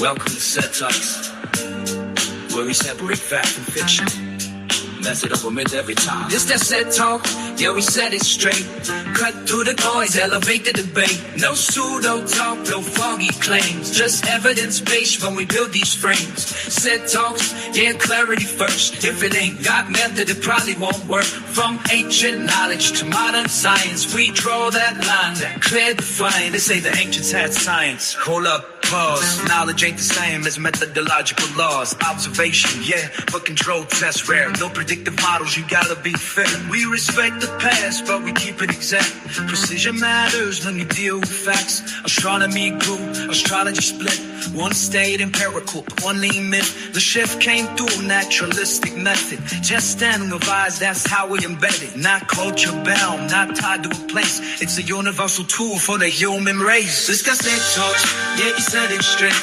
Welcome to Set Talks, where we separate fact from fiction. Mess it up a minute every time. This that Set Talk, yeah, we set it straight. Cut through the noise, elevate the debate. No pseudo talk, no foggy claims. Just evidence-based when we build these frames. Set Talks, yeah, clarity first. If it ain't got method, it probably won't work. From ancient knowledge to modern science, we draw that line, that clear defined. They say the ancients had science. Hold up, pause. Knowledge ain't the same as methodological laws. Observation, yeah, but control tests rare. No predictive models, you gotta be fair. We respect the past, but we keep it exact. Precision matters when you deal with facts. Astronomy grew, astrology split. One stayed empirical, one lean myth. The shift came through naturalistic method. Just analyze, that's how we embed it. Not culture bound, not tied to a place. It's a universal tool for the human race. This got Set Talks, yeah, you said it straight.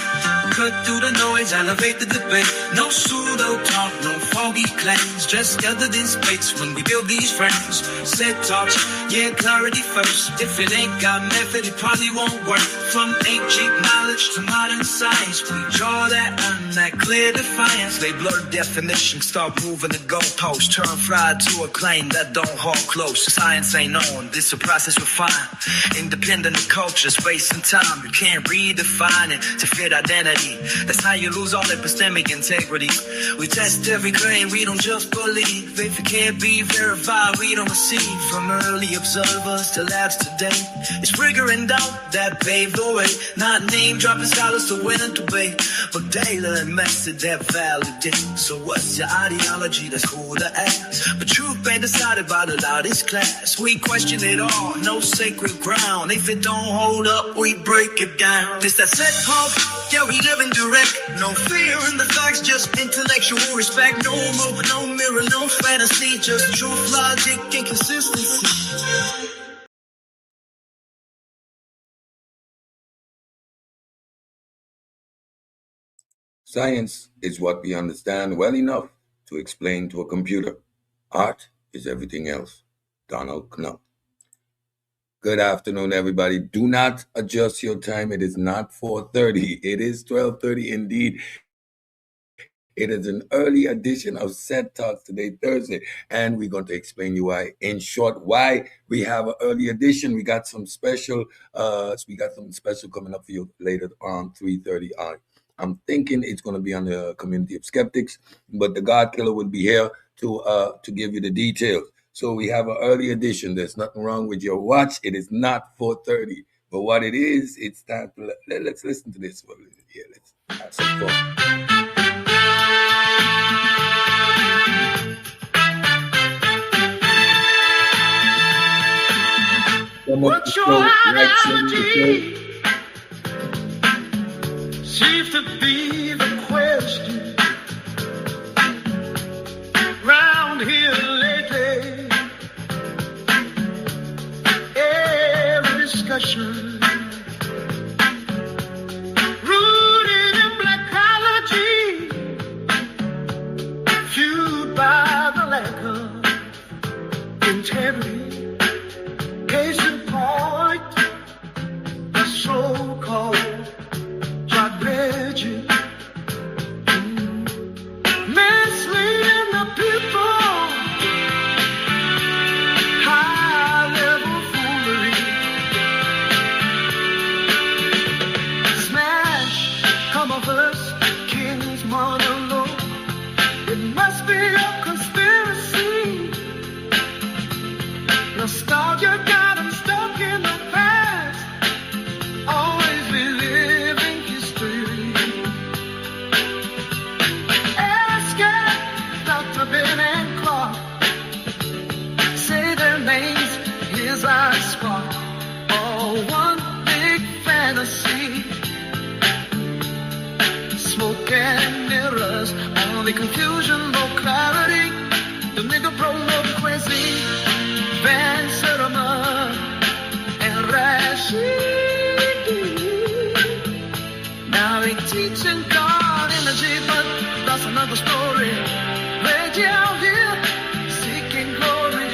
Cut through the noise, elevate the debate. No pseudo talk, no foggy claims. Just evidence based when we build these frames. Set Talks, yeah, clarity first. If it ain't got method, it probably won't work. From ancient knowledge to modern science, we draw that line, that clear defiance. They blur definitions, start moving the goalposts. Turn fried to a claim that don't hold close. Science ain't on, this a process refined. Independent of culture, space and time. You can't redefine it to fit identity. That's how you lose all epistemic integrity. We test every claim, we don't just believe. If it can't be verified, we don't receive. From early observers to labs today, it's rigor and doubt that paved the way. Not name dropping scholars to win a debate, but data and method that validate. So what's your ideology? That's cool to ask, but truth ain't decided by the loudest class. We question it all, no sacred ground. If it don't hold up, we break it down. This that Set Talk, yeah, we live in direct. No fear in the facts, just intellectual respect. No more, no mirror, no fantasy, just truth, logic, and consistency. Science is what we understand well enough to explain to a computer. Art is everything else. Donald Knupp. Good afternoon, everybody. Do not adjust your time. It is not 4:30. It is 12:30 indeed. It is an early edition of Set Talks today, Thursday, and we're going to explain you why. In short, why we have an early edition. We got some special. Coming up for you later on 3:30 on. I'm thinking it's going to be on the community of skeptics, but the God Killer will be here to give you the details. So we have an early edition. There's nothing wrong with your watch. It is not 4:30, but what it is, it's time to let's listen to this. Yeah, let's have some fun. What's your ideology? Seems to be the question round here lately. Every discussion rooted in blackology, fueled by the lack of integrity. Case in point, the so-called strategy, misleading the people, high-level foolery. Smash, come of us, king's monologue. It must be a conspiracy. Nostalgia got them stuck in the past. Always reliving history. Ask Dr. Ben and Clark. Say their names, here's our squad. All one big fantasy. Smoke and mirrors, only confusion, no clarity. The nigga bro, no crazy. Van Sermon and Rashid. Now they teaching God energy, but that's another story. Radio here, seeking glory.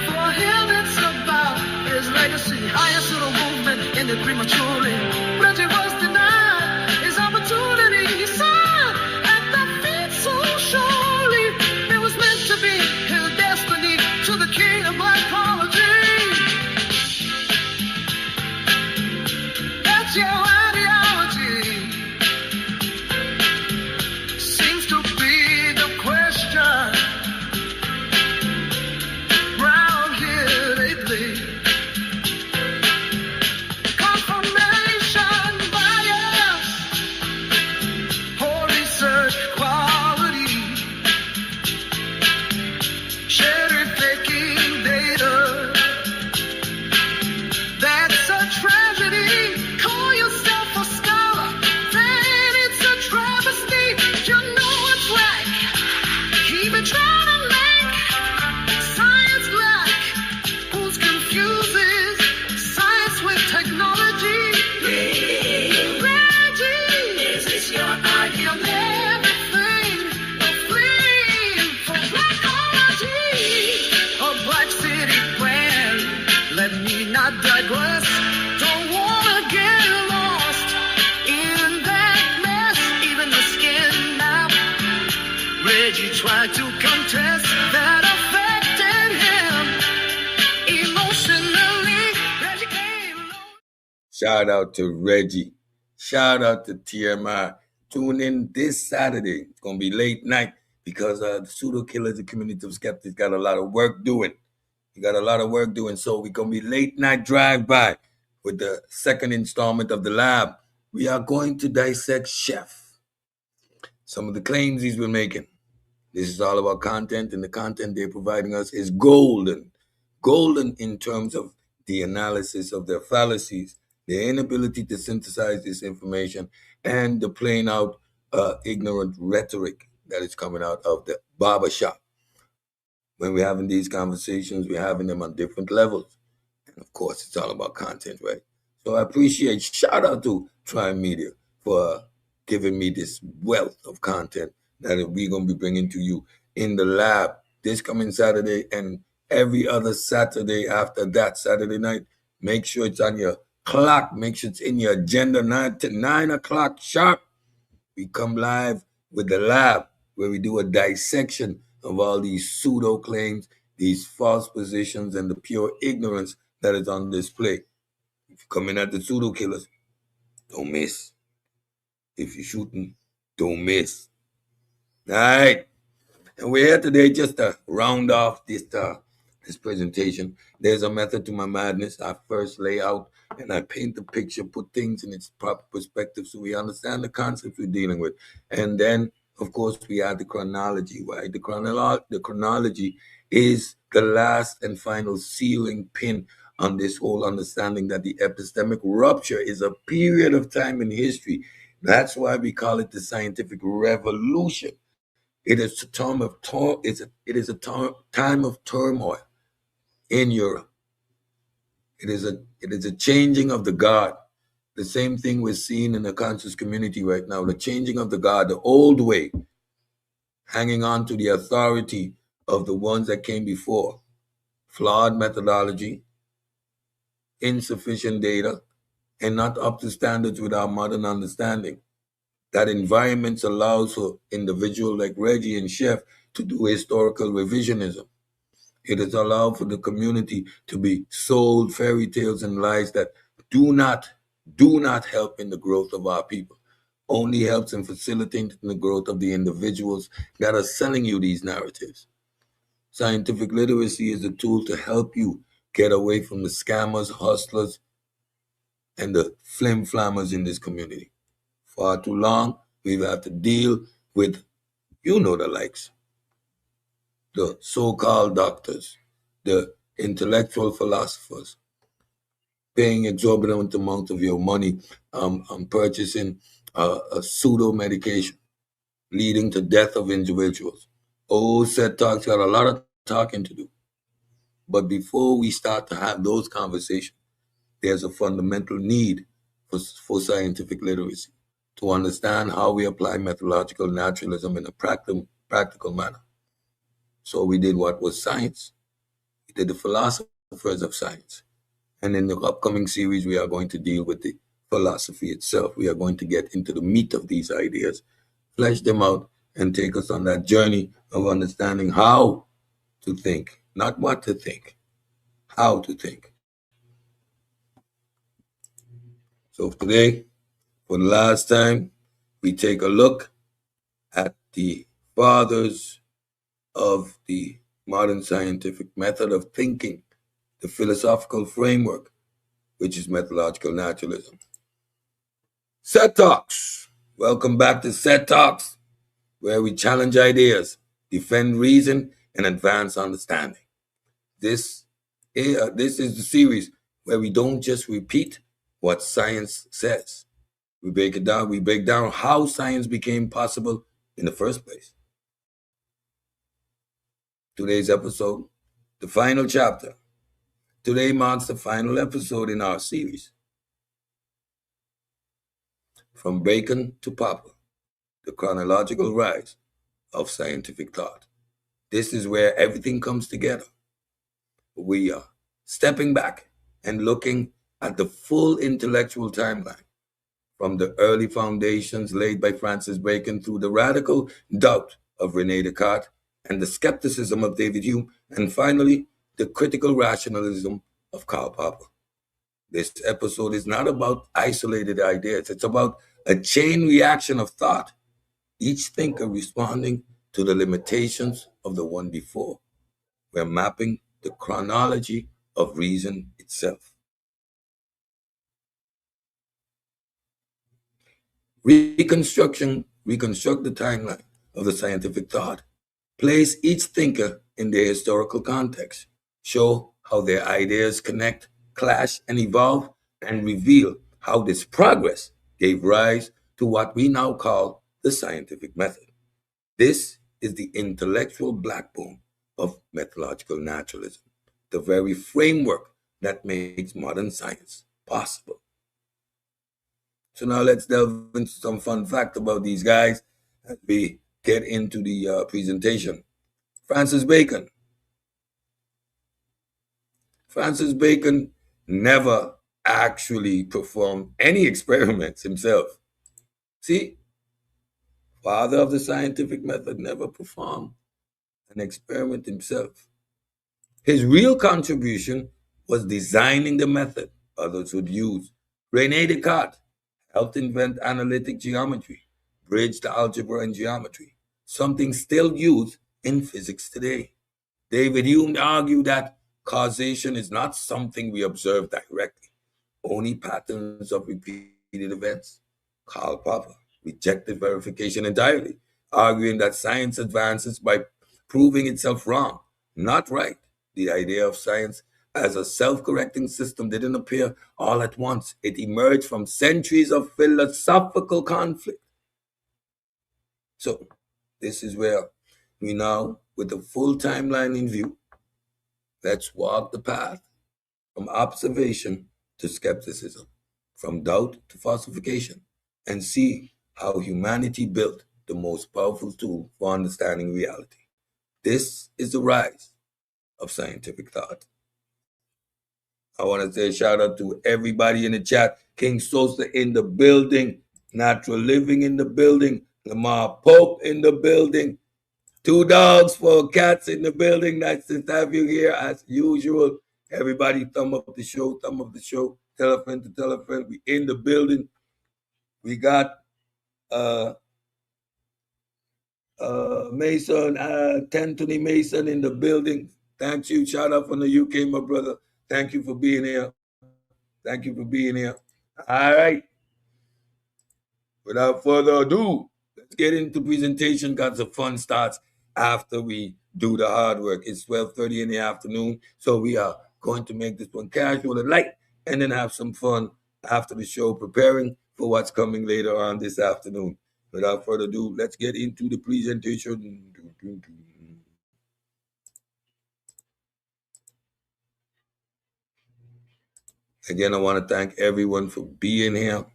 For him it's about his legacy. Highest little movement ended prematurely. Reggie was denied his opportunity. tried to contest that affected him emotionally. Reggie came along. Shout out to Reggie. Shout out to TMI. Tune in this Saturday. It's going to be late night because the pseudo killers, the community of skeptics, got a lot of work doing. We got a lot of work doing. So we're going to be late night drive-by with the second installment of the lab. We are going to dissect Chef. Some of the claims he's been making. This is all about content, and the content they're providing us is golden. Golden in terms of the analysis of their fallacies, their inability to synthesize this information, and the plain out ignorant rhetoric that is coming out of the barbershop. When we're having these conversations, we're having them on different levels. And of course, it's all about content, right? So I appreciate, shout out to Prime Media for giving me this wealth of content that we're going to be bringing to you in the lab this coming Saturday and every other Saturday after that, Saturday night. Make sure it's on your clock. Make sure it's in your agenda, 9 o'clock sharp. We come live with the lab where we do a dissection of all these pseudo claims, these false positions, and the pure ignorance that is on display. If you come in at the pseudo killers, don't miss. If you're shooting, don't miss. All right. And we're here today just to round off this presentation. There's a method to my madness. I first lay out and I paint the picture, put things in its proper perspective so we understand the concepts we're dealing with. And then, of course, we add the chronology, right? The chronology is the last and final sealing pin on this whole understanding that the epistemic rupture is a period of time in history. That's why we call it the scientific revolution. It is a time of time of turmoil in Europe. It is a changing of the guard. The same thing we're seeing in the conscious community right now. The changing of the guard, the old way, hanging on to the authority of the ones that came before. Flawed methodology, insufficient data, and not up to standards with our modern understanding. That environment allows for individuals like Reggie and Chef to do historical revisionism. It has allowed for the community to be sold fairy tales and lies that do not help in the growth of our people. Only helps in facilitating the growth of the individuals that are selling you these narratives. Scientific literacy is a tool to help you get away from the scammers, hustlers, and the flim-flammers in this community. Far too long, we've had to deal with, the likes. The so-called doctors, the intellectual philosophers, paying exorbitant amount of your money on purchasing a pseudo-medication, leading to death of individuals. Set talks got a lot of talking to do. But before we start to have those conversations, there's a fundamental need for scientific literacy to understand how we apply methodological naturalism in a practical manner. So we did what was science. We did the philosophers of science. And in the upcoming series, we are going to deal with the philosophy itself. We are going to get into the meat of these ideas, flesh them out, and take us on that journey of understanding how to think, not what to think, how to think. So today, for the last time, we take a look at the fathers of the modern scientific method of thinking, the philosophical framework, which is methodological naturalism. Set Talks. Welcome back to Set Talks, where we challenge ideas, defend reason, and advance understanding. This is the series where we don't just repeat what science says. We break it down. We break down how science became possible in the first place. Today's episode, the final chapter. Today marks the final episode in our series. From Bacon to Popper, the chronological rise of scientific thought. This is where everything comes together. We are stepping back and looking at the full intellectual timeline, from the early foundations laid by Francis Bacon through the radical doubt of René Descartes and the skepticism of David Hume, and finally, the critical rationalism of Karl Popper. This episode is not about isolated ideas, it's about a chain reaction of thought, each thinker responding to the limitations of the one before. We're mapping the chronology of reason itself. Reconstruct the timeline of the scientific thought. Place each thinker in their historical context. Show how their ideas connect, clash, and evolve, and reveal how this progress gave rise to what we now call the scientific method. This is the intellectual backbone of methodological naturalism, the very framework that makes modern science possible. So now let's delve into some fun fact about these guys as we get into the presentation. Francis Bacon. Francis Bacon never actually performed any experiments himself. See, father of the scientific method never performed an experiment himself. His real contribution was designing the method others would use. René Descartes helped invent analytic geometry, bridged algebra and geometry, something still used in physics today. David Hume argued that causation is not something we observe directly, only patterns of repeated events. Karl Popper rejected verification entirely, arguing that science advances by proving itself wrong, not right. The idea of science as a self correcting system didn't appear all at once, it emerged from centuries of philosophical conflict. So, this is where we now, with the full timeline in view, let's walk the path from observation to skepticism, from doubt to falsification, and see how humanity built the most powerful tool for understanding reality. This is the rise of scientific thought. I want to say a shout out to everybody in the chat. King Sosa in the building, Natural Living in the building, Lamar Pope in the building, Two Dogs for Cats in the building. Nice to have you here as usual. Everybody, thumb up the show, thumb up the show. Tell a friend to tell a friend. We in the building. We got Mason, Anthony Mason in the building. Thank you. Shout out from the UK, my brother. Thank you for being here. Thank you for being here. All right. Without further ado, let's get into presentation. Got some fun starts after we do the hard work. It's 12:30 in the afternoon, so we are going to make this one casual and light, and then have some fun after the show, preparing for what's coming later on this afternoon. Without further ado, let's get into the presentation. Again, I want to thank everyone for being here.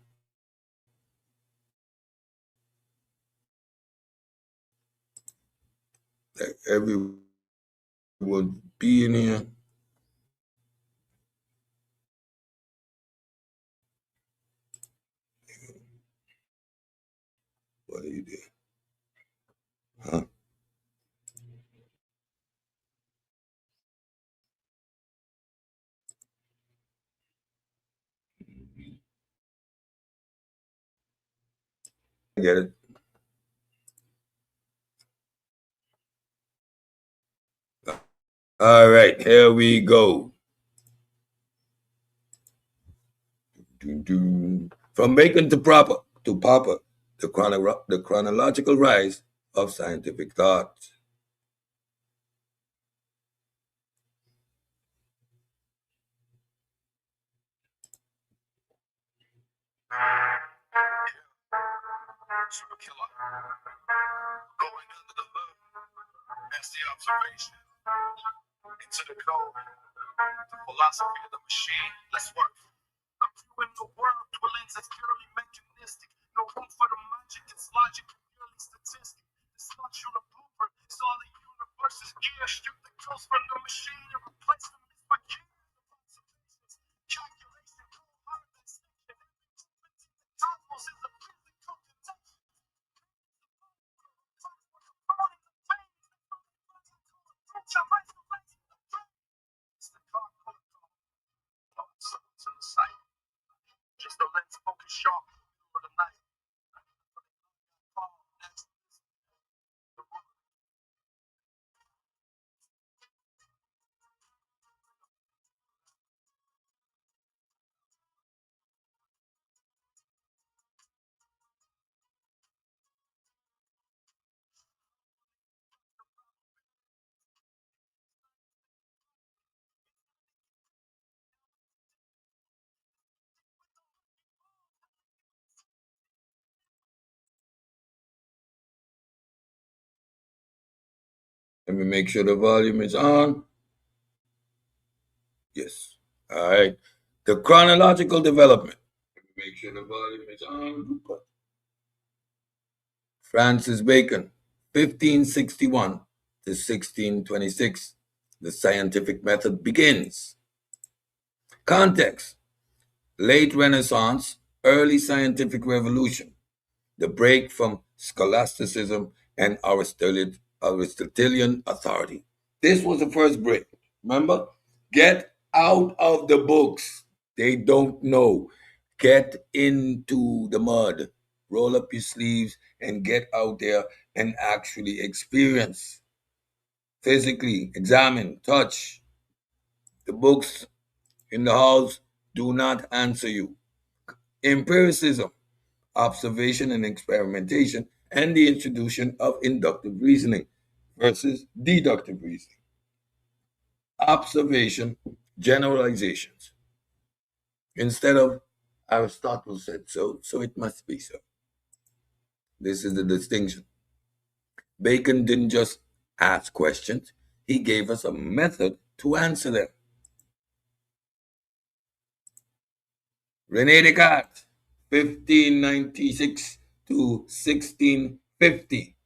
Thank everyone being here. What are you doing? Huh? I get it. All right, here we go. From Bacon to Popper, the chronological rise of scientific thought. Going under the hood, that's the observation. Into the code, the philosophy of the machine. Let's work. I'm viewing the world through a lens that's purely mechanistic. No room for the magic, it's logic, purely statistic. It's not you the blueprint, it's all the universe's gear. Strip the codes from the machine and replace them with my key. Calculation, cold hard distinction. Cosmos is a physical contention. Let me make sure the volume is on. Yes. All right. The chronological development. Let me make sure the volume is on. Francis Bacon, 1561 to 1626. The scientific method begins. Context: late Renaissance, early scientific revolution, the break from scholasticism and Aristotelian authority. This was the first break. Remember? Get out of the books. They don't know. Get into the mud. Roll up your sleeves and get out there and actually experience. Physically, examine, touch. The books in the house do not answer you. Empiricism, observation and experimentation, and the introduction of inductive reasoning versus deductive reasoning. Observation, generalizations. Instead of Aristotle said so, so it must be so. This is the distinction. Bacon didn't just ask questions, he gave us a method to answer them. René Descartes, 1596 to 1650.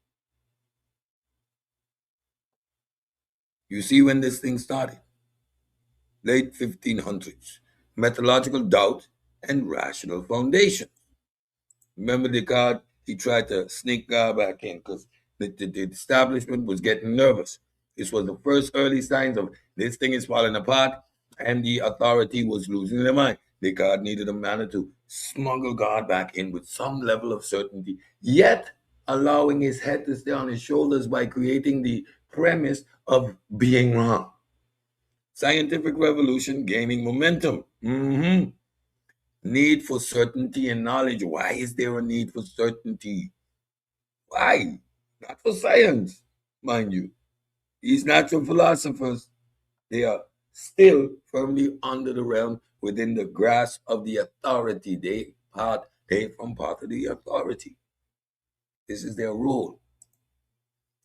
You see when this thing started? Late 1500s. Methodological doubt and rational foundation. Remember Descartes? He tried to sneak God back in because the establishment was getting nervous. This was the first early signs of this thing is falling apart and the authority was losing their mind. Descartes needed a manner to smuggle God back in with some level of certainty, yet allowing his head to stay on his shoulders by creating the premise of being wrong. Scientific revolution gaining momentum. Need for certainty and knowledge. Why is there a need for certainty? Why? Not for science, mind you. These natural philosophers, they are still firmly under the realm within the grasp of the authority. They from part of the authority. This is their role.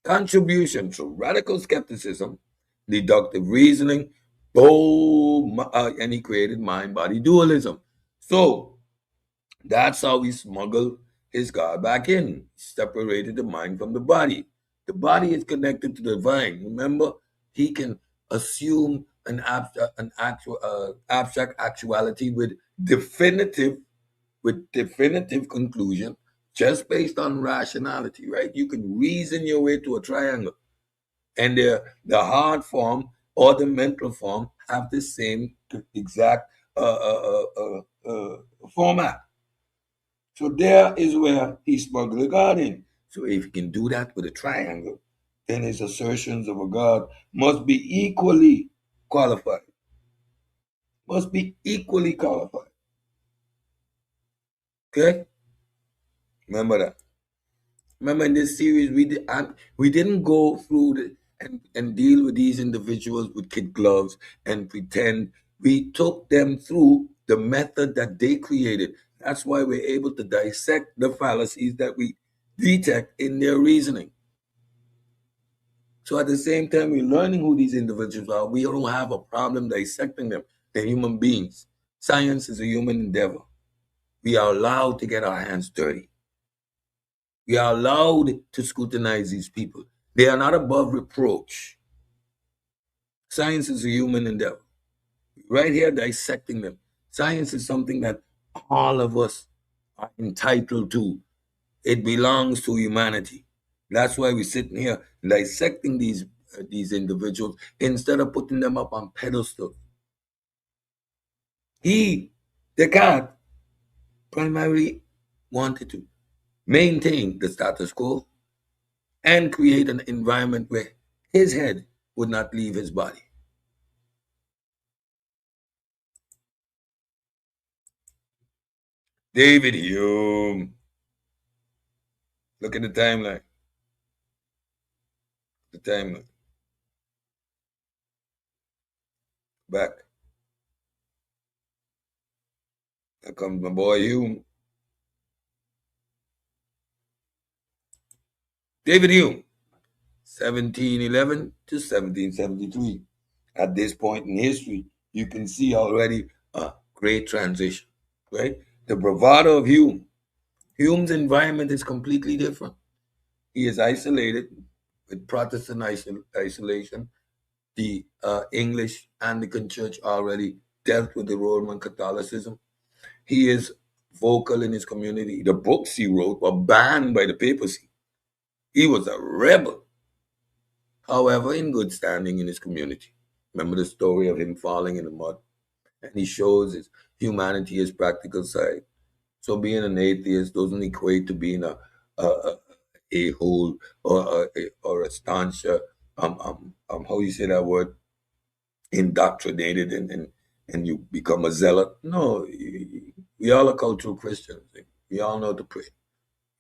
Contribution to radical skepticism, deductive reasoning, and he created mind-body dualism. So that's how he smuggled his God back in. He separated the mind from the body. The body is connected to the divine. Remember, he can assume an abstract actuality with definitive conclusion just based on rationality, right? You can reason your way to a triangle, and the hard form or the mental form have the same exact format. So there is where he smuggled a God in. So if he can do that with a triangle, then his assertions of a God must be equally qualified. Must be equally qualified. Okay? Remember that. Remember in this series, we didn't go through and deal with these individuals with kid gloves and pretend. We took them through the method that they created. That's why we're able to dissect the fallacies that we detect in their reasoning. So at the same time, we're learning who these individuals are. We don't have a problem dissecting them. They're human beings. Science is a human endeavor. We are allowed to get our hands dirty. We are allowed to scrutinize these people. They are not above reproach. Science is a human endeavor. Right here, dissecting them. Science is something that all of us are entitled to. It belongs to humanity. That's why we're sitting here dissecting these individuals instead of putting them up on pedestals. Descartes, primarily wanted to maintain the status quo and create an environment where his head would not leave his body. David Hume. Look at the timeline. The timeline. Back. Here comes my boy Hume. David Hume, 1711 to 1773. At this point in history, you can see already a great transition, right? The bravado of Hume. Hume's environment is completely different. He is isolated with Protestant isolation. The English Anglican Church already dealt with the Roman Catholicism. He is vocal in his community. The books he wrote were banned by the papacy. He was a rebel, however, in good standing in his community. Remember the story of him falling in the mud? And he shows his humanity, his practical side. So being an atheist doesn't equate to being a hole or a staunch, how you say that word, indoctrinated and you become a zealot. No, we all are cultural Christians. We all know to pray.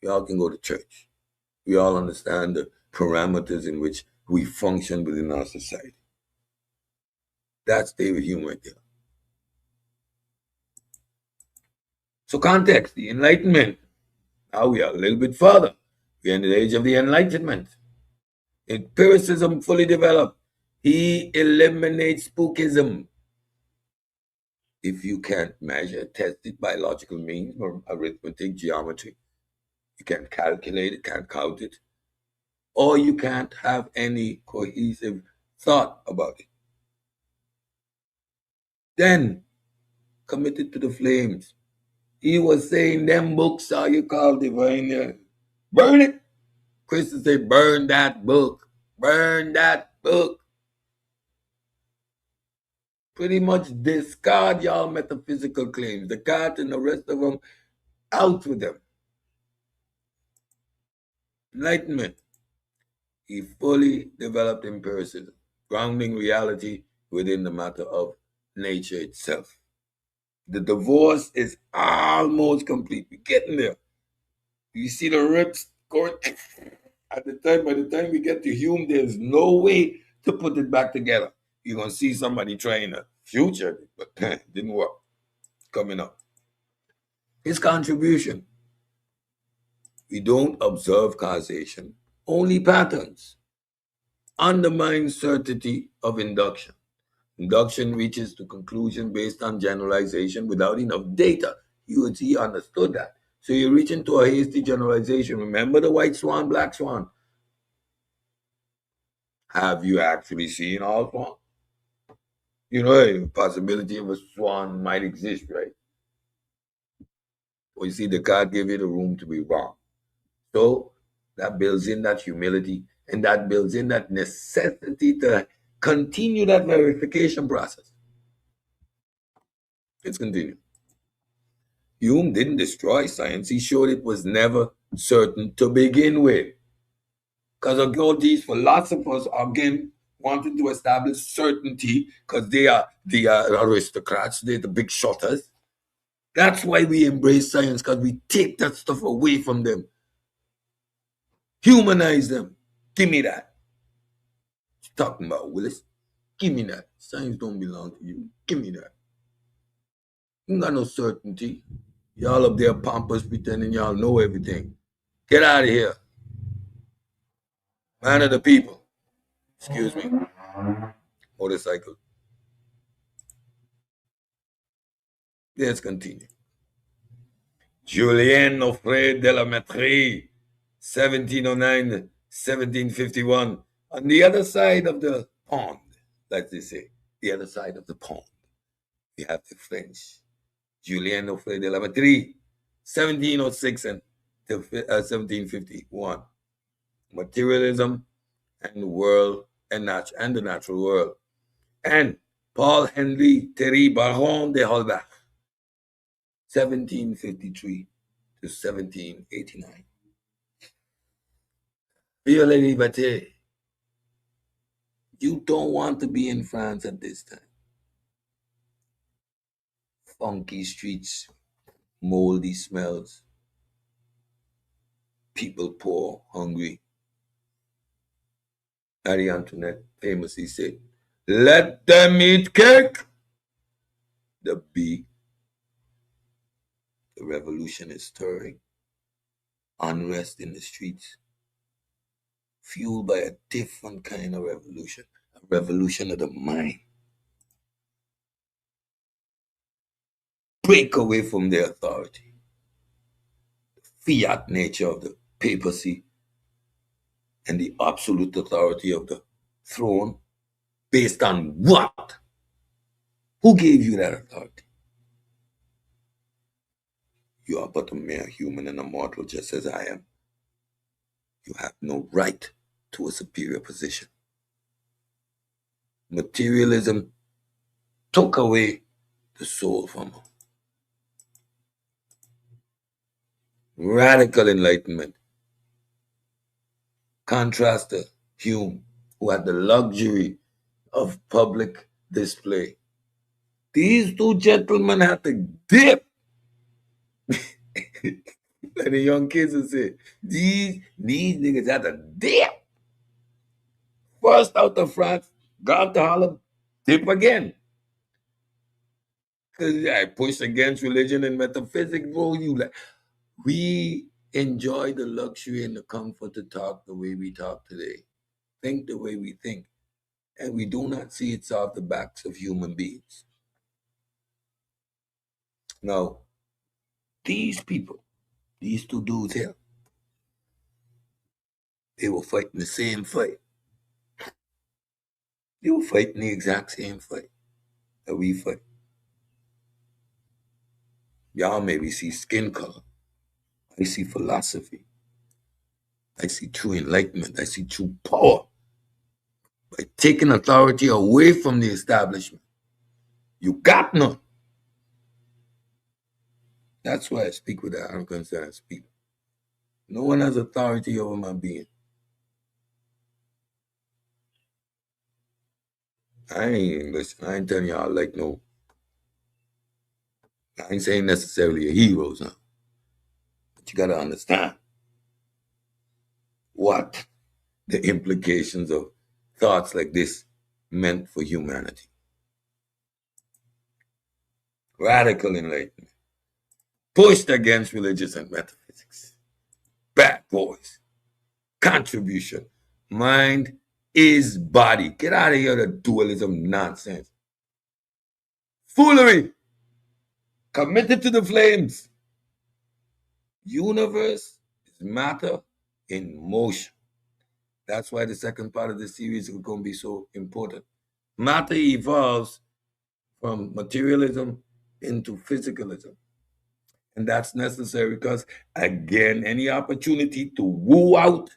We all can go to church. We all understand the parameters in which we function within our society. That's David Hume right there. So context, the Enlightenment. Now we are a little bit further. We're in the age of the Enlightenment. Empiricism fully developed. He eliminates spookism. If you can't measure, test it by logical means or arithmetic, geometry, you can't calculate it, can't count it, or you can't have any cohesive thought about it. Then, committed to the flames. He was saying, them books are you call divine. Burn it. Christians say, burn that book. Burn that book. Pretty much discard y'all metaphysical claims. Descartes and the rest of them, out with them. Enlightenment. He fully developed empiricism, grounding reality within the matter of nature itself. The divorce is almost complete. We're getting there. You see the rips going at the time. By the time we get to Hume, there's no way to put it back together. You're gonna see somebody trying to future it, but didn't work. Coming up. His contribution. We don't observe causation, only patterns. Undermines certainty of induction. Induction reaches to conclusion based on generalization without enough data. He understood that. So you reach into a hasty generalization. Remember the white swan, black swan? Have you actually seen all swans? You know, the possibility of a swan might exist, right? Well, you see, Descartes gave you the room to be wrong. So that builds in that humility and that builds in that necessity to continue that verification process. Let's continue. Hume didn't destroy science. He showed it was never certain to begin with. Because all these philosophers, again, wanted to establish certainty because they are the aristocrats, they're the big shotters. That's why we embrace science, because we take that stuff away from them. Humanize them. Give me that. What you talking about, Willis? Give me that. Science don't belong to you. Give me that. You got no certainty. Y'all up there pompous pretending y'all know everything. Get out of here. Man of the people. Excuse me. Motorcycle. Let's continue. Julien Offray de la Mettrie, 1709-1751. On the other side of the pond, like they say, the other side of the pond, we have the French. Julien Offray de la Mettrie, 1706 and 1751. Materialism and the world and the natural world. And Paul Henry Thierry Baron de Holbach, 1753 to 1789. Vive la liberté. You don't want to be in France at this time. Funky streets, moldy smells, people poor, hungry. Marie Antoinette famously said, "Let them eat cake." The revolution is stirring. Unrest in the streets, fueled by a different kind of revolution, a revolution of the mind. Break away from their authority, the fiat nature of the papacy, and the absolute authority of the throne. Based on what? Who gave you that authority? You are but a mere human and a mortal, just as I am. You have no right to a superior position. Materialism took away the soul from her. Radical enlightenment. Contrast to Hume, who had the luxury of public display. These two gentlemen had to dip. Like the young kids would say, these niggas had to dip. First out of France, gone to Holland, dip again. Because I push against religion and metaphysics, bro. We enjoy the luxury and the comfort to talk the way we talk today, think the way we think, and we do not see it off the backs of human beings. Now, these people, these two dudes here, they were fighting the same fight. They were fighting the exact same fight that we fight. Y'all maybe see skin color. I see philosophy. I see true enlightenment. I see true power. By taking authority away from the establishment, you got none. That's why I speak with the arrogance that I speak. No one has authority over my being. I ain't telling y'all like no. I ain't saying necessarily a hero, now. But you gotta understand what the implications of thoughts like this meant for humanity. Radical enlightenment. Pushed against religious and metaphysics. Bad boys. Contribution. Mind is body. Get out of here, the dualism nonsense. Foolery. Committed to the flames. Universe is matter in motion. That's why the second part of the series is going to be so important. Matter evolves from materialism into physicalism. And that's necessary because, again, any opportunity to woo out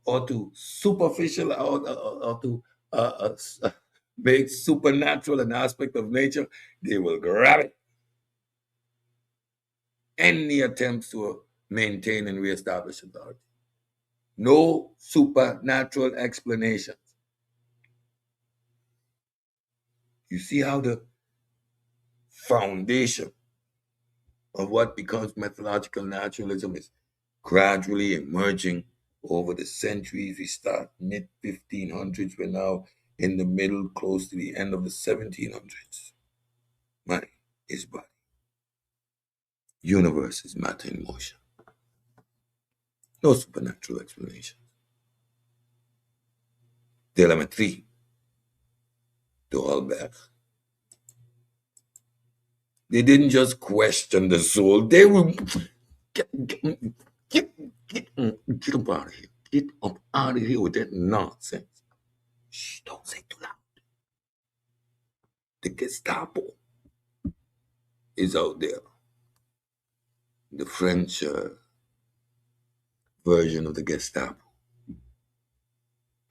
or to superficial or to make supernatural an aspect of nature, they will grab it. Any attempts to maintain and reestablish authority. No supernatural explanations. You see how the foundation of what becomes methodological naturalism is gradually emerging over the centuries. We start mid-1500s. We're now in the middle, close to the end of the 1700s. Mind is body. Universe is matter in motion. No supernatural explanation. Telemetry. De Holberg. They didn't just question the soul. They were get up out of here. Get up out of here with that nonsense. Shh, don't say too loud. The Gestapo is out there. The French version of the Gestapo.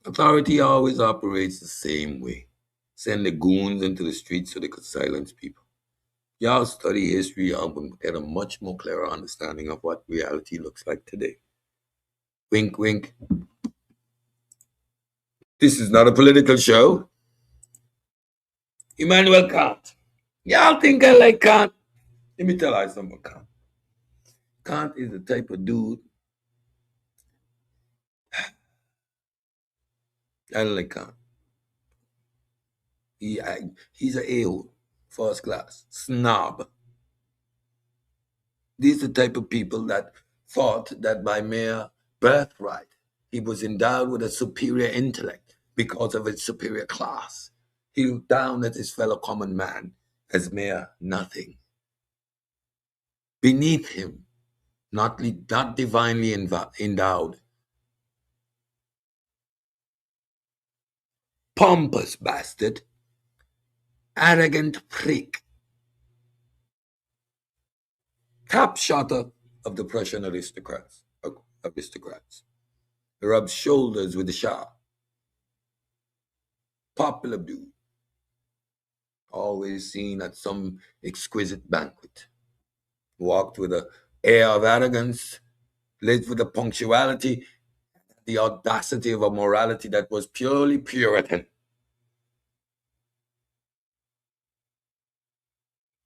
Authority always operates the same way. Send the goons into the streets so they could silence people. Y'all study history, y'all will get a much more clearer understanding of what reality looks like today. Wink, wink. This is not a political show. Immanuel Kant. Y'all think I like Kant? Let me tell you something about Kant. Kant is the type of dude. I don't like Kant. He's an a-hole, first class, snob. These are the type of people that thought that by mere birthright, he was endowed with a superior intellect because of his superior class. He looked down at his fellow common man as mere nothing. Beneath him, not divinely endowed. Pompous bastard, arrogant prick, top shotter of the Prussian aristocrats. Rubs shoulders with the Shah. Popular dude. Always seen at some exquisite banquet. Walked with an air of arrogance, lived with a punctuality, the audacity of a morality that was purely Puritan.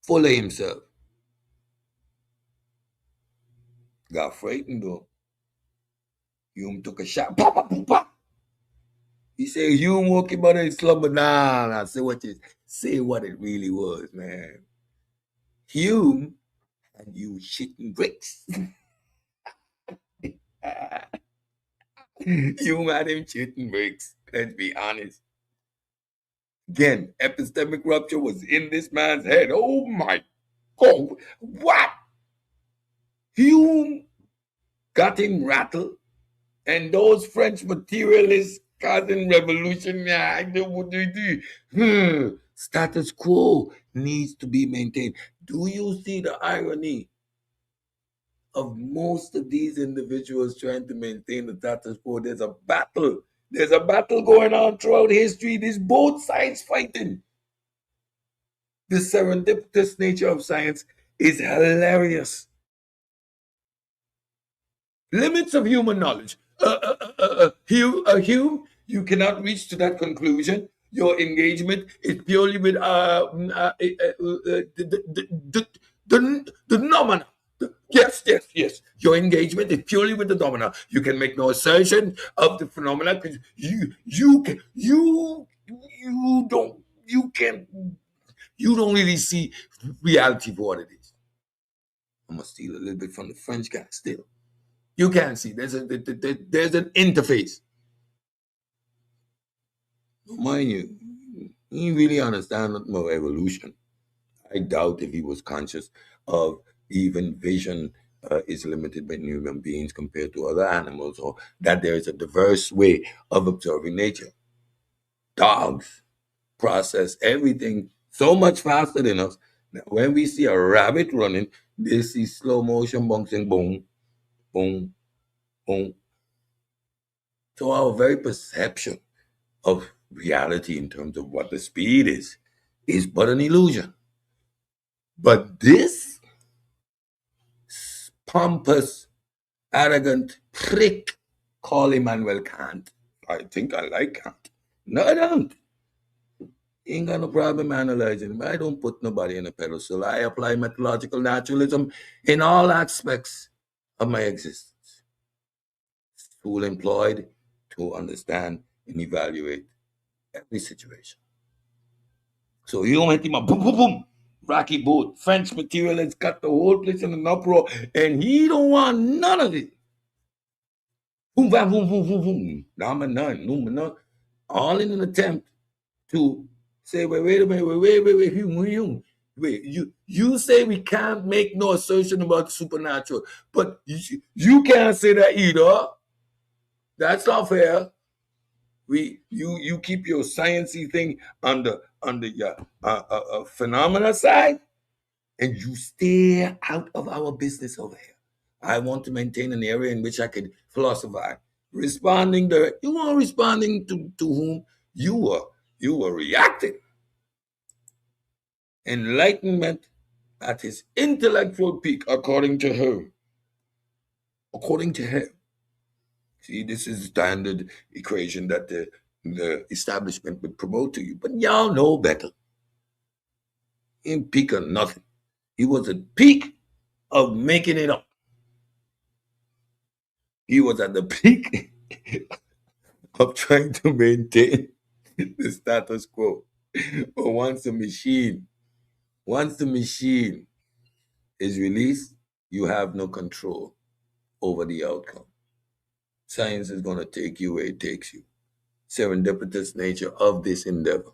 Full of himself. Got frightened though. Hume took a shot. Pop, pop, pop, pop. He said Hume woke him out of his slumber. Nah. Say what it really was, man. Hume had you shitting bricks. Hume had him shitting bricks. Let's be honest. Again, epistemic rupture was in this man's head. Oh my God. What? Hume got him rattled. And those French materialists causing revolution, what do you do? Status quo needs to be maintained. Do you see the irony of most of these individuals trying to maintain the status quo? There's a battle. There's a battle going on throughout history. There's both sides fighting. The serendipitous nature of science is hilarious. Limits of human knowledge. Hume, you cannot reach to that conclusion. Your engagement is purely with the nomina. Yes. Your engagement is purely with the nomina. You can make no assertion of the phenomena because you don't really see reality for what it is. I'm gonna steal a little bit from the French guy still. You can see there's an interface. Mind you, he really understands more evolution. I doubt if he was conscious of even vision is limited by human beings compared to other animals, or that there is a diverse way of observing nature. Dogs process everything so much faster than us. Now, when we see a rabbit running, they see slow motion bouncing, boom, boom, boom. So our very perception of reality in terms of what the speed is but an illusion. But this pompous, arrogant prick called Immanuel Kant, I think I like Kant. No, I don't. Ain't got no problem analyzing him. I don't put nobody in a pedestal. I apply methodological naturalism in all aspects of my existence. Tool employed to understand and evaluate every situation. So you went him a boom, boom, boom, rocky boat. French materialists got the whole place in an uproar, and he don't want none of it. Boom, bam, boom, boom, boom, boom. None. All in an attempt to say, wait a minute, wait, Hume. Wait, you say we can't make no assertion about the supernatural, but you can't say that either. That's not fair. You keep your sciencey thing on your phenomena side, and you stay out of our business over here. I want to maintain an area in which I could philosophize. Responding to you weren't responding to whom you were reacting. Enlightenment at his intellectual peak, according to her. According to him. See, this is the standard equation that the establishment would promote to you. But y'all know better. He ain't peak of nothing. He was at peak of making it up. He was at the peak of trying to maintain the status quo. But once the machine is released, you have no control over the outcome. Science is going to take you where it takes you. Serendipitous nature of this endeavor.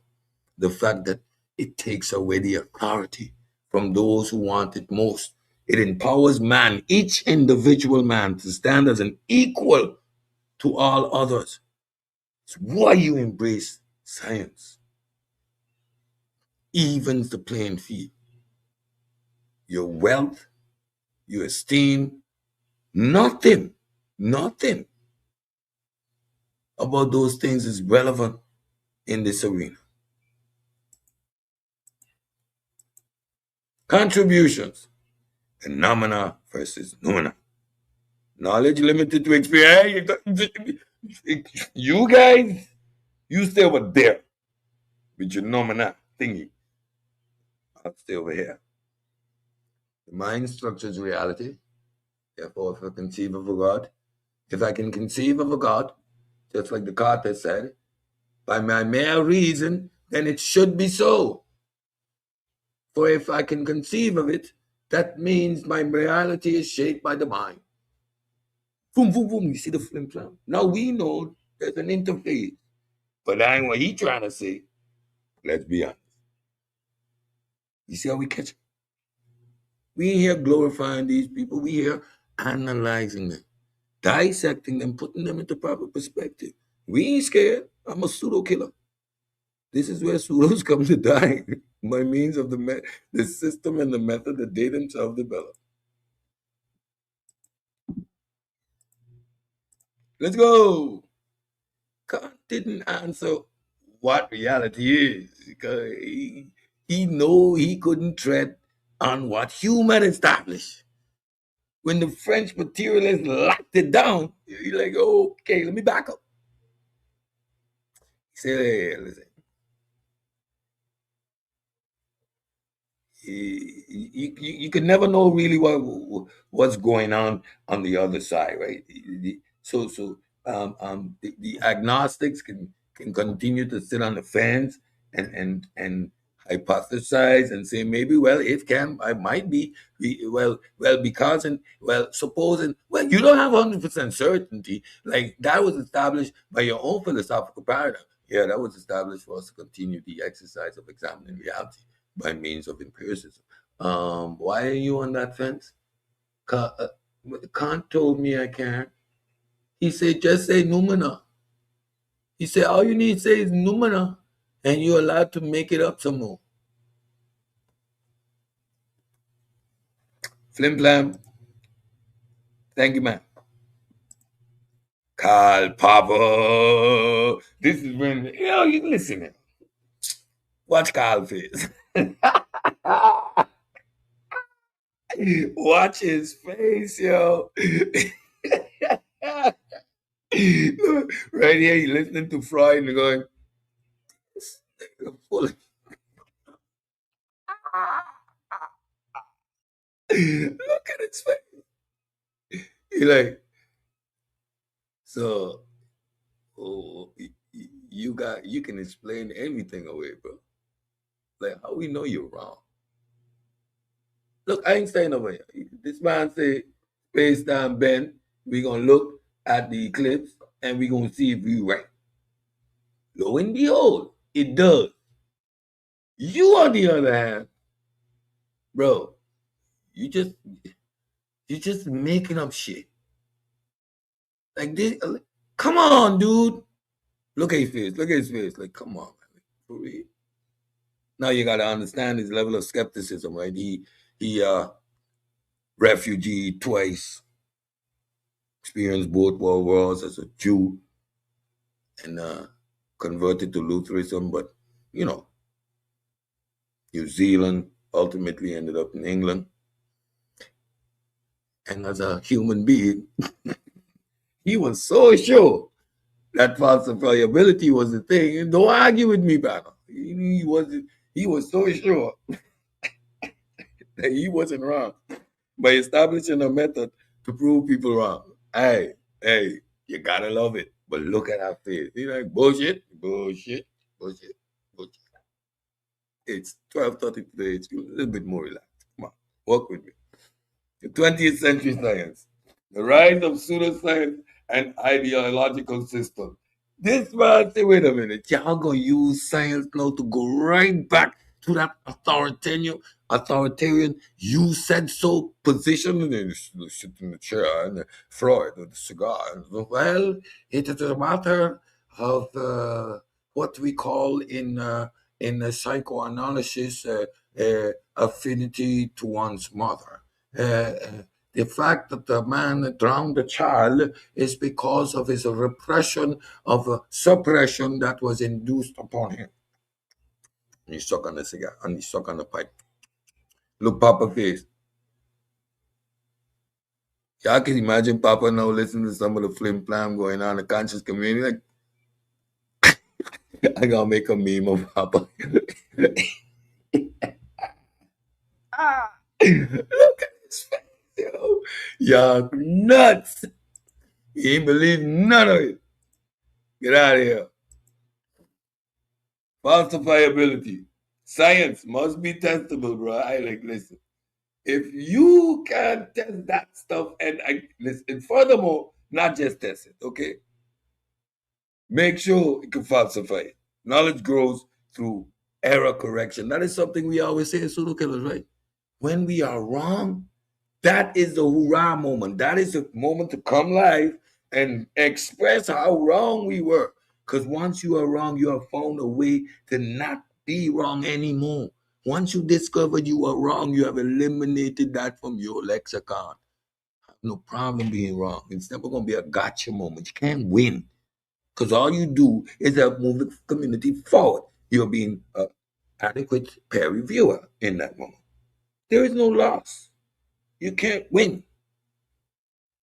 The fact that it takes away the authority from those who want it most. It empowers man, each individual man, to stand as an equal to all others. It's why you embrace science. Evens the playing field. Your wealth, your esteem, nothing about those things is relevant in this arena. Contributions. Phenomena versus noumena. Knowledge limited to experience. You guys, you stay over there with your noumena thingy. I'll stay over here. The mind structures reality. Therefore, if I conceive of a God, if I can conceive of a God, just like Descartes has said, by my mere reason, then it should be so. For if I can conceive of it, that means my reality is shaped by the mind. Boom, boom, boom. You see the flim flam? Now we know there's an interface. But that ain't what he trying to say. Let's be honest. You see how we catch it? We ain't here glorifying these people. We here analyzing them, dissecting them, putting them into proper perspective. We ain't scared. I'm a pseudo killer. This is where pseudos come to die by means of the system and the method that they themselves develop. Let's go. Kant didn't answer what reality is because he know he couldn't tread on what Hume had established. When the French materialists locked it down, you're like, oh, okay, let me back up. He said, hey, listen, you can never know really what's going on the other side, right? So the agnostics can continue to sit on the fence and hypothesize and say maybe I might be because and supposing you don't have 100% certainty, like that was established by your own philosophical paradigm. Yeah, that was established for us to continue the exercise of examining reality by means of empiricism. Why are you on that fence? Kant told me I can't. He said, just say noumena. He said, all you need to say is noumena, and you're allowed to make it up some more. Flim flam. Thank you, man. Karl Popper. This is when, you listen. Watch Karl face. Watch his face, yo. Right here, you're listening to Freud and going, look at his face. You're like, so you can explain anything away, bro. Like, how we know you're wrong? Look, Einstein over here. This man say space time bend. We're gonna look at the eclipse and we're gonna see if we right. Lo and behold, it does. You, on the other hand, bro, you're just making up shit. Like this, come on, dude. Look at his face. Look at his face. Like, come on, man. For real. Now you gotta understand his level of skepticism, right? He refugee twice, experienced both world wars as a Jew, and converted to Lutheranism, but New Zealand, ultimately ended up in England. And as a human being, he was so sure that falsifiability was the thing. And don't argue with me, brother. He was so sure that he wasn't wrong by establishing a method to prove people wrong. Hey, you gotta love it. But look at our face. He's like, bullshit, bullshit, bullshit, bullshit. It's 12:30 today. It's a little bit more relaxed. Come on, work with me. The 20th century science, the rise of pseudoscience and ideological systems. This man say, wait a minute, y'all gonna use science now to go right back to that authoritarian, you said so position, and then you sit in the chair and Freud with the cigar. And, well, it is a matter of what we call in psychoanalysis affinity to one's mother. The fact that the man drowned the child is because of his repression of suppression that was induced upon him. And he suck on the cigar and he suck on the pipe. Look, Papa face. Y'all can imagine Papa now listening to some of the flim flam going on in the conscious community. Like, I gotta make a meme of Papa. Look at his face, yo. Y'all nuts. He ain't believe none of it. Get out of here. Falsifiability. Science must be testable, bro. I like, listen. If you can test that stuff and listen, and furthermore, not just test it, okay? Make sure you can falsify it. Knowledge grows through error correction. That is something we always say as pseudo killers, right? When we are wrong, that is the hurrah moment. That is the moment to come live and express how wrong we were. Because once you are wrong, you have found a way to not be wrong anymore. Once you discovered you are wrong, you have eliminated that from your lexicon. No problem being wrong. It's never going to be a gotcha moment. You can't win. Because all you do is help move the community forward. You're being an adequate peer reviewer in that moment. There is no loss. You can't win.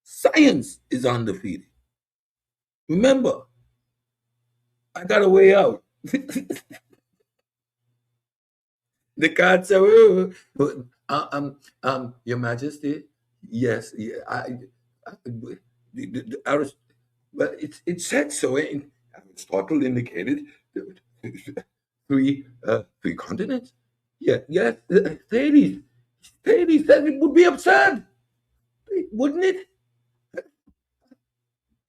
Science is undefeated. Remember, I got a way out. Descartes said, Your Majesty, yes, but it said so. Aristotle indicated three continents. Yeah, yes, Thales. Thales said it would be absurd, wouldn't it?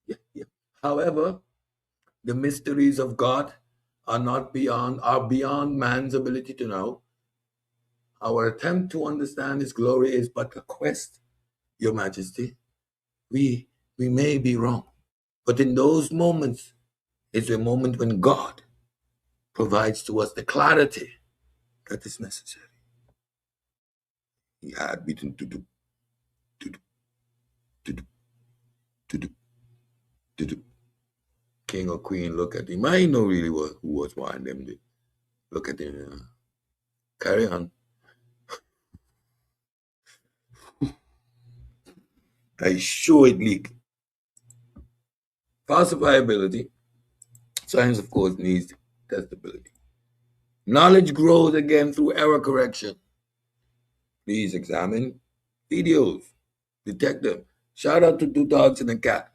Yeah. However, the mysteries of God are beyond man's ability to know. Our attempt to understand his glory is but a quest, Your Majesty. We may be wrong, but in those moments is a moment when God provides to us the clarity that is necessary. He had beaten to king or queen. Look at him. I know really who was one them. Look at him. Carry on. I sure it leak. Falsifiability. Science, of course, needs testability. Knowledge grows again through error correction. Please examine videos. Detect them. Shout out to Two Dogs and a Cat.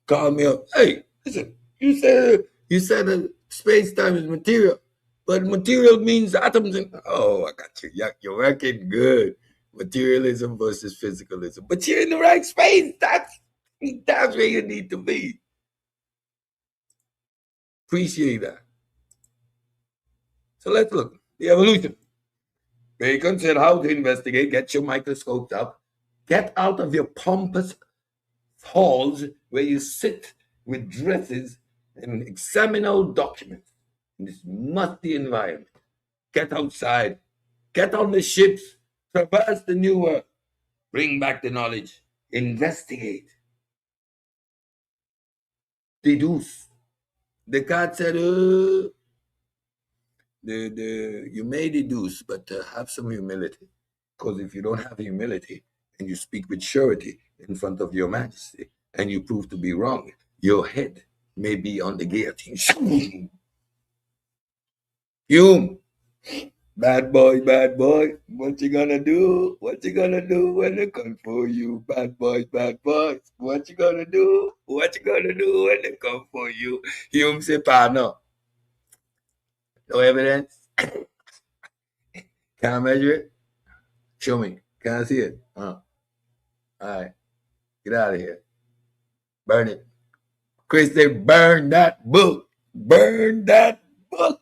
Call me up. Hey, listen, you said that space-time is material, but material means atoms and I got you. You're working good. Materialism versus physicalism. But you're in the right space. That's where you need to be. Appreciate that. So let's look. The evolution. Bacon said how to investigate. Get your microscopes up. Get out of your pompous halls where you sit with dresses and examine old documents in this musty environment. Get outside. Get on the ships. Traverse the new world. Bring back the knowledge. Investigate. Deduce. Descartes said, you may deduce, but have some humility. Because if you don't have humility and you speak with surety in front of your majesty and you prove to be wrong, your head may be on the guillotine. Hume, bad boy, what you gonna do? What you gonna do when they come for you? Bad boys, what you gonna do? What you gonna do when they come for you? Hume say, partner, no evidence, can I measure it? Show me, can I see it? All right, get out of here. Burn it. Chris said, burn that book. Burn that book.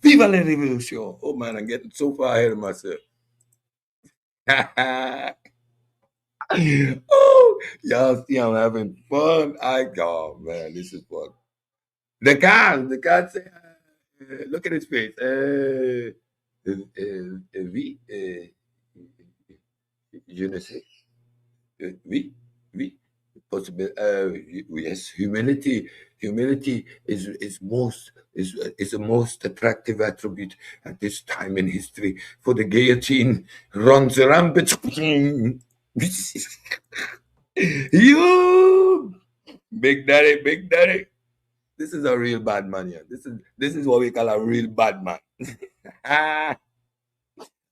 Viva la revolution. Oh man, I'm getting so far ahead of myself. Oh, y'all see I'm having fun. Oh man, this is fun. The cat say, look at his face. Oui, je ne sais. Oui, oui. Possible. Yes, humility is the most attractive attribute at this time in history. For the guillotine runs rampant. You, big daddy, big daddy. This is a real bad man, yeah. This is what we call a real bad man.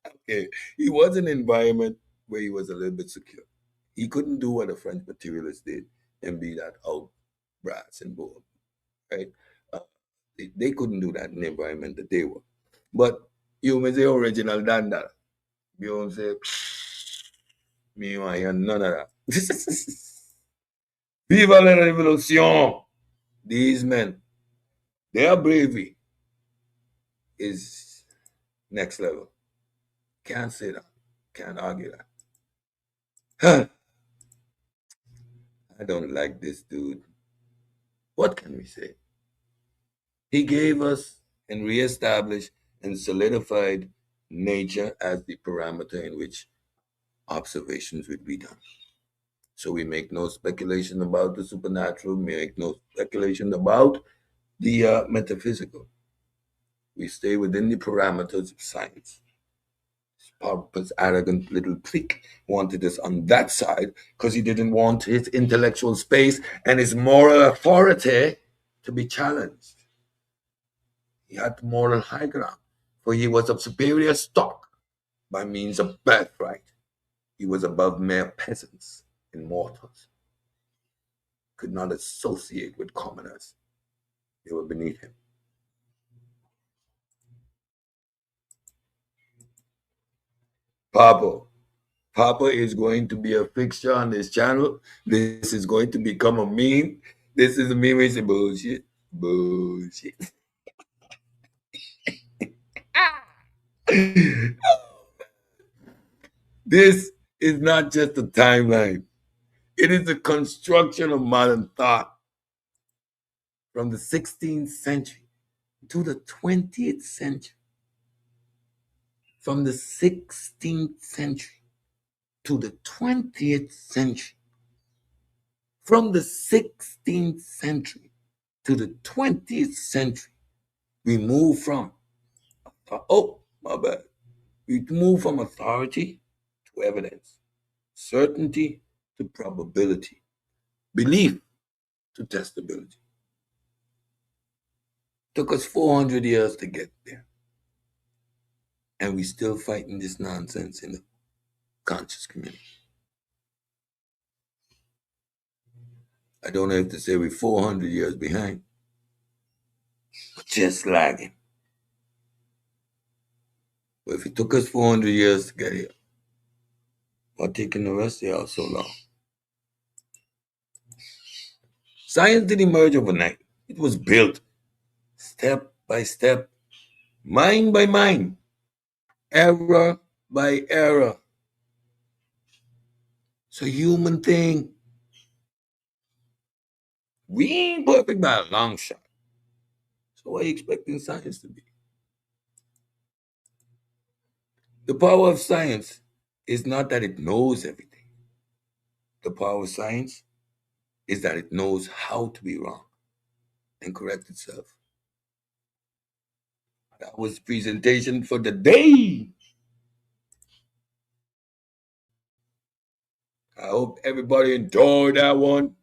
Okay, he was in an environment where he was a little bit secure. He couldn't do what the French materialists did and be that out brass and bold, right? Uh, they couldn't do that in the environment that they were. But you may say original than that. You may say, me want hear none of that. Viva la revolution! These men, their bravery is next level. Can't say that. Can't argue that. I don't like this dude. What can we say? He gave us and reestablished and solidified nature as the parameter in which observations would be done. So we make no speculation about the supernatural, we make no speculation about the metaphysical. We stay within the parameters of science. Popper's arrogant little prick wanted us on that side because he didn't want his intellectual space and his moral authority to be challenged. He had moral high ground, for he was of superior stock by means of birthright. He was above mere peasants and mortals, could not associate with commoners. They were beneath him. Papa is going to be a fixture on this channel. This is going to become a meme. This is a meme. It's bullshit. Bullshit. This is not just a timeline. It is a construction of modern thought from the 16th century to the 20th century. From the 16th century to the 20th century. From the 16th century to the 20th century, we move from, oh, my bad. We move from authority to evidence, certainty to probability, belief to testability. Took us 400 years to get there. And we still fighting this nonsense in the conscious community. I don't have to say we're 400 years behind, but just lagging. But if it took us 400 years to get here, what taking the rest of y'all so long? Science didn't emerge overnight. It was built step by step, mind by mind, error by error. It's a human thing. We ain't perfect by a long shot. So what are you expecting science to be? The power of science is not that it knows everything. The power of science is that it knows how to be wrong and correct itself. That was the presentation for the day. I hope everybody enjoyed that one.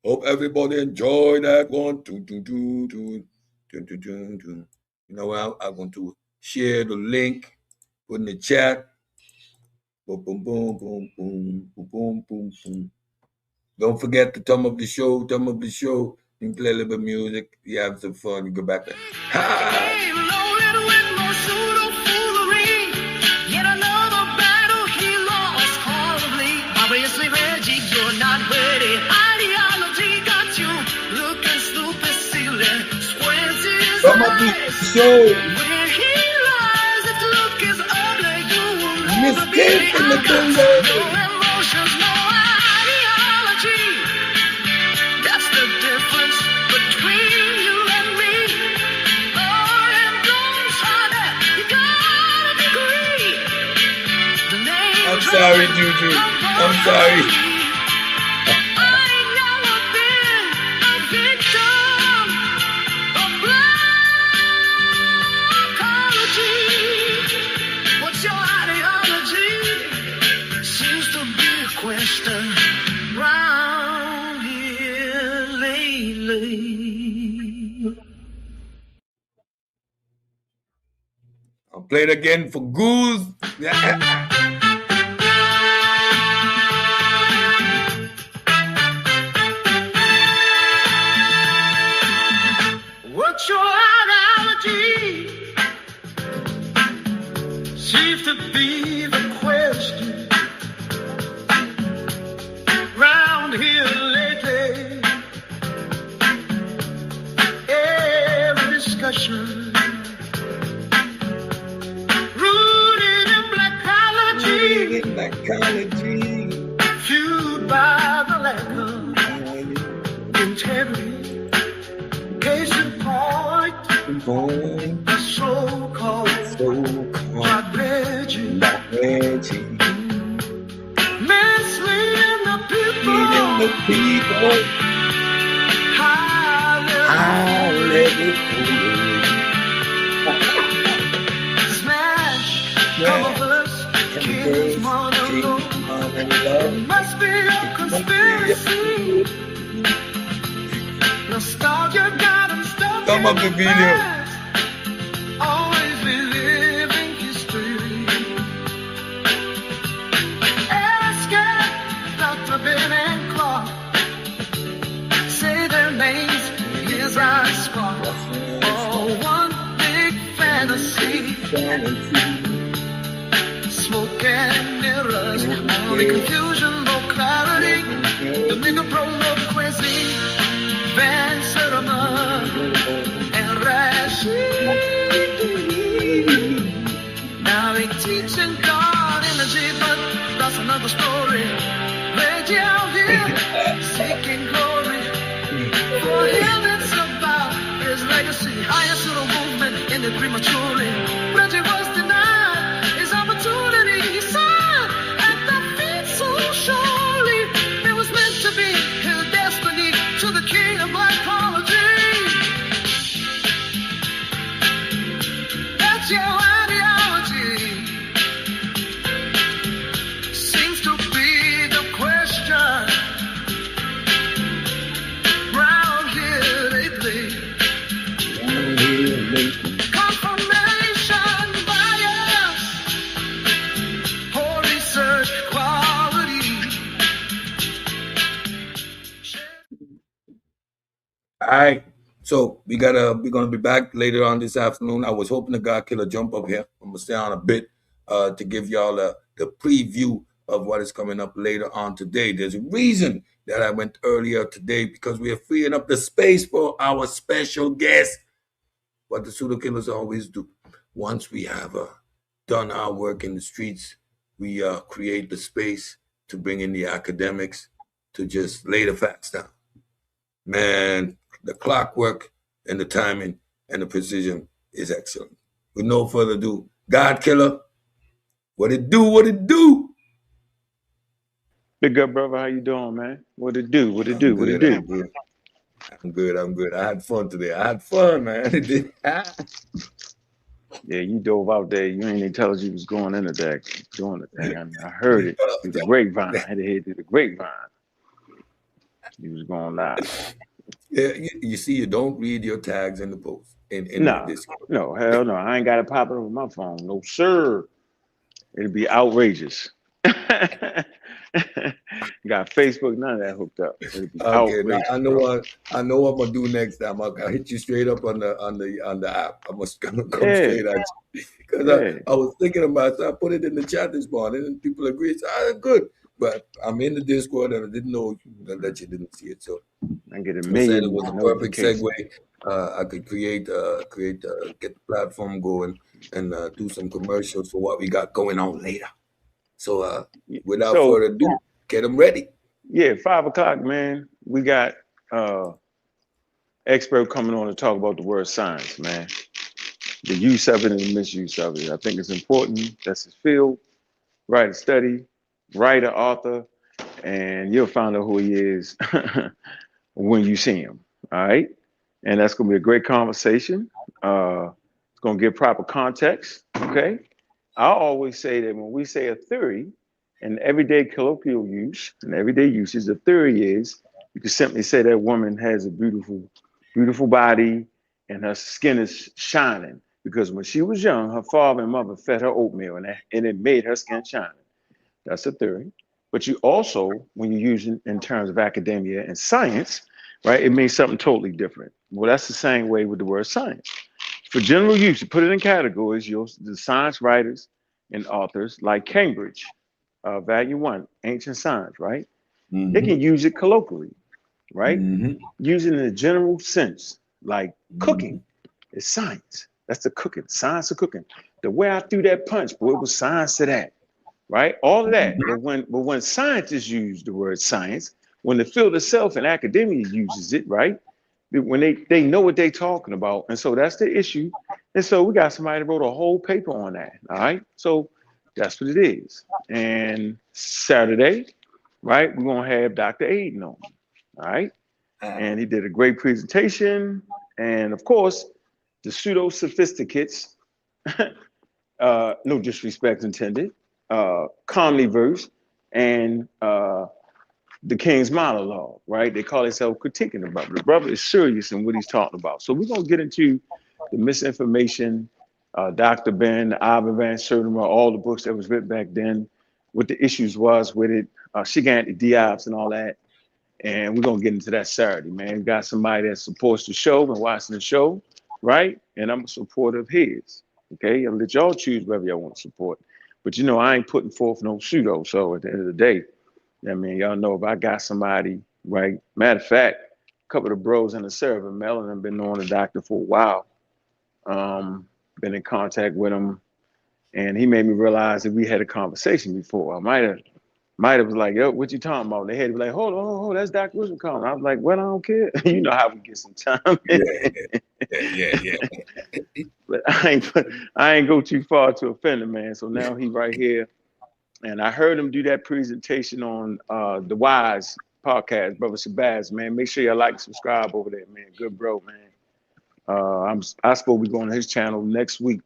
Hope everybody enjoyed that one. You know, I'm going to share the link, put in the chat. Boom, boom, boom, boom, boom, boom, boom, boom, boom. Don't forget to thumb up the show. You can play a little bit of music. You have some fun. You go back there. Obviously, Reggie, you're not ready. Ideology got you looking stupid, silly, squinting his Thumb up the eyes. show. When he lies, its look is ugly. You will Miss never be Kate the in the icon. building. No emotions, no ideology. That's the difference between you and me. Oh, and don't try that. You got a degree. The name I'm sorry, Juju. I'm sorry. I ain't never been a victim of psychology. What's your ideology? Seems to be a question round here lately. I'll play it again for Goose. What's your ideology? Seems to be the question round here lately. Every discussion rooted in blackology, fueled by the lack of integrity. Case in point, the so-called Black Reggie, misleading the people, smash, come of us, kids, monologue, must be a conspiracy. Nostalgia got them stuck Thumb up the in video. past. Always reliving history. Escape, Dr. Ben and Clark. Say their names, here's our spark. Oh, one big fantasy. Smoke and mirrors, only confusion, no clarity. The nigga prologue crazy. Van Serma and Rashid. Now they teaching God energy, but that's another story. Reggie out here seeking glory. For him it's about his legacy. Highest little movement ended prematurely. Reggie was denied his opportunity. He signed at the feet so surely. It was meant to be his destiny to the king of psychology. That's your ideology. Seems to be the question round here lately. Confirmation bias, poor research quality. All right. So we're gonna be back later on this afternoon. I was hoping the God Killer jump up here. I'm gonna stay on a bit to give y'all the preview of what is coming up later on today. There's a reason that I went earlier today because we are freeing up the space for our special guest. What the pseudo killers always do. Once we have done our work in the streets, we create the space to bring in the academics to just lay the facts down. Man, the clockwork and the timing and the precision is excellent. With no further ado, God Killer, what it do, what it do? Big up, brother. How you doing, man? What it do? What it I'm do? What it good, I'm do? good. I'm good. I'm good. I had fun today. I had fun, man. Yeah, you dove out there. You ain't even tell us you was going into that, doing the thing. I heard it through the grapevine. I had to hear it through the grapevine. You was going live. Yeah, you see, you don't read your tags in the post in the No, Discord. no, hell no. I ain't got it popping on my phone. No, sir. It'd be outrageous. Got Facebook, none of that hooked up. It'd be Okay, now outrageous, I know bro. what I'm gonna do next time. I'll hit you straight up on the app. I must come Yeah, straight at you because yeah. I was thinking about it. So I put it in the chat this morning, and people agreed. So, good, but I'm in the Discord, and I didn't know that you didn't see it. So I get a I said it million was a perfect segue. notifications. I could get the platform going and do some commercials for what we got going on later. So without So further ado, get them ready. yeah, 5 o'clock, man. We got expert coming on to talk about the word science, man. The use of it and the misuse of it. I think it's important. That's his field. Writer study, writer, author, and you'll find out who he is when you see him. All right. And that's going to be a great conversation. It's going to give proper context. Okay. I always say that when we say a theory in everyday colloquial use and everyday usage, the theory is you can simply say that woman has a beautiful, beautiful body and her skin is shining because when she was young, her father and mother fed her oatmeal and it made her skin shining. That's a theory. But you also, when you use it in terms of academia and science, right, it means something totally different. Well, that's the same way with the word science. For general use, you put it in categories, the science writers and authors like Cambridge, Value One, Ancient Science, right? They Mm-hmm. can use it colloquially, right? Mm-hmm. Use it in a general sense, like Mm-hmm. cooking is science. That's the cooking, science of cooking. The way I threw that punch, boy, it was science to that, right? All of that. Mm-hmm. But when scientists use the word science, when the field itself and academia uses it, right? When they know what they're talking about. And so that's the issue. And so we got somebody that wrote a whole paper on that. All right. So that's what it is. And Saturday, right, we're gonna have Dr. Aiden on. All right. And he did a great presentation. And of course, the pseudo sophisticates, no disrespect intended, calmly verse, and the King's monologue, right? They call themselves critiquing the brother. The brother is serious in what he's talking about. So we're gonna get into the misinformation, Dr. Ben, Ivan Van Sertima, all the books that was written back then, what the issues was with it, Shiganti Diabs and all that. And we're gonna get into that Saturday, man. We got somebody that supports the show and watching the show, right? And I'm a supporter of his. Okay, I'll let y'all choose whether y'all want to support. But you know, I ain't putting forth no pseudo. So at the end of the day, I mean, y'all know if I got somebody, right? Matter of fact, a couple of the bros in the server, Melon, have been knowing the doctor for a while. Been in contact with him, and he made me realize that we had a conversation before. I might have was like, yo, what you talking about? And they had to be like, hold on, that's Dr. Wilson calling. I was like, well, I don't care. You know how we get some time. Yeah. But I ain't go too far to offend him, man. So now he right here. And I heard him do that presentation on the Wise podcast, brother Shabazz, man. Make sure you like and subscribe over there, man. Good bro, man. I suppose we go on his channel next week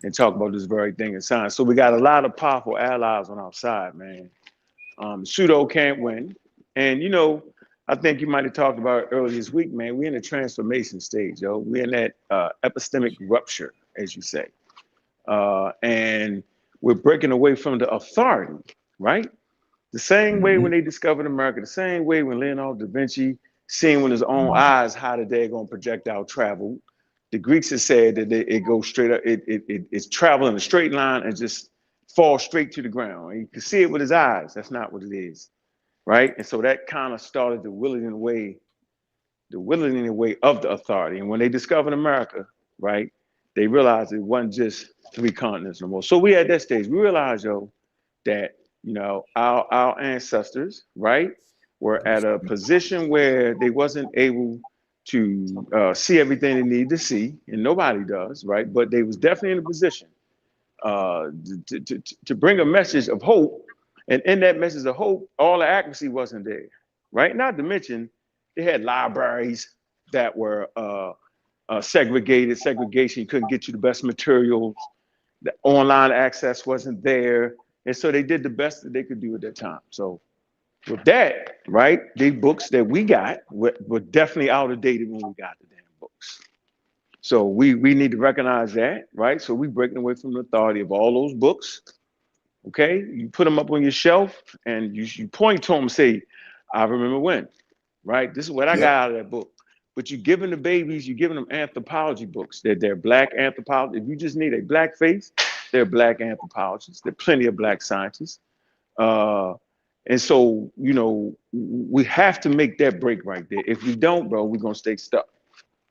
and talk about this very thing in science. So we got a lot of powerful allies on our side, man. Pseudo can't win. And, you know, I think you might have talked about it earlier this week, man. We're in a transformation stage, yo. We're in that epistemic rupture, as you say. And we're breaking away from the authority, right? The same way Mm-hmm. when they discovered America, the same way when Leonardo da Vinci, seeing with his own eyes how the daggone projectile traveled. The Greeks had said that it goes straight up, it's traveling a straight line and just falls straight to the ground. And you can see it with his eyes. That's not what it is, right? And so that kind of started the willing way of the authority. And when they discovered America, right, they realized it wasn't just 3 continents no more. So we at that stage, we realized, yo, that, you know, our ancestors, right, were at a position where they wasn't able to see everything they needed to see, and nobody does, right? But they was definitely in a position uh, to bring a message of hope. And in that message of hope, all the accuracy wasn't there, right? Not to mention They had libraries that were segregated. Segregation, you couldn't get you the best materials. The online access wasn't there. And so they did the best that they could do at that time. So with that, right, the books that we got were definitely outdated when we got the damn books. So we need to recognize that, right? So we breaking away from the authority of all those books. Okay, you put them up on your shelf and you point to them and say, I remember when, right? This is what I Yep. got out of that book. But you're giving the babies, you're giving them anthropology books. They're black anthropology. If you just need a black face, they're black anthropologists. There are plenty of black scientists. Uh, and so, you know, we have to make that break right there. If we don't, bro, we're gonna stay stuck.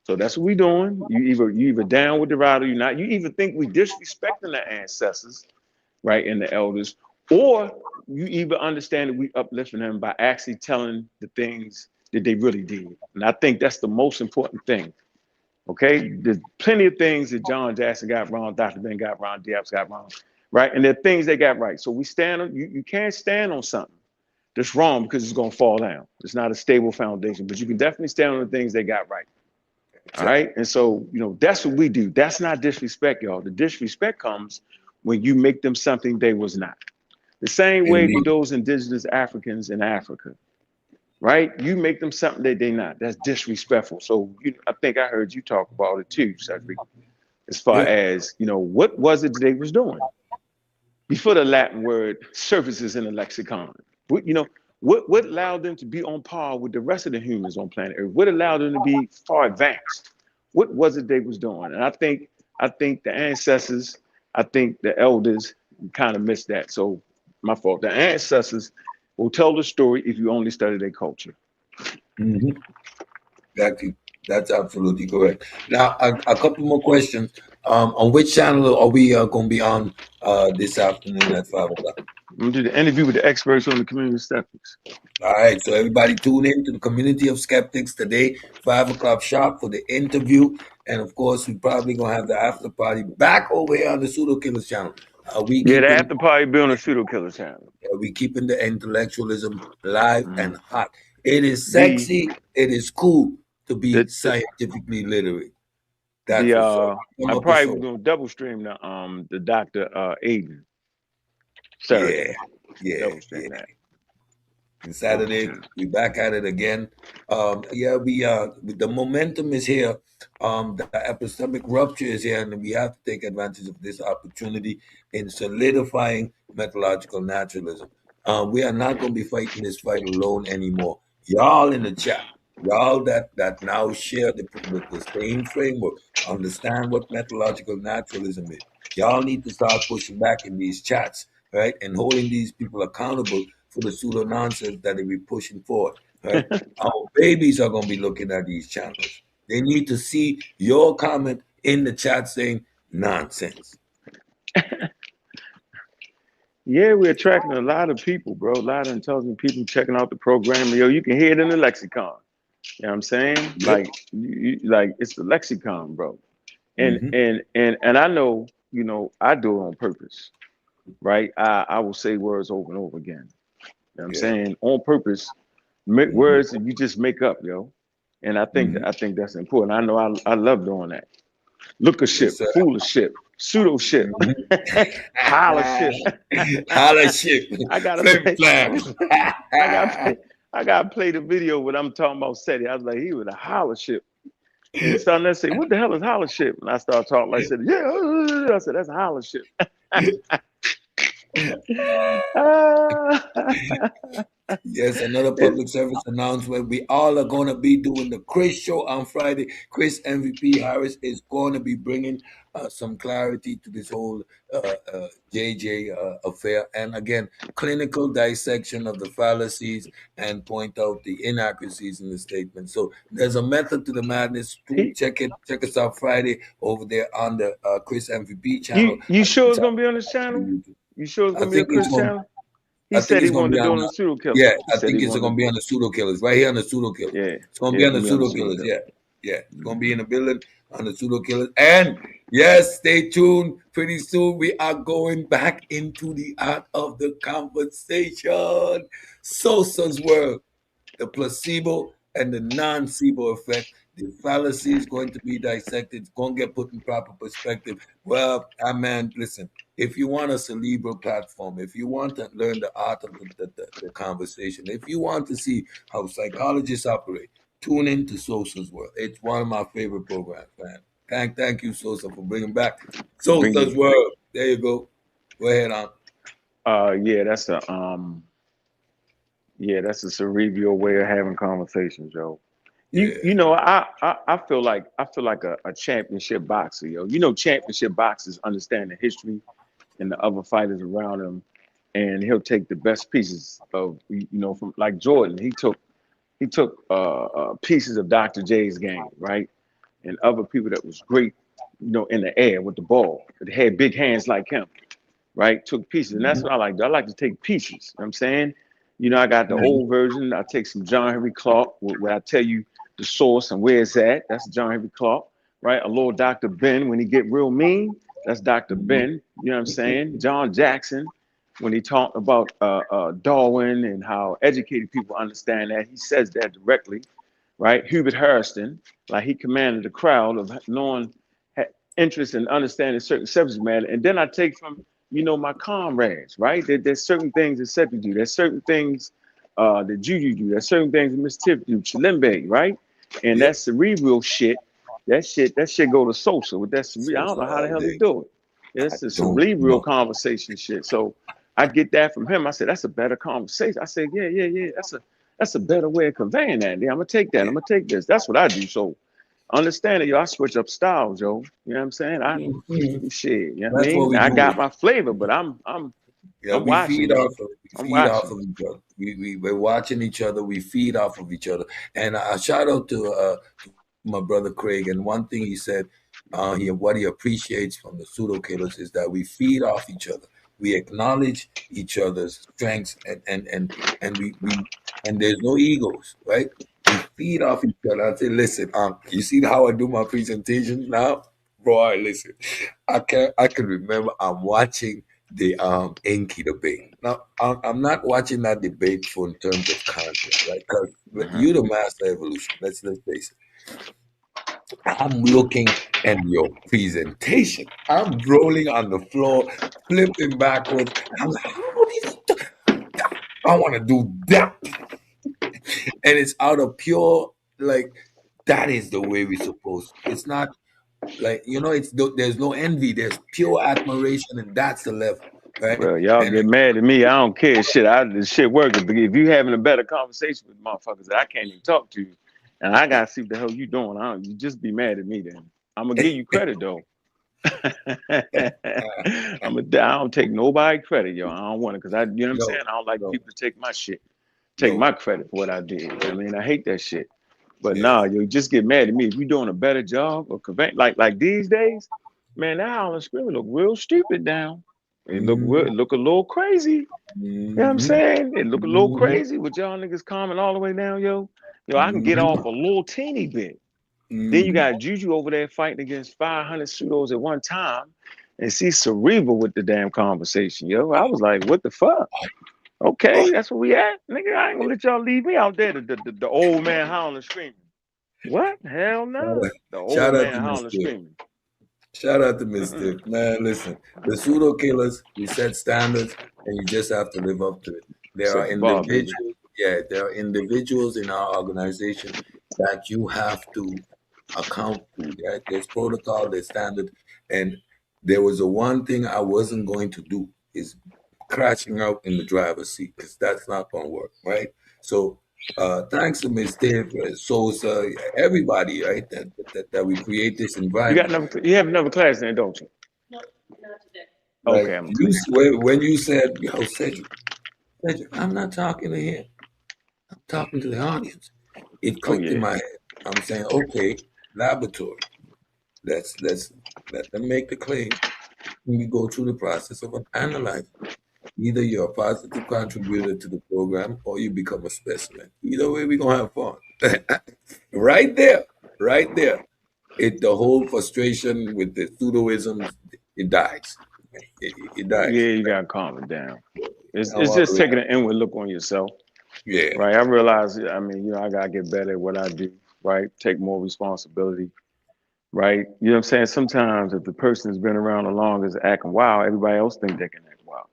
So that's what we're doing. You either down with the ride or you're not. You either think we disrespecting the ancestors, right, and the elders, or you either understand that we uplifting them by actually telling the things that they really did. And I think that's the most important thing. Okay, there's plenty of things that John Jackson got wrong, Dr. Ben got wrong, Diab's got wrong, right? And there are things they got right. So we stand on, you can't stand on something that's wrong because it's gonna fall down. It's not a stable foundation, but you can definitely stand on the things they got right. All right. And so, you know, that's what we do. That's not disrespect, y'all. The disrespect comes when you make them something they was not. The same way with Indeed. those indigenous Africans in Africa, right? You make them something that they not. That's disrespectful. So I think I heard you talk about it too, Cedric, as far Yeah. as, you know, what was it they was doing before the Latin word surfaces in the lexicon? What allowed them to be on par with the rest of the humans on planet Earth? What allowed them to be far advanced? What was it they was doing? And I think the ancestors, I think the elders kind of missed that. So my fault. The ancestors will tell the story if you only study their culture. Mm-hmm. That's absolutely correct. Now, a couple more questions. On which channel are we going to be on this afternoon at 5 o'clock? I'm gonna do the interview with the experts on the community skeptics. All right, so everybody tune in to the community of skeptics today, 5 o'clock sharp for the interview. And of course, we probably going to have the after party back over here on the Pseudo Killers channel. We Yeah, the keeping after party be on the pseudo killer channel. we keeping the intellectualism live and Mm. hot. It is The sexy. It is cool to be the scientifically literate. That's the for sure. Come I up with probably so. gonna double stream the Dr. Aiden Yeah, Saturday. yeah, Double yeah. stream that. And Saturday, we back at it again. Yeah, the momentum is here. The epistemic rupture is here, and we have to take advantage of this opportunity in solidifying methodological naturalism. We are not going to be fighting this fight alone anymore. Y'all in the chat, y'all that now share the same framework, understand what methodological naturalism is. Y'all need to start pushing back in these chats, right, and holding these people accountable for the pseudo nonsense that they be pushing forward. Right? Our babies are going to be looking at these channels. They need to see your comment in the chat saying nonsense. Yeah, we're attracting a lot of people, bro. A lot of intelligent people checking out the program. Yo, you can hear it in the lexicon. You know what I'm saying? Yep. Like, like it's the lexicon, bro. And Mhm. and I know, you know, I do it on purpose, right? I will say words over and over again. You know what I'm Yeah. saying? On purpose, make Mhm. words that you just make up, yo. And I think Mhm. I think that's important. I know I love doing that. Lookership, Yes, sir. fooliship, pseudoship, Mhm. hollership. Holla shit. I gotta Flip play. flap. I gotta play. I gotta play the video when I'm talking about SETI. I was like, he was a hollership. And son there say, what the hell is hollership? And I started talking like I said, yeah. I said, that's hollership. Yes, another public service announcement. We all are going to be doing the Chris show on Friday. Chris MVP Harris is going to be bringing some clarity to this whole JJ affair. And again, clinical dissection of the fallacies and point out the inaccuracies in the statement. So there's a method to the madness. he, Check it. Check us out Friday over there on the Chris MVP channel. you sure it's gonna be on this channel? You sure it's I gonna be a think it's Chris going. channel? He I think said he it's going to wanted be to do on it on the the. pseudo killers. Yeah, He I said think he it's going to wanted be to on the pseudo killers right here on the pseudo killers. yeah, It's going to yeah, be it's on the gonna be on the pseudo pseudo killers. killers. Yeah, yeah, it's going to be in the building on the pseudo killers. And yes, stay tuned. Pretty soon we are going back into the art of the conversation. Sosa's world, the placebo and the non-SIBO effect. The fallacy is going to be dissected. It's going to get put in proper perspective. Well, man, listen, if you want a cerebral platform, if you want to learn the art of the conversation, if you want to see how psychologists operate, tune into Sosa's World. It's one of my favorite programs, man. Thank you, Sosa, for bringing back Sosa's World. There you go. Go ahead, on. That's a cerebral way of having conversations, Joe. Yeah. You know, I feel like a championship boxer, yo. You know, championship boxers understand the history and the other fighters around him, and he'll take the best pieces of, you know, from like Jordan. He took pieces of Dr. J's game, right, and other people that was great, you know, in the air with the ball, that had big hands like him, right? Took pieces, and that's what I like. I like to take pieces. You know what I'm saying, you know, I got the old version. I take some John Henry Clark, where I tell you the source and where it's at. That's John Henry Clark, right? A little Dr. Ben when he get real mean. That's Dr. Ben. You know what I'm saying? John Jackson, when he talked about Darwin and how educated people understand that, he says that directly, right? Hubert Harrison, like he commanded the crowd of knowing interest in understanding certain subject matter. And then I take from, you know, my comrades, right? There's certain things that Seppi do. There's certain things that Juju do. There's certain things that Miss Tiff do, Chilimbe, right? And that cerebral shit, that shit go to Sosa with that cerebral. I don't know how the hell they do it. It's a cerebral conversation shit. So I get that from him. I said, that's a better conversation. I said, yeah. That's a better way of conveying that. Yeah, I'm gonna take that. I'm gonna take this. That's what I do. So understand it, yo. I switch up styles, yo. You know what I'm saying? Shit. You know what I mean? I got my flavor, but I'm we watching. feed off of each other. We're watching each other. We feed off of each other. And a shout out to my brother Craig. And one thing he said, what he appreciates from the pseudo killers is that we feed off each other. We acknowledge each other's strengths, and we and there's no egos, right? We feed off each other. I say, listen, you see how I do my presentations now, bro? Listen, I can remember I'm watching the Enki debate. Now, I'm not watching that debate for in terms of content, right? Because you're the master evolution. Let's face it. I'm looking at your presentation. I'm rolling on the floor, flipping backwards. I'm like, how did he do? I want to do that. And it's out of pure, like, that is the way we're supposed to. It's not like, you know, there's no envy. There's pure admiration, and that's the level, right? Well, y'all get mad at me. I don't care. This shit working. But if you having a better conversation with motherfuckers that I can't even talk to, and I gotta see what the hell you doing, you just be mad at me then. I'm gonna give you credit though. I don't take nobody credit, yo. I don't want it because you know what I'm saying? I don't like people to take my shit, my credit for what I did. You know what I mean, I hate that shit. But nah, you just get mad at me if you're doing a better job or like these days, man. That Howling Screamer look real stupid now. It look a little crazy. You know what I'm saying? It look a little crazy with y'all niggas calming all the way down, yo. I can get off a little teeny bit. Then you got Juju over there fighting against 500 pseudos at one time, and see cerebral with the damn conversation, yo. I was like, what the fuck? Okay, that's where we at, nigga. I ain't gonna let y'all leave me out there. The old man howling screaming. What? Hell no. The old man howling screaming. Shout out to Mr. Man, listen, the pseudo killers, we set standards, and you just have to live up to it. There are individuals in our organization that you have to account to. Right? There's protocol, there's standard, and there was one thing I wasn't going to do is crashing out in the driver's seat, because that's not going to work, right? So thanks to Mr. Sosa, everybody, right, that we create this environment. You have another class then, don't you? No, not today. Okay, when you said, yo, Cedric, I'm not talking to him. I'm talking to the audience. It clicked in my head. I'm saying, okay, laboratory. Let them make the claim. And we go through the process of analyzing. Either you're a positive contributor to the program or you become a specimen. Either way, we're going to have fun. Right there. The whole frustration with the pseudoisms, it dies. It dies. Yeah, you got to calm it down. It's just taking an inward look on yourself. Yeah. right? I realize, I mean, you know, I gotta get better at what I do, right? Take more responsibility, right? You know what I'm saying? Sometimes if the person has been around the longest acting wild, everybody else think they can act wild.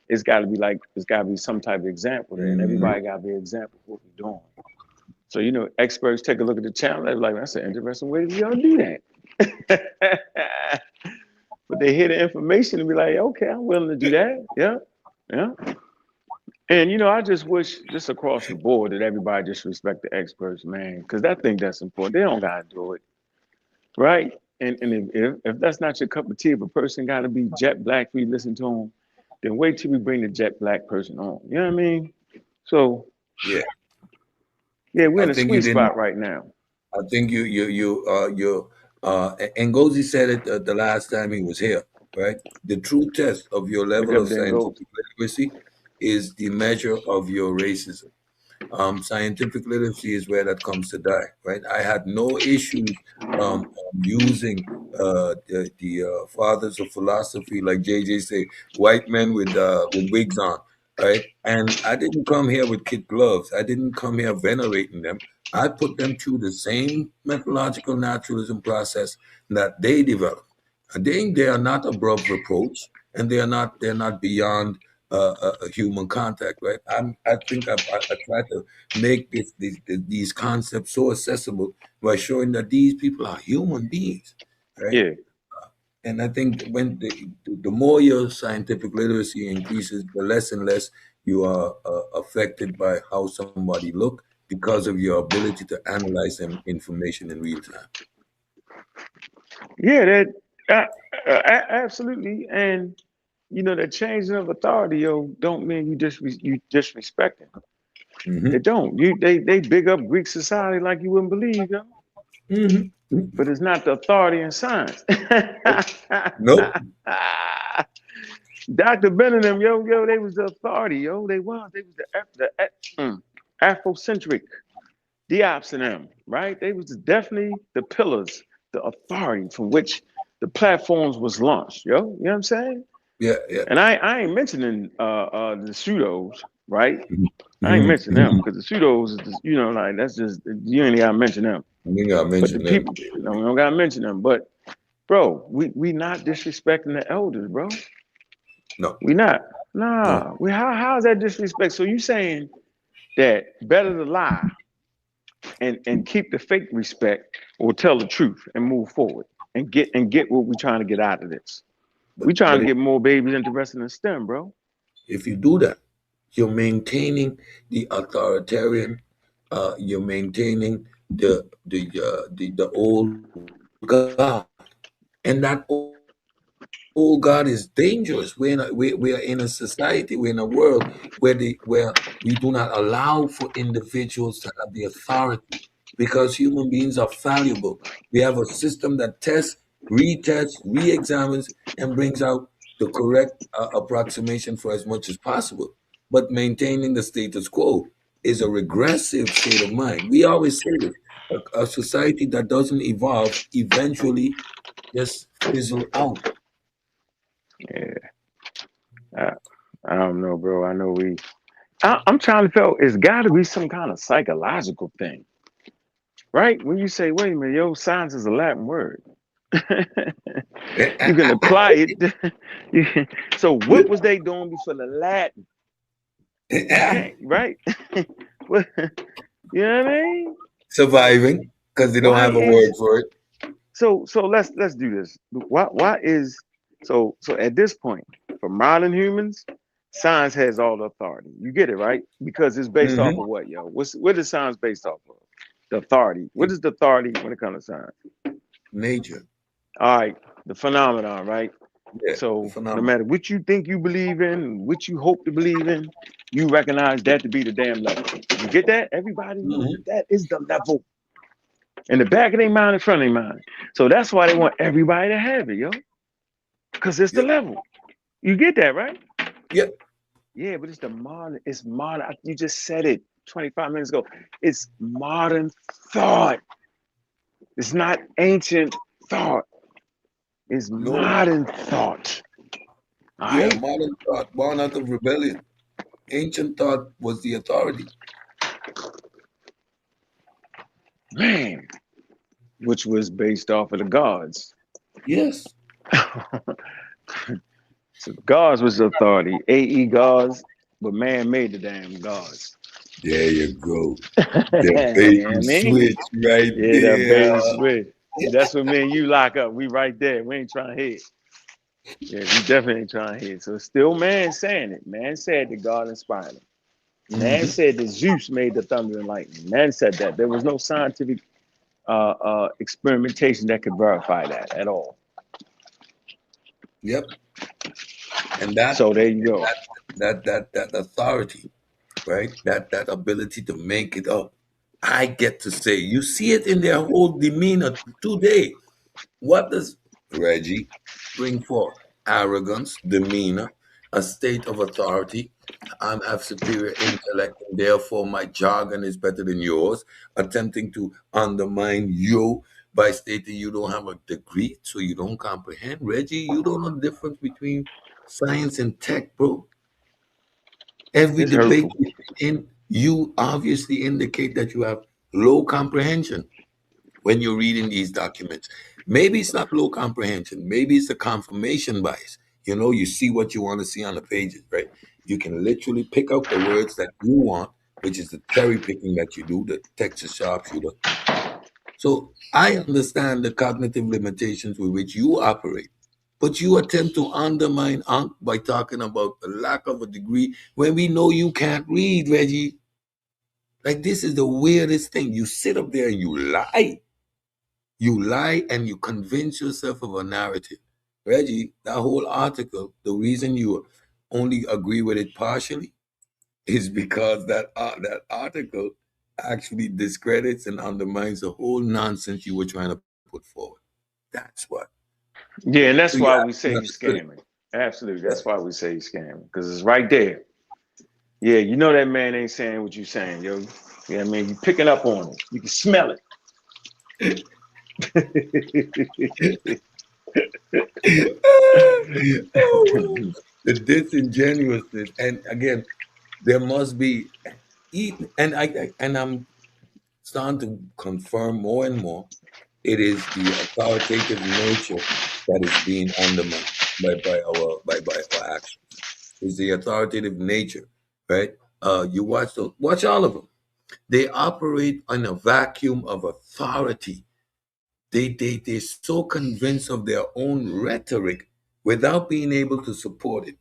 It's gotta be some type of example there, and Hmm. everybody gotta be an example of what we're doing. So, you know, experts take a look at the channel, they're like, that's an interesting way to y'all do that. But they hear the information and be like, okay, I'm willing to do that. Yeah, yeah. And you know, I just wish just across the board that everybody just respect the experts, man, because I think that's important. They don't gotta do it, right? And if that's not your cup of tea, if a person gotta be jet black for you to listen to them, then wait till we bring the jet black person on. You know what I mean? So Yeah. yeah, we're I in a think you sweet didn't. spot right now. I think Ngozi said it the last time he was here, right? The true test of your Wake level up, of then go. scientific literacy is the measure of your racism. Scientific literacy is where that comes to die, right? I had no issues using the fathers of philosophy, like JJ say, white men with wigs on, right? And I didn't come here with kid gloves. I didn't come here venerating them. I put them through the same methodological naturalism process that they developed. They are not above reproach, and they're not beyond a human contact, right? I think I try to make these concepts so accessible by showing that these people are human beings, right? Yeah, And I think when the more your scientific literacy increases, the less and less you are affected by how somebody look because of your ability to analyze them information in real time. yeah, that absolutely. And you know, the changing of authority, yo, don't mean you disrespecting. Hmm. It don't. They big up Greek society like you wouldn't believe, yo. Hmm. But it's not the authority in science. Nope. Dr. Benham, yo, they was the authority, yo. They was Afrocentric, Diops and them, right? They was definitely the pillars, the authority from which the platforms was launched, yo. You know what I'm saying? Yeah, yeah. And I ain't mentioning the pseudos, right? I ain't Hmm. mentioning them because the pseudos is just, you know, like that's just you ain't gotta mention them. I think I But the mentioned them. people, you know, we don't gotta mention them. But bro, we not disrespecting the elders, bro. No, We not. no. Nah. We how's that disrespect? So you saying that better to lie and keep the fake respect or tell the truth and move forward and get what we trying to get out of this. But We trying but to get more babies interested in STEM, bro. if you do that, you're maintaining the authoritarian. You're maintaining the old God, and that old God is dangerous. We're in we're in a society. We're in a world where we do not allow for individuals to have the authority because human beings are fallible. We have a system that tests, retests, re-examines, and brings out the correct approximation for as much as possible. But maintaining the status quo is a regressive state of mind. We always say this: a society that doesn't evolve eventually just fizzle out. Yeah. I, I don't know, bro. I know I'm trying to feel it's got to be some kind of psychological thing, right? When you say, "Wait a minute, yo, science is a Latin word," you can apply it. So, what was they doing before the Latin? You can't, right? What- you know what I mean? Surviving because they don't Why have a word is for it. so? Let's do this. Why is so? At this point, for modern humans, science has all the authority. You get it, right? Because it's based off Hmm. of what, yo? What is science based off of? The authority. What is the authority when it comes to science? Nature. All right, the phenomenon, right? Yeah, the So no phenomenon. matter what you think you believe in, what you hope to believe in, you recognize that to be the damn level. You get that? Everybody knows Hmm. that is the level. In the back of their mind, in front of their mind. So that's why they want everybody to have it, yo. Because it's the Yep. level. You get that, right? Yep. Yeah, but it's modern. You just said it 25 minutes ago. It's modern thought. It's not ancient thought. It's No. modern thought. All Yeah, right? modern thought born out of rebellion. Ancient thought was the authority. Man, which was based off of the gods. Yes. So gods was the authority. AE gods, but man made the damn gods. There you go. The bait Yeah, I and mean, switch right yeah, that there. bait and switch. That's what me and you lock up. We right there. We ain't trying to hit. Yeah, we definitely ain't trying to hit. So still man saying it. Man said that God inspired him. Man Mhm. said that Zeus made the thunder and lightning. Man said that. There was no scientific experimentation that could verify that at all. Yep. And that So there you go. that authority, right? That ability to make it up. I get to say, you see it in their whole demeanor today. What does Reggie bring forth? Arrogance, demeanor, a state of authority. I have superior intellect, and therefore my jargon is better than yours. Attempting to undermine you by stating you don't have a degree, so you don't comprehend. Reggie, you don't know the difference between science and tech, bro. Every It's debate hurtful. you're in, you obviously indicate that you have low comprehension when you're reading these documents. Maybe it's not low comprehension. Maybe it's a confirmation bias. You know, you see what you want to see on the pages, right? You can literally pick out the words that you want, which is the cherry picking that you do, the Texas sharpshooter. So I understand the cognitive limitations with which you operate, but you attempt to undermine Ankh by talking about the lack of a degree when we know you can't read, Reggie. Like, this is the weirdest thing. You sit up there and you lie. You lie and you convince yourself of a narrative. Reggie, that whole article, the reason you only agree with it partially is because that article actually discredits and undermines the whole nonsense you were trying to put forward. That's what. Yeah, and So that's you why we actually say he's understood it. scamming. Absolutely. Yeah. That's why we say he's scamming. Because it's right there. Yeah, you know that man ain't saying what you saying, yo. Yeah, I mean, you picking up on it. You can smell it. Oh, the disingenuousness, and again, there must be, and I'm starting to confirm more and more. It is the authoritative nature that is being undermined by our actions. It's the authoritative nature, right? You watch all of them. They operate in a vacuum of authority. They're so convinced of their own rhetoric without being able to support it.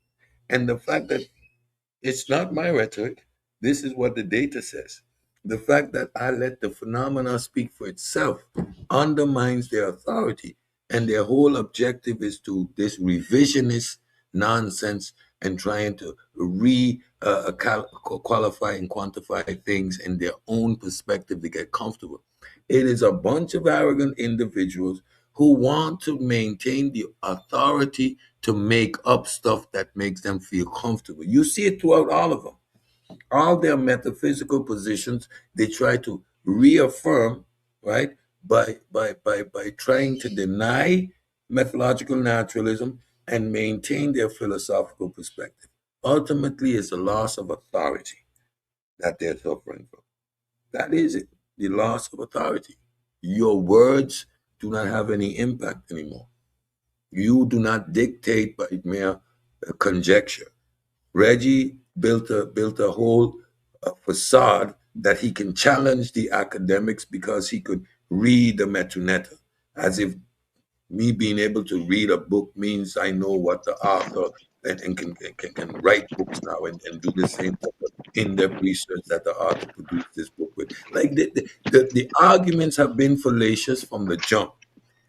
And the fact that it's not my rhetoric. This is what the data says. The fact that I let the phenomena speak for itself undermines their authority. And their whole objective is to this revisionist nonsense and trying to qualify and quantify things in their own perspective to get comfortable. It is a bunch of arrogant individuals who want to maintain the authority to make up stuff that makes them feel comfortable. You see it throughout all of them. All their metaphysical positions, they try to reaffirm, right? By trying to deny methodological naturalism and maintain their philosophical perspective. Ultimately, it's a loss of authority that they're suffering from. That is it, the loss of authority. Your words do not have any impact anymore. You do not dictate by mere conjecture. Reggie built a whole facade that he can challenge the academics because he could read the metuneta, as if me being able to read a book means I know what the author and can write books now and do the same type of in-depth research that the author produced this book with. Like the arguments have been fallacious from the jump,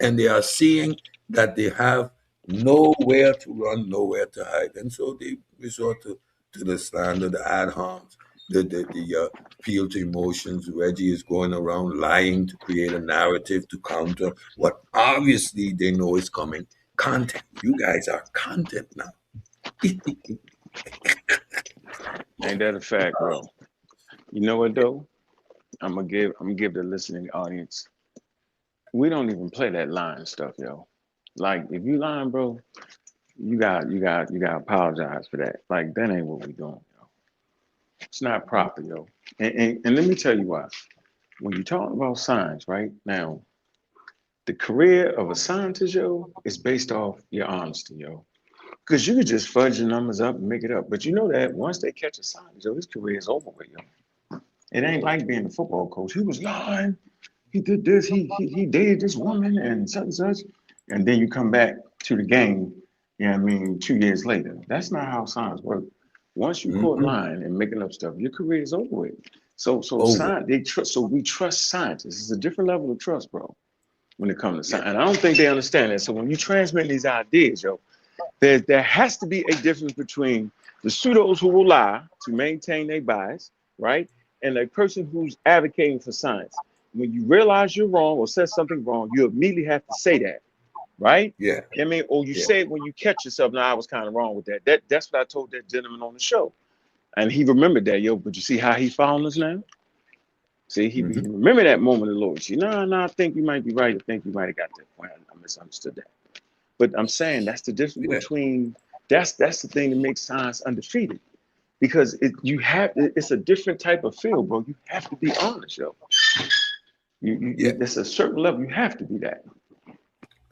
and they are seeing that they have nowhere to run, nowhere to hide, and so they resort to the slander, the ad homs, the appeal to emotions. Reggie is going around lying to create a narrative to counter what obviously they know is coming. Content. You guys are content now. Ain't that a fact, bro? You know what though? I'm gonna give the listening audience. We don't even play that line stuff, yo. Like if you lying, bro, you got to apologize for that. Like that ain't what we doing, yo. It's not proper, yo. And let me tell you why. When you talk about science, right now, the career of a scientist, yo, is based off your honesty, yo. Because you could just fudge the numbers up and make it up. But you know that once they catch a scientist, yo, his career is over with, yo. It ain't like being a football coach. He was lying. He did this. He dated this woman and such and such. And then you come back to the game, you know what I mean, 2 years later. That's not how science works. Once you caught Mm-hmm. lying and making up stuff, your career is over with. So Over. science, they trust. So we trust scientists. It's a different level of trust, bro, when it comes to Yeah. science. And I don't think they understand that. So when you transmit these ideas, yo, there has to be a difference between the pseudos who will lie to maintain their bias, right? And a person who's advocating for science. When you realize you're wrong or said something wrong, you immediately have to say that, right? Yeah. I mean, or you Yeah. say it when you catch yourself. Now, I was kind of wrong with that. That's what I told that gentleman on the show. And he remembered that, yo. But you see how he found us now? See, he Mm-hmm. remember that moment of loyalty. No, I think you might be right. I think you might have got that point. I misunderstood that. But I'm saying that's the difference Yeah. between that's the thing that makes science undefeated. Because it's a different type of field, bro. You have to be honest, yo. Yeah. There's a certain level you have to be that.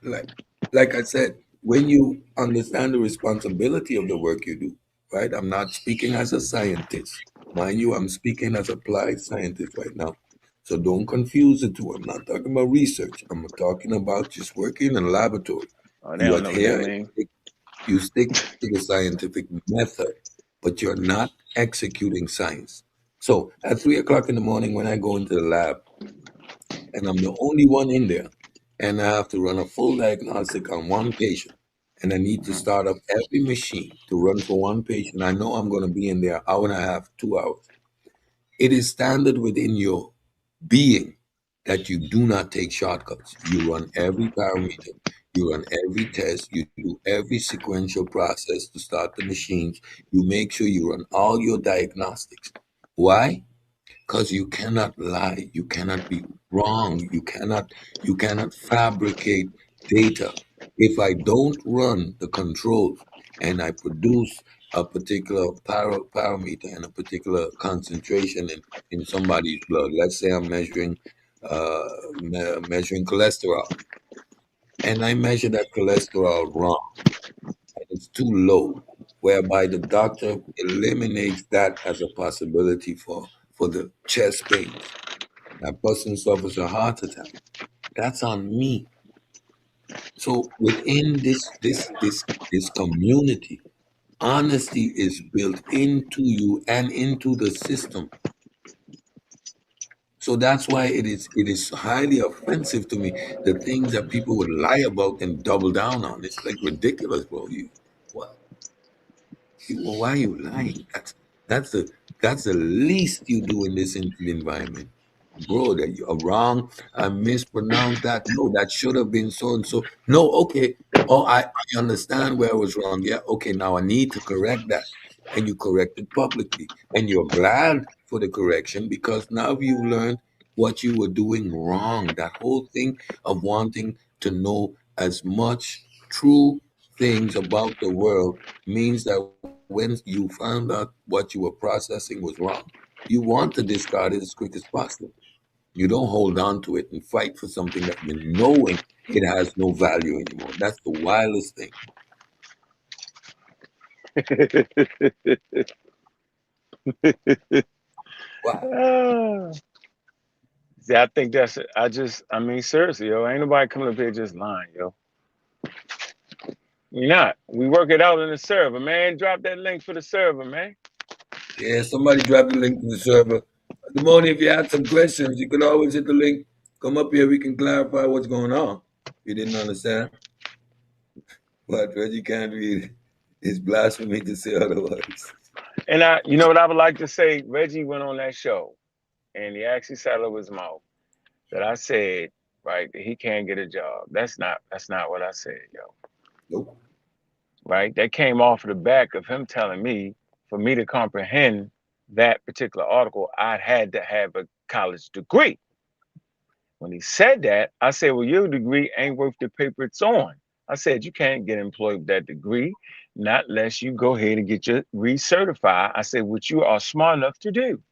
Like, like I said, when you understand the responsibility of the work you do, right? I'm not speaking as a scientist. Mind you, I'm speaking as applied scientist right now. So don't confuse the two. I'm not talking about research. I'm talking about just working in a laboratory. Oh, they You don't know what that adhere, means. you stick to the scientific method, but you're not executing science. So at 3 o'clock in the morning, when I go into the lab, and I'm the only one in there, and I have to run a full diagnostic on one patient, and I need to start up every machine to run for one patient. I know I'm going to be in there hour and a half, 2 hours. It is standard within your being that you do not take shortcuts. You run every parameter, you run every test, you do every sequential process to start the machines. You make sure you run all your diagnostics. Why? Because you cannot lie, you cannot be wrong, you cannot fabricate data. If I don't run the controls and I produce a particular parameter and a particular concentration in somebody's blood, let's say I'm measuring measuring cholesterol, and I measure that cholesterol wrong and it's too low, whereby the doctor eliminates that as a possibility for the chest pains. That person suffers a heart attack. That's on me. So within this community, honesty is built into you and into the system. So that's why it is highly offensive to me, the things that people would lie about and double down on. It's like ridiculous, bro. What well, why are you lying? That's the that's the least you do in this environment. Bro, that you are wrong. I mispronounced that. No, that should have been so and so. No, okay. Oh, I understand where I was wrong. Yeah, okay, now I need to correct that. And you correct it publicly. And you're glad for the correction because now you learned what you were doing wrong. That whole thing of wanting to know as much true things about the world means that when you found out what you were processing was wrong, you want to discard it as quick as possible. You don't hold on to it and fight for something that you knowing it has no value anymore. That's the wildest thing. Wow. Ah. See, I think that's it. I mean, seriously, yo, ain't nobody coming up here just lying, yo. We not. We work it out in the server, man. Drop that link for the server, man. Yeah, somebody drop the link to the server. Good morning. If you had some questions, you can always hit the link. Come up here. We can clarify what's going on. You didn't understand? But Reggie can't read it. It's blasphemy to say otherwise. And you know what I would like to say? Reggie went on that show, and he actually said out of his mouth that I said, right, that he can't get a job. That's not what I said, yo. Nope. Right? That came off of the back of him telling me, for me to comprehend that particular article, I had to have a college degree. When he said that, I said, well, your degree ain't worth the paper it's on. I said, you can't get employed with that degree. Not unless you go ahead and get your recertified. I said, which you are smart enough to do.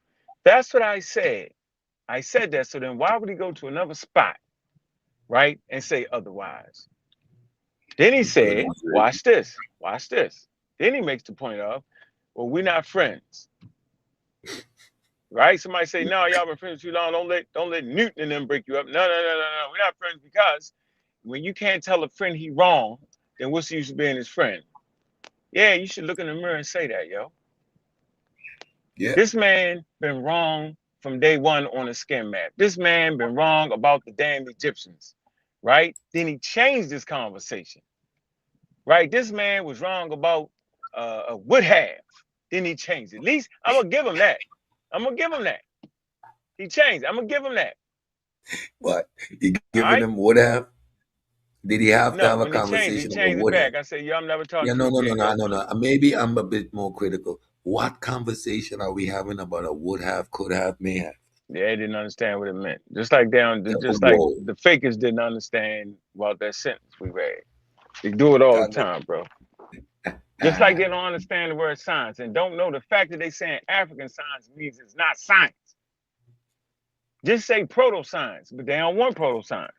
That's what I said. I said that. So then why would he go to another spot, right, and say otherwise? Then he He said, couldn't say. watch this, watch this. Then he makes the point of, well, we're not friends, right? Somebody say, no, y'all been friends too long. Don't let Newton and them break you up. No, no, no, no, no. We're not friends because when you can't tell a friend he wrong, then what's the use of being his friend? Yeah, you should look in the mirror and say that, yo. Yeah. This man been wrong from day one on a skin map. This man been wrong about the damn Egyptians, right? Then he changed this conversation, right? This man was wrong about would have. Then he changed it. At least I'm gonna give him that. I'm gonna give him that. He changed. I'm gonna give him that. But you All giving right. him would have? Did he have to No, have a when he conversation about changed it would have? back. I said, yo, I'm never Yeah, talking to no, you no, no, again, no, yo. no, no. Maybe I'm a bit more critical. What conversation are we having about a would have, could have, may have? They didn't understand what it meant. Just like just like Whoa. the fakers didn't understand about that sentence we read. They do it all the Cognitive. time, bro. Just like they don't understand the word science and don't know the fact that they saying African science means it's not science. Just say proto science, but they don't want proto science.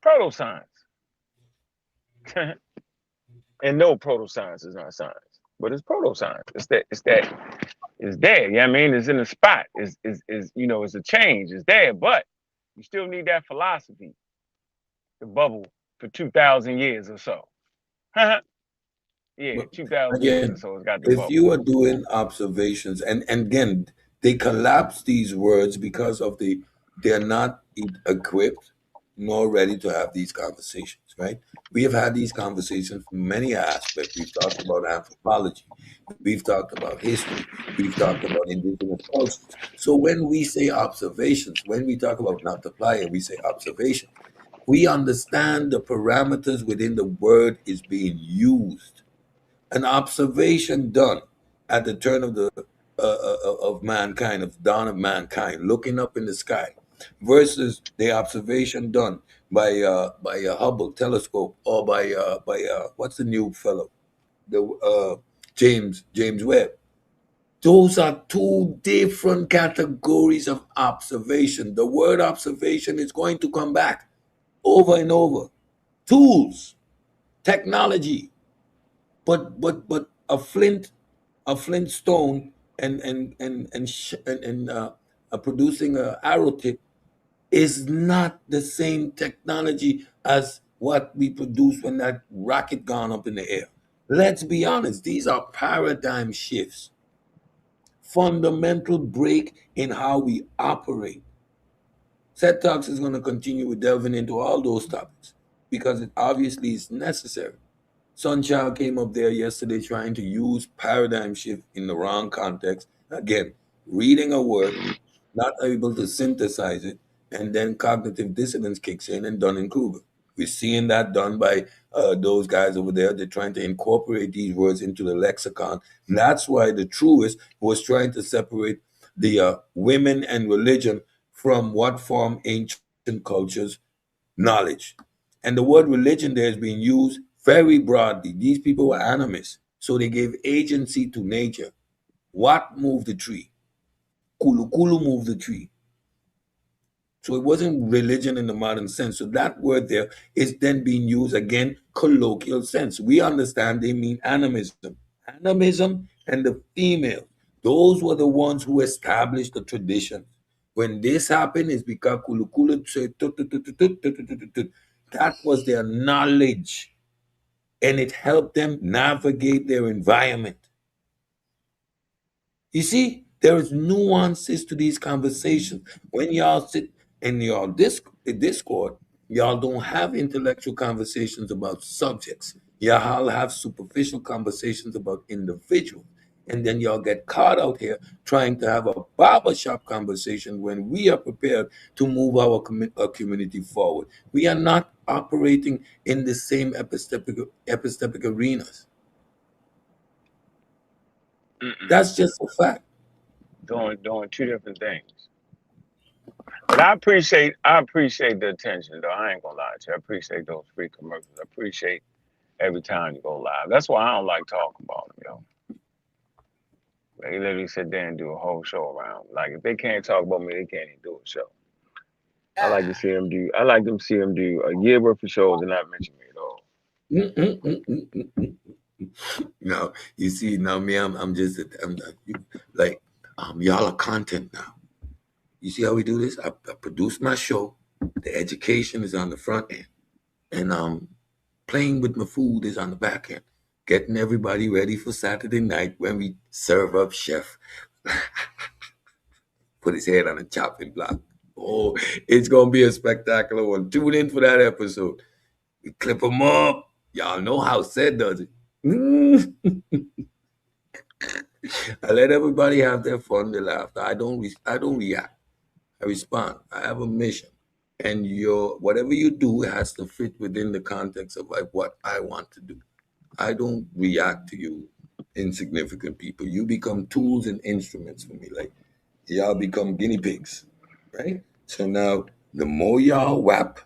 Proto science. And no, proto science is not science, but it's proto science. It's there. Yeah, I mean, it's in the spot. Is it's a change. It's there, but you still need that philosophy to bubble for 2,000 years or so. Yeah, But 2,000 years or again, so. It's got to if bubble. you are doing observations, and again, they collapse these words because of they're not equipped nor ready to have these conversations, right? We have had these conversations from many aspects. We've talked about anthropology, we've talked about history, we've talked about indigenous cultures. So when we say observations, when we talk about multiplier, we say observation. We understand the parameters within the word is being used. An observation done at the turn of mankind, of dawn of mankind, looking up in the sky, versus the observation done by a Hubble telescope or by what's the new fellow, the James Webb. Those are two different categories of observation. The word observation is going to come back over and over. Tools, technology, but a flint stone and producing a arrow tip is not the same technology as what we produce when that rocket gone up in the air. Let's be honest, these are paradigm shifts, fundamental break in how we operate. Set Talks is going to continue with delving into all those topics because it obviously is necessary. Sunchild came up there yesterday trying to use paradigm shift in the wrong context. Again, reading a word, not able to synthesize it, and then cognitive dissonance kicks in and Dunning-Kruger. We're seeing that done by those guys over there. They're trying to incorporate these words into the lexicon. That's why the truist was trying to separate the women and religion from what form ancient cultures knowledge. And the word religion there is being used very broadly. These people were animists, so they gave agency to nature. What moved the tree? Kulu Kulu moved the tree. So it wasn't religion in the modern sense. So that word there is then being used again, colloquial sense. We understand they mean animism. Animism and the female. Those were the ones who established the tradition. When this happened, it's because Kulu Kulu said, "Tut, tut, tut, tut, tut, tut, tut, tut, tut." That was their knowledge. And it helped them navigate their environment. You see, there is nuances to these conversations. When y'all sit in your Discord, y'all don't have intellectual conversations about subjects. Y'all have superficial conversations about individuals. And then y'all get caught out here trying to have a barbershop conversation when we are prepared to move our community forward. We are not operating in the same epistemic arenas. Mm-mm. That's just a fact. Doing two different things. But I appreciate the attention though. I ain't gonna lie to you. I appreciate those free commercials. I appreciate every time you go live. That's why I don't like talking about them, yo. They literally sit there and do a whole show around. Like if they can't talk about me, they can't even do a show. I like to see them do. I like them see them do a year worth of shows and not mention me at all. No, you see, now me, I'm just, like, y'all are content now. You see how we do this? I produce my show. The education is on the front end, and playing with my food is on the back end. Getting everybody ready for Saturday night when we serve up chef. Put his head on a chopping block. Oh, it's gonna be a spectacular one. Tune in for that episode. We clip them up. Y'all know how Seth does it. I let everybody have their fun, their laughter. I don't react. I respond. I have a mission, and your whatever you do has to fit within the context of like what I want to do. I don't react to you, insignificant people. You become tools and instruments for me. Like y'all become guinea pigs, right? So now, the more y'all whap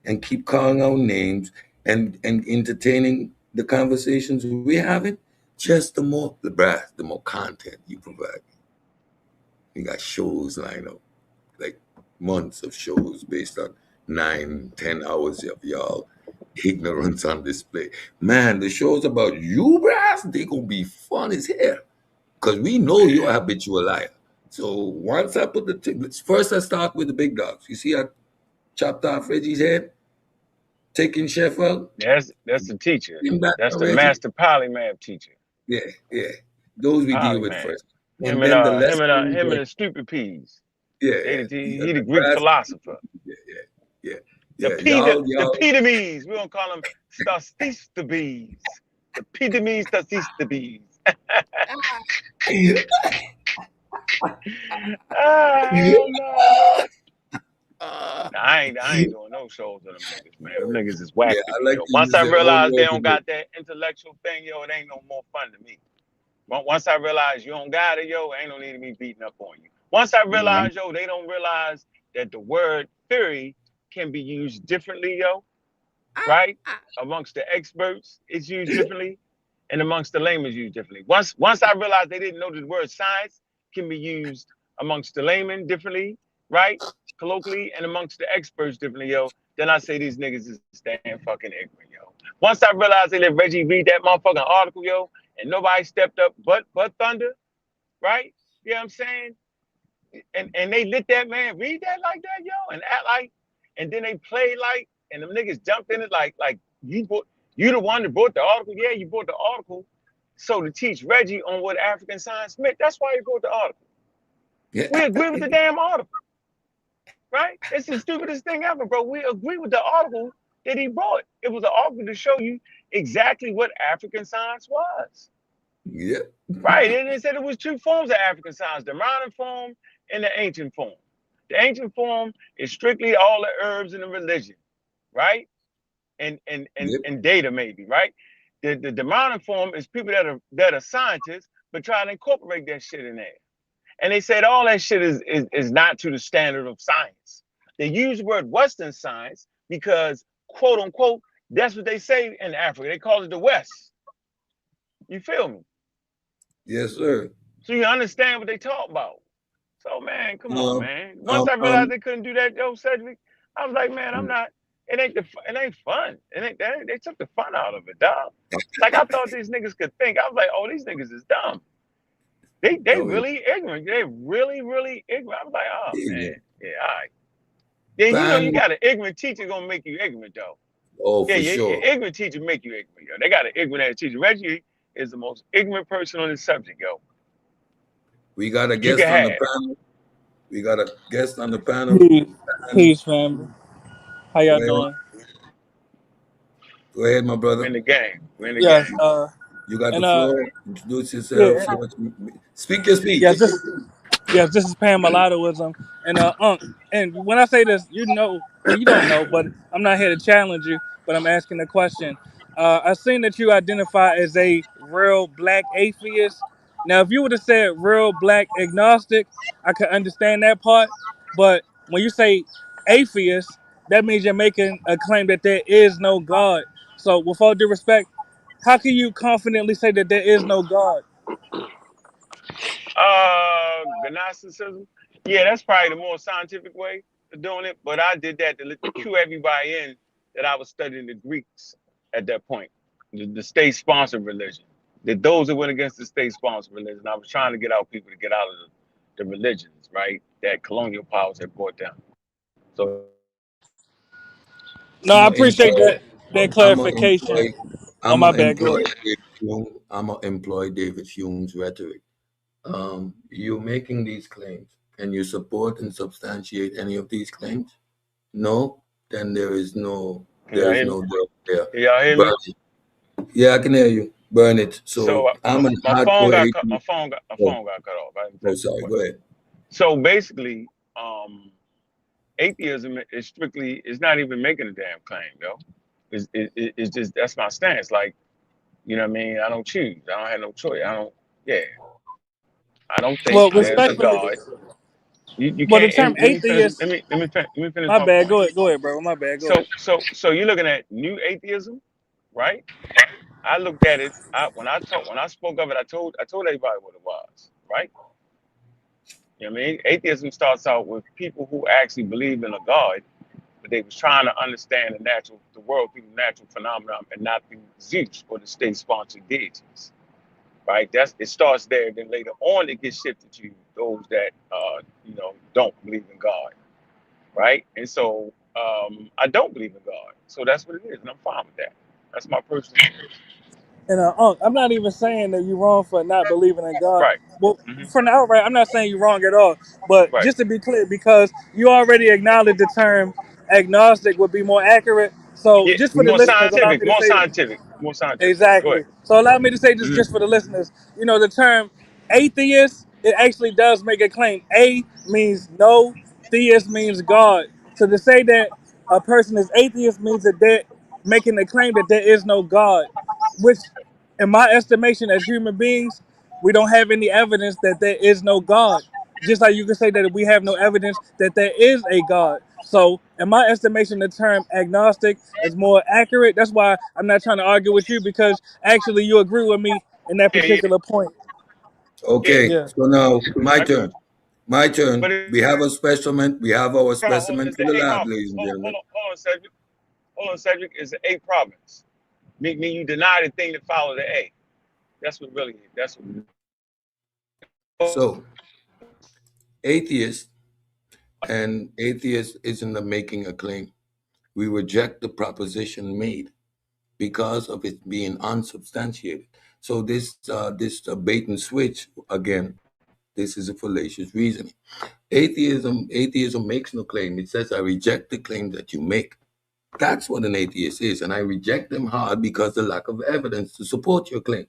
and keep calling out names and entertaining the conversations we're having, just the more content you provide. You got shows lined up, like months of shows based on 9, 10 hours of y'all ignorance on display. Man, the shows about you, brass, they gonna be fun as hell. Cause we know you're a habitual liar. So once I put first I start with the big dogs. You see I chopped off Reggie's head, taking Chef out, That's the teacher. him back That's to the Reggie. master polymath teacher. Yeah, yeah. Those we deal with Polymath. first. And then the less Him and the stupid peas. yeah, He the the Greek grass, philosopher. yeah, yeah, The yeah. Y'all epitomes. We don't call them stastistabes. The epitomes stastistabes. Hell no, yo. Nah, I ain't doing no shows with them niggas, man. Them niggas is yeah, whack to I me, like yo. to Once use I their own realize they don't resume. got that intellectual thing, yo, it ain't no more fun to me. Once I realize you don't got it, yo, ain't no need of me beating up on you. Once I Mhm. realize, yo, they don't realize that the word theory can be used differently, yo, right? Amongst the experts, it's used differently, and amongst the laymen, it's used differently. Once I realized they didn't know that the word science can be used amongst the laymen differently, right? Colloquially, and amongst the experts differently, yo, then I say these niggas is damn fucking ignorant, yo. Once I realized they let Reggie read that motherfucking article, yo, and nobody stepped up but Thunder, right? You know what I'm saying? And they let that man read that like that, yo, and act like, and then they play like, and them niggas jumped in it like you the one that brought the article. Yeah, you brought the article. So to teach Reggie on what African science meant, that's why he brought the article. We Yeah. agree with the damn article, right? It's the stupidest thing ever, bro. We agree with the article that he brought. It was an article to show you exactly what African science was. Yeah. Right. And it said it was two forms of African science, the modern form and the ancient form. The ancient form is strictly all the herbs and the religion, right? Yep. And data maybe, right? The modern form is people that are scientists, but try to incorporate that shit in there. And they said all that shit is not to the standard of science. They use the word Western science because, quote unquote, that's what they say in Africa. They call it the West. You feel me? Yes, sir. So you understand what they talk about. So man, come on, Um, man. Once um, I realized um, they couldn't do that, Joe Sedgwick, I was like, man, I'm not. It ain't fun. They took the fun out of it, dog. Like I thought these niggas could think. I was like, oh, these niggas is dumb. They no, really ignorant. They really ignorant. I was like, oh man, yeah. yeah, all right. Then you know you Fan. got an ignorant teacher gonna make you ignorant though. Oh, Yeah, for your sure. ignorant teacher make you ignorant. Yo. They got an ignorant ass teacher. Reggie is the most ignorant person on this subject, yo. We got a That you can guest on the have. panel. We got a guest on the panel. Peace, And peace, family. How go y'all ahead, doing? go ahead, my We're brother. in the game. We're in the Yes. game. You got the And floor. Introduce yourself. yeah, Say speak your yes. speech. This is Pam Mulattoism. And and when I say this, you know, well, you don't know, but I'm not here to challenge you, but I'm asking a question. I seen that you identify as a real black atheist. Now, if you would have said real black agnostic, I could understand that part. But when you say atheist, that means you're making a claim that there is no God. So, with all due respect, how can you confidently say that there is no God? Gnosticism. Yeah, that's probably the more scientific way of doing it. But I did that to cue everybody in that I was studying the Greeks at that point, the state-sponsored religion. That those that went against the state-sponsored religion, I was trying to get out people to get out of the religions, right? That colonial powers had brought down. So No, I'm I gonna appreciate employ. that I'm gonna employ. clarification. Oh, I'm my gonna bad. Go employ ahead. David Hume. I'm gonna employ David Hume's rhetoric. You're making these claims. Can you support and substantiate any of these claims? No, then there is no can y'all hear me? doubt there. Can y'all hear Burn me? it. Yeah, I can hear you. Burn it. So So I'm an my phone hardcore got cut. atheist. My Oh, phone got cut off. I didn't oh, finish my sorry. Go question. ahead. So basically, atheism is strictly, it's not even making a damn claim, yo. It's just, that's my stance. Like, you know what I mean? I don't choose. I don't have no choice. Yeah. I don't think Well, there's a respectfully, God. You well, the can't. term Let me finish. atheist. Let me finish My my bad. point. Go ahead, bro. My bad. Go ahead. So you're looking at new atheism, right? I looked at it. When I spoke of it, I told everybody what it was, right? You know what I mean? Atheism starts out with people who actually believe in a God, but they was trying to understand the world through natural phenomenon and not through Zeus or the state-sponsored deities, right? It starts there. Then later on, it gets shifted to those that don't believe in God, right? And so I don't believe in God, so that's what it is, and I'm fine with that. That's my personal position. And I'm not even saying that you're wrong for not believing in God. Right. Well, Hmm. for now, right, I'm not saying you're wrong at all. But Right. just to be clear, because you already acknowledged the term agnostic would be more accurate. So Yeah, just for the listeners, allow me to more say this. scientific, more scientific. Go ahead. Exactly. So allow me to say this Hmm. just for the listeners. You know, the term atheist, it actually does make a claim. A means no, theist means God. So to say that a person is atheist means that they're making the claim that there is no God, which, in my estimation, as human beings, we don't have any evidence that there is no God. Just like you can say that we have no evidence that there is a God. So, in my estimation, the term agnostic is more accurate. That's why I'm not trying to argue with you because actually you agree with me in that Yeah, yeah, particular point. yeah. Okay. Yeah. So now my I, turn. My turn. but We have a specimen. We have our hold on, specimen it's for the the A lab, province. ladies and gentlemen. Hold on, Cedric. Hold on, Cedric. It's the A province. Mean you deny the thing that follow the A. That's what really. That's what. So atheist and atheist isn't the making a claim. We reject the proposition made because of it being unsubstantiated. So this bait and switch again. This is a fallacious reasoning. Atheism makes no claim. It says I reject the claim that you make. That's what an atheist is, and I reject them hard because the lack of evidence to support your claim.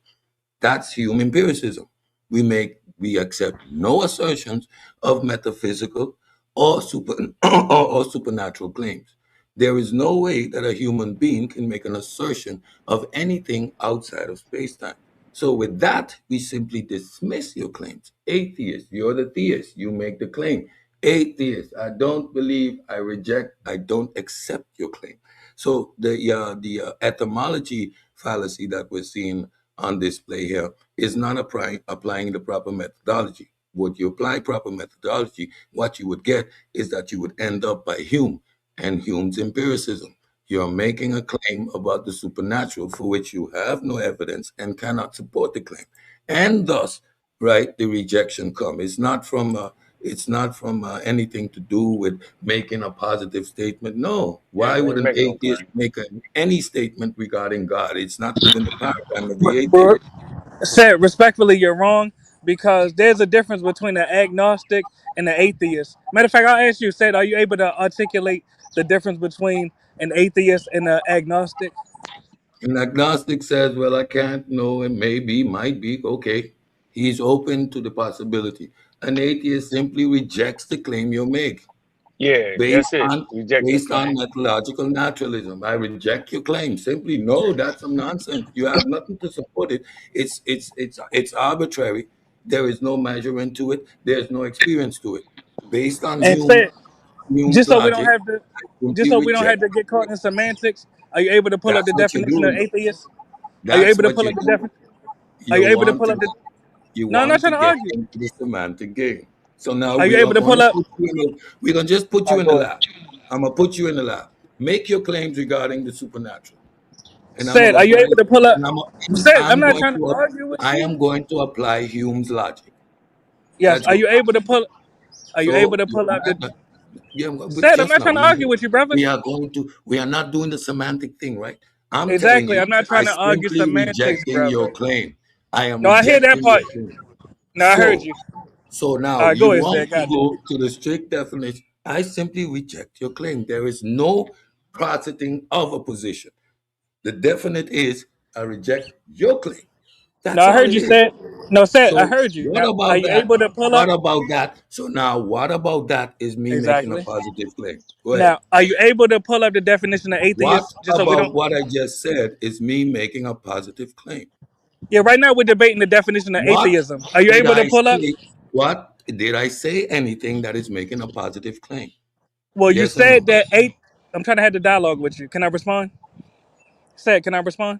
That's Hume empiricism. We accept no assertions of metaphysical or super or supernatural claims. There is no way that a human being can make an assertion of anything outside of space-time. So with that, we simply dismiss your claims. Atheist, you're the theist. You make the claim. Atheist, I don't believe, I reject, I don't accept your claim. So the etymology fallacy that we're seeing on display here is not applying the proper methodology. Would you apply proper methodology, what you would get is that you would end up by Hume and Hume's empiricism. You're making a claim about the supernatural for which you have no evidence and cannot support the claim. And thus, right, the rejection comes. It's not from anything to do with making a positive statement. No. Yeah, Why we would ain't an making no atheist claim. make any statement regarding God? It's not within the paradigm of the Bro, atheist. said respectfully, you're wrong because there's a difference between an agnostic and an atheist. Matter of fact, I'll ask you, said, are you able to articulate the difference between an atheist and an agnostic? An agnostic says, well, I can't know, and maybe, might be, okay. He's open to the possibility. An atheist simply rejects the claim you make. Yeah, based that's it. on Reject the based on claim. methodological naturalism. I reject your claim. Simply no, that's some nonsense. You have nothing to support it. It's arbitrary. There is no measurement to it. There's no experience to it. Based on And Hume, said, Hume's Just so we don't logic, have to, I just simply so we don't have reject. to get caught in semantics. Are you able to pull up That's the what you're definition of doing, though. atheist? Are you That's able to what pull you're up the doing. definition? Are You you able to want pull to up the? you No, I'm not want trying to to get argue. into the semantic game. So now Are you we are able to going pull to up? put you in we're gonna just put All you right, in the go ahead. lab. I'm gonna put you in the lab. Make your claims regarding the supernatural. And I'm Said, gonna are you apply able to pull up? and Said, I'm I'm not going trying to to argue with I you. am going to apply Hume's logic. Yes. Let's Are go. you able to pull? Are you able So to pull up the? yeah, Said, I'm just not now trying to argue with you, brother. we are not doing the semantic thing, right? I'm telling Exactly. you, I'm not I trying to argue simply semantics, rejecting brother. your claim. I am No, I hear that rejecting part. your claim. No, I heard So you. So All now right, go you ahead, want said. to Got you. go to the strict definition. I simply reject your claim. There is no positing of a position. The definite is I reject your claim. No, That's I all heard it you is. said. No, said. I So heard you. what Now, are about you that? able to pull What up? about that? So now what about that is me making a Exactly. positive claim. Go ahead. Now, are you able to pull up the definition of What atheist? Just so we about don't. what I just said is me making a positive claim? Yeah, right now we're debating the definition of What atheism. Are you did able to I pull up? say? What did I say anything that is making a positive claim? Well, you Yes or no? said that eight. I'm trying to have the dialogue with you. Can I respond? Said, can I respond?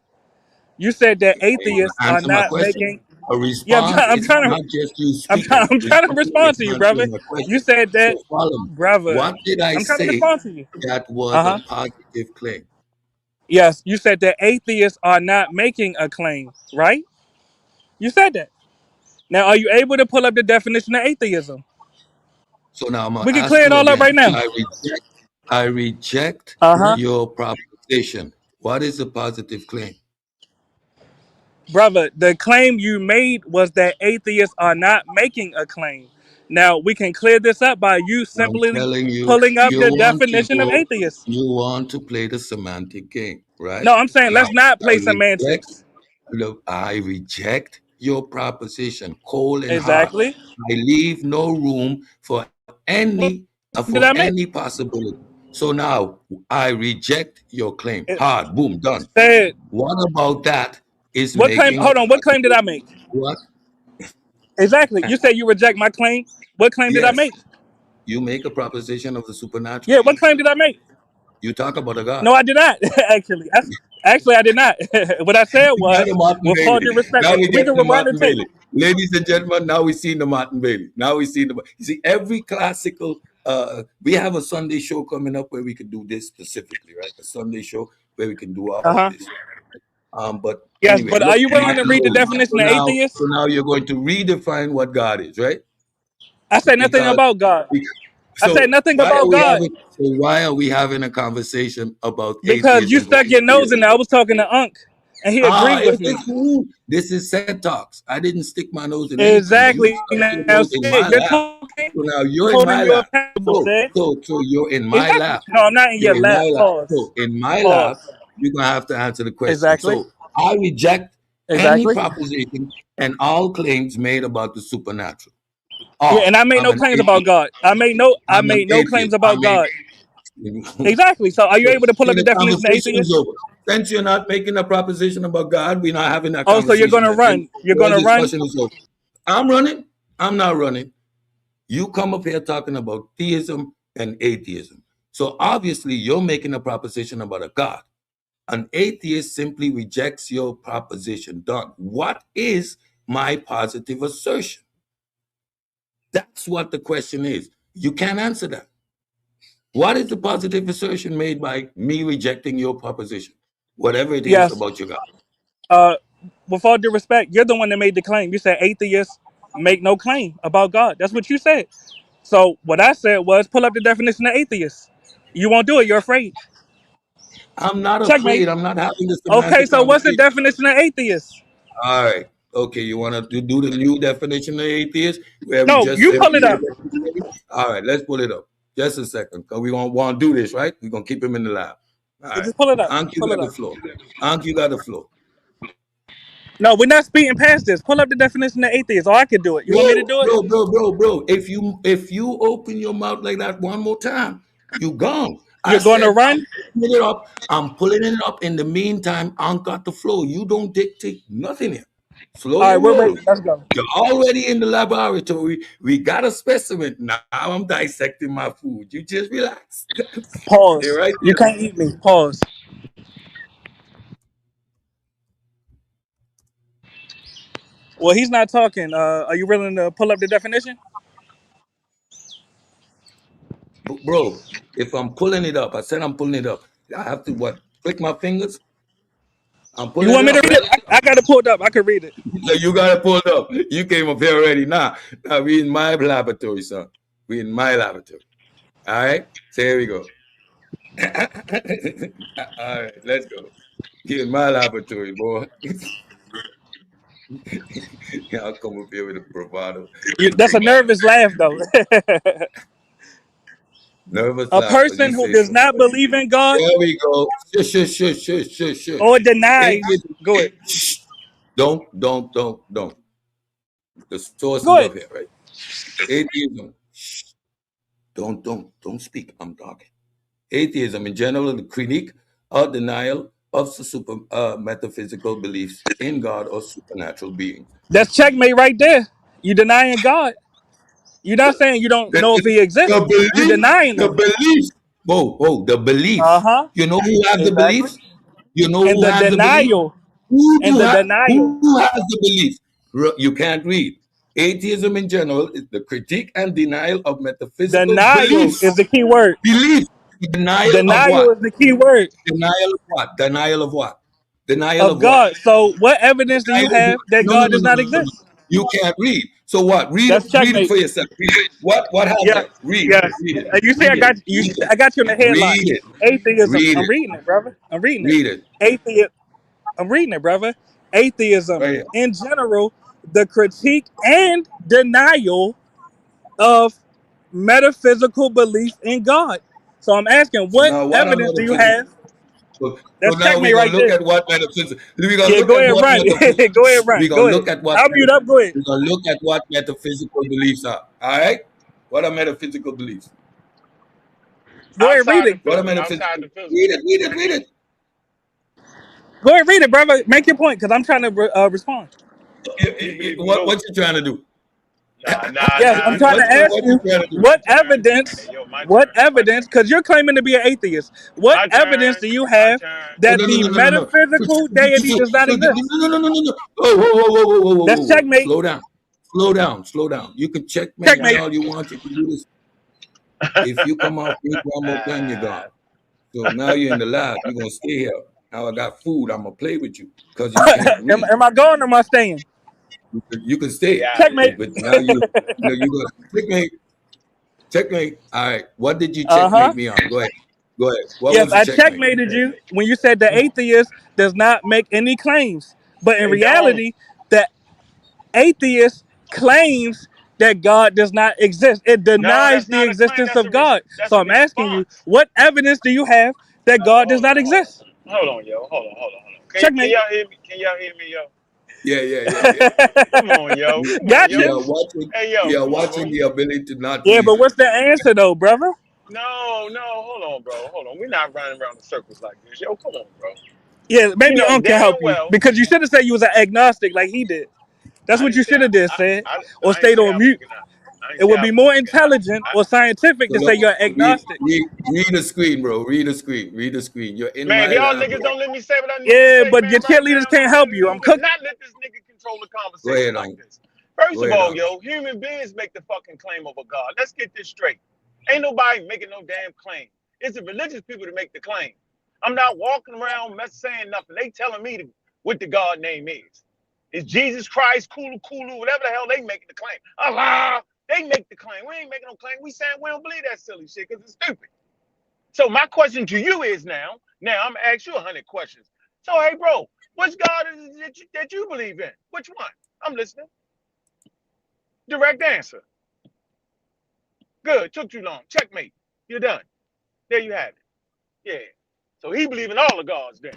You said that atheists are Answer my not question. making. A Yeah, response I'm is trying to. not just you speaking. I'm trying to Respond respond is to you, brother. answering my You question. said So that, follow me. brother. What did I I'm trying to say respond to you. that Uh was a huh. positive claim? Yes, you said that atheists are not making a claim, right? You said that. Now, are you able to pull up the definition of atheism? So now I'm gonna We can ask clear it you all up right again. now. I reject Uh huh. your proposition. What is a positive claim? Brother, the claim you made was that atheists are not making a claim. Now, we can clear this up by you I'm simply telling you, pulling up the definition of atheist. you want to play the semantic game, right? No, I'm saying Now let's not I play reject semantics. Look, I reject your proposition, cold and hard. Exactly. I leave no room What for did I make? any possibility. So now I reject your claim. It Hard, boom, done. said, What about that is what claim? making a Hold on. What claim did positive? I make? What? Exactly. You said you reject my claim. What claim did I Yes, make? you make a proposition of the supernatural. Yeah, what claim did I make? You talk about a God. No, I did not. Actually, I did not. What I said Now the was, Martin with all Bailey. due respect, Now we we get can the rewind the Martin tape. Bailey. Ladies and gentlemen, now we see the Martin Bailey. Now we see you see every classical we have a Sunday show coming up where we could do this specifically, right? A Sunday show where we can do Uh all of huh. this. But Yes, anyway, but are look, you willing to Martin read the Bailey. definition of So atheist? now you're going to redefine what God is, right? I said nothing Because about God. we, I said so nothing about God why are we having a conversation about because you atheism stuck versus your nose in theism? there. I was talking to Unc, and he agreed It with me. is who? This is Set Talks. I didn't stick my nose in anything. You Exactly. stuck your Now, nose in said my you're lap. talking, So now you're in holding my you lap. accountable. Said So you're in my exactly. lap. No, I'm not in your You're in my lap. lap. Pause. So in my lap, Pause. you're gonna have to answer the question. Exactly. So I reject any Exactly. proposition and all claims made about the supernatural. Yeah, and All. I made I'm no an claims about atheist. God. I I'm an made no claims atheist. about God. Exactly. So, are you So able to pull up the the definition of conversation is atheist? over. Since you're not making a proposition about God, we're not having that Oh, so you're conversation. gonna That then run? You're the gonna run? discussion is over. I'm running. I'm not running. You come up here talking about theism and atheism. So obviously, you're making a proposition about a God. An atheist simply rejects your proposition. Done. What is my positive assertion? That's what the question is. You can't answer that. What is the positive assertion made by me rejecting your proposition? Whatever it is Yes. about your God. Uh, with all due respect, you're the one that made the claim. You said atheists make no claim about God. That's what you said. So what I said was pull up the definition of atheist. You won't do it. You're afraid. I'm not Checkmate. afraid. I'm not having the Okay, semantic so what's the conversation. definition of atheist? All right. Okay, you want to do the new definition of atheist where we No, just you pull simply it up. reject the claim? All right, let's pull it up. Just a second, because we don't want to do this, right? We're going to keep him in the lab. All right. Just pull it up. Ank, you Pull got it the up. floor. Ank, you got the floor. No, we're not speeding past this. Pull up the definition of atheist. Or I could do it. You want me to do it? Bro. If you open your mouth like that one more time, you gone. I You're going to said I'm run? pulling it up. I'm pulling it up. In the meantime, Ank got the floor. You don't dictate nothing here. All right, Slow we're ready. roll. Let's go. You're already in the laboratory. We got a specimen. Now I'm dissecting my food. You just relax. Stay Pause. right You there. can't eat me. Pause. Well, he's not talking. Are you willing to pull up the definition? Bro, if I'm pulling it up, I said I'm pulling it up. I have to what? Click my fingers? I'm You pulling want it me to up, read it? right? I got it pulled up. I can read it. So you got it pulled up. You came up here already. Now we in my laboratory, son. We in my laboratory. All right? So here we go. All right, let's go. Get in my laboratory, boy. I'll come up here with a bravado. That's a nervous laugh, though. Nervous A laugh because you person who say does something not funny. believe in God There we go. Shush, shush, shush, shush, shush, shush. or denies. Atheism. Go ahead. Shh. Don't. The source Go is ahead. up here, right? Atheism. Shh. Don't speak. I'm talking. Atheism in general, the critique or denial of the super metaphysical beliefs in God or supernatural beings. That's checkmate right there. You denying God. You're not saying you don't The, know if the, He exists. the You belief, denying the Him. beliefs. Whoa, the Uh beliefs. huh. You know who have the Exactly. beliefs? You know And who the has the belief? denial. And the denial. Who has the belief? You can't read. Atheism in general is the critique and denial of metaphysical Denial is beliefs. the key word. Belief. Denial of Denial what? is the key word Denial of what? Denial of what? Denial of of what? God. So, what evidence do you Denial of have what? that No, no, God no, does no, not no, no, no. exist? You can't read. So what? That's Read it checkmate. for yourself. Read it. What Yes, happened? Read it. yes. Read it. You see, Read it. Read it. I got you in the headline. Read it. Atheism. Read I'm it. reading it, brother. I'm reading it. Read it. Atheism. I'm reading it, brother. Atheism, Right here. in general, the critique and denial of metaphysical belief in God. So I'm asking, So what now what are evidence do you metaphysics? have? So That's now we're checkmate gonna right look there. at what metaphysics. We're gonna Yeah, look go at ahead, what run. Go ahead, run. we're Go gonna ahead. look at what I'll mute up. Go ahead. we're gonna look at what metaphysical beliefs are. All right? What are metaphysical beliefs? Go ahead, read Outside it. the What are physical, outside metaphysical? the physical. Read it. Go ahead, read it, brother. Make your point, because I'm trying to respond. You believe in What ghosts? you trying to do? Yes, I'm trying to ask What you you trying to do? what Hey, evidence, yo, my turn. My turn. because you're claiming to be an atheist. What My evidence turn. do you My have turn. Oh, that no, no, the no, no, no, no. metaphysical deity does not exist? No. Oh, That's whoa. checkmate. Slow down. You can checkmate me Checkmate. all you want. You can do this. If you come off mute one more time, you're gone. So now you're in the lab. You're gonna stay here. Now I got food. I'm gonna play with you because you can't read. Am I going or am I staying? You can We stay, out of Checkmate. here. but now you go checkmate. All right. What did you Uh huh. checkmate me on? Go ahead. What Yes, was the I checkmate? checkmated you when you said the atheist does not make any claims. But in They don't. reality, the atheist claims that God does not exist. It No, denies that's the not a claim. existence of God. That's So a I'm asking you, response. what evidence do you have that God does not exist? Hold on, yo. Hold on. Can Checkmate. y'all hear me? Can y'all hear me, yo? Yeah. Come on, yo. Come on, Gotcha. yo. Hey, yo, We are come on, watching bro. the ability to not Yeah, but reason. what's the answer though, brother? No, hold on, bro. Hold on. We're not running around in circles like this. Yo, come on, bro. Yeah, You maybe know Unc can damn help you well. because you should have said you was an agnostic like he did. That's I what didn't you say should have did, said, or I ain't stayed say on I was mute. agnostic. I ain't It say would I be was more agnostic. intelligent or scientific So to say look, you're agnostic. read the screen, bro. Read the screen. You're in Man, if my y'all lab, niggas bro. don't let me say what I need to Yeah, say, but your man, right cheerleaders now, can't help you. we I'm would cooking. not let this nigga control the Go conversation ahead like on. this. First Go of ahead all, on. yo, human beings make the fucking claim of a god. Let's get this straight. Ain't nobody making no damn claim. It's the religious people that make the claim. I'm not walking around saying nothing. They telling me what the God name is. It's Jesus Christ, Kulu, whatever the hell they making the claim. Allah, they make the claim. We ain't making no claim. We saying we don't believe that silly shit because it's stupid. So my question to you is now I'm gonna ask you 100 questions. So hey, bro, which God is it that you believe in? Which one? I'm listening. Direct answer. Good. Took too long. Checkmate. You're done. There you have it. Yeah. So he believe in all the gods then.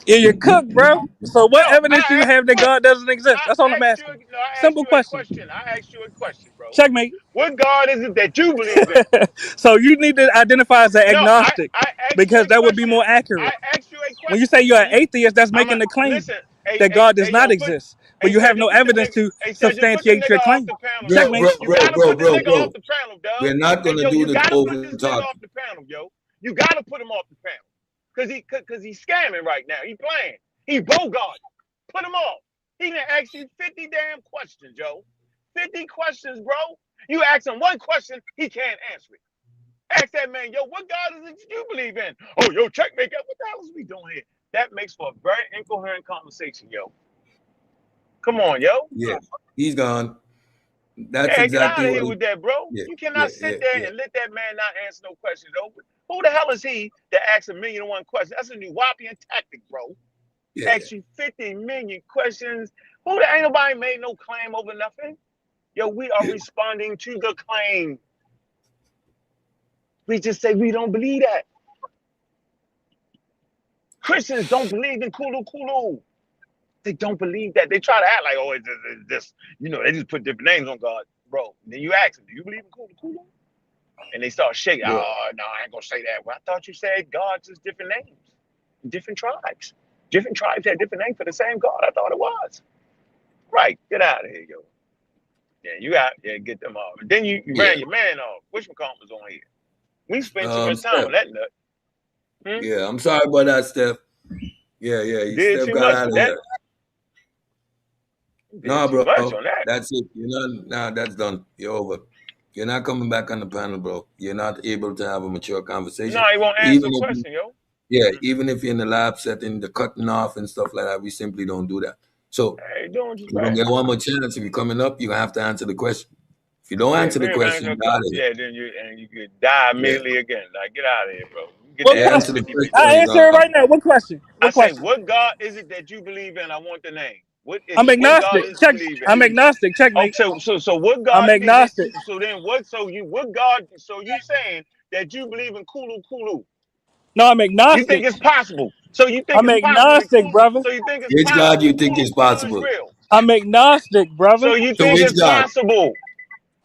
Yeah, you're cooked, bro. So No, what evidence do you have that God doesn't exist? That's all I'm asking. I asked Simple you a question. question. I asked you a question, bro. Checkmate. What God is it that you believe in? So you need to identify as an No, agnostic I asked you because a that would be question. more I accurate. asked you a When you question. say you're an And you atheist, that's I'm a, making the claim. listen, that God does not Yo, put exist, but you have no put the evidence nigga. to Hey, Cedric, put the substantiate nigga your off claim. the panel, yo. Checkmate. You gotta put this nigga off Bro. the panel, dog. We're not Hey, gonna yo, do you the gotta put over this nigga talk. off the panel, yo. You gotta put him off the panel. Cause he's scamming right now. He playing. He bogart. Put him off. He done ask you 50 damn questions, yo. 50 questions, bro. You ask him one question, he can't answer it. Ask that man, yo, what God is it you believe in? Oh, yo, checkmate. What the hell is we doing here? That makes for a very incoherent conversation, yo. Come on, yo. Yeah, he's gone. That's Yeah, get exactly out of what here he. with that, bro. Yeah, You cannot sit there yeah, and let that man not answer no questions, yo. Who the hell is he that asks 1,000,001 questions? That's a new Wapian tactic, bro. yeah. Ask you 50 million questions. Ain't nobody made no claim over nothing. Yo, we are responding to the claim. We just say we don't believe that. Christians don't believe in Kulu Kulu. They don't believe that. They try to act like, oh, it's just, they just put different names on God, bro. Then you ask them, do you believe in Kulu Kulu? And they start shaking. Bro. Oh, no, I ain't gonna say that. Well, I thought you said God's just different names, different tribes. Different tribes had different names for the same God. I thought it was. Right, get out of here, yo. Yeah, you out there, get them off. And then you ran your man off. Which McCollum was on here? We spent too much time Steph. on that nut. Yeah, I'm sorry about that, Steph. Yeah, Did Steph too got much out with of that. here. Did No, too bro, much on that. that's it. That's done. You're over. You're not coming back on the panel, bro. You're not able to have a mature conversation. No, he won't answer Even the if question, yo. even if you're in the lab setting, the cutting off and stuff like that, we simply don't do that. So Hey, doing just you're gonna right. get one more chance. If you're coming up, you have to answer the question. If you don't answer the question, get out of here. Yeah, then you could die immediately again. Like, get out of here, bro. Get What that Yeah, last answer the question? 50 question. million. I You're answer it gone. right now. What question? I What say, question? what God is it that you believe in? I want the name. What is I'm it? What God agnostic. is it you Check. believe in? I'm agnostic. Oh, Checkmate. so what I'm God is it? agnostic. So then what? What God? So you saying that you believe in Kulu Kulu? No, I'm You think agnostic. it's possible? So you think I'm it's possible that agnostic, Kulu? brother. So you think it's Which God possible you that think Kulu is Kulu is possible? real? I'm agnostic, brother. So you To think which it's God? possible?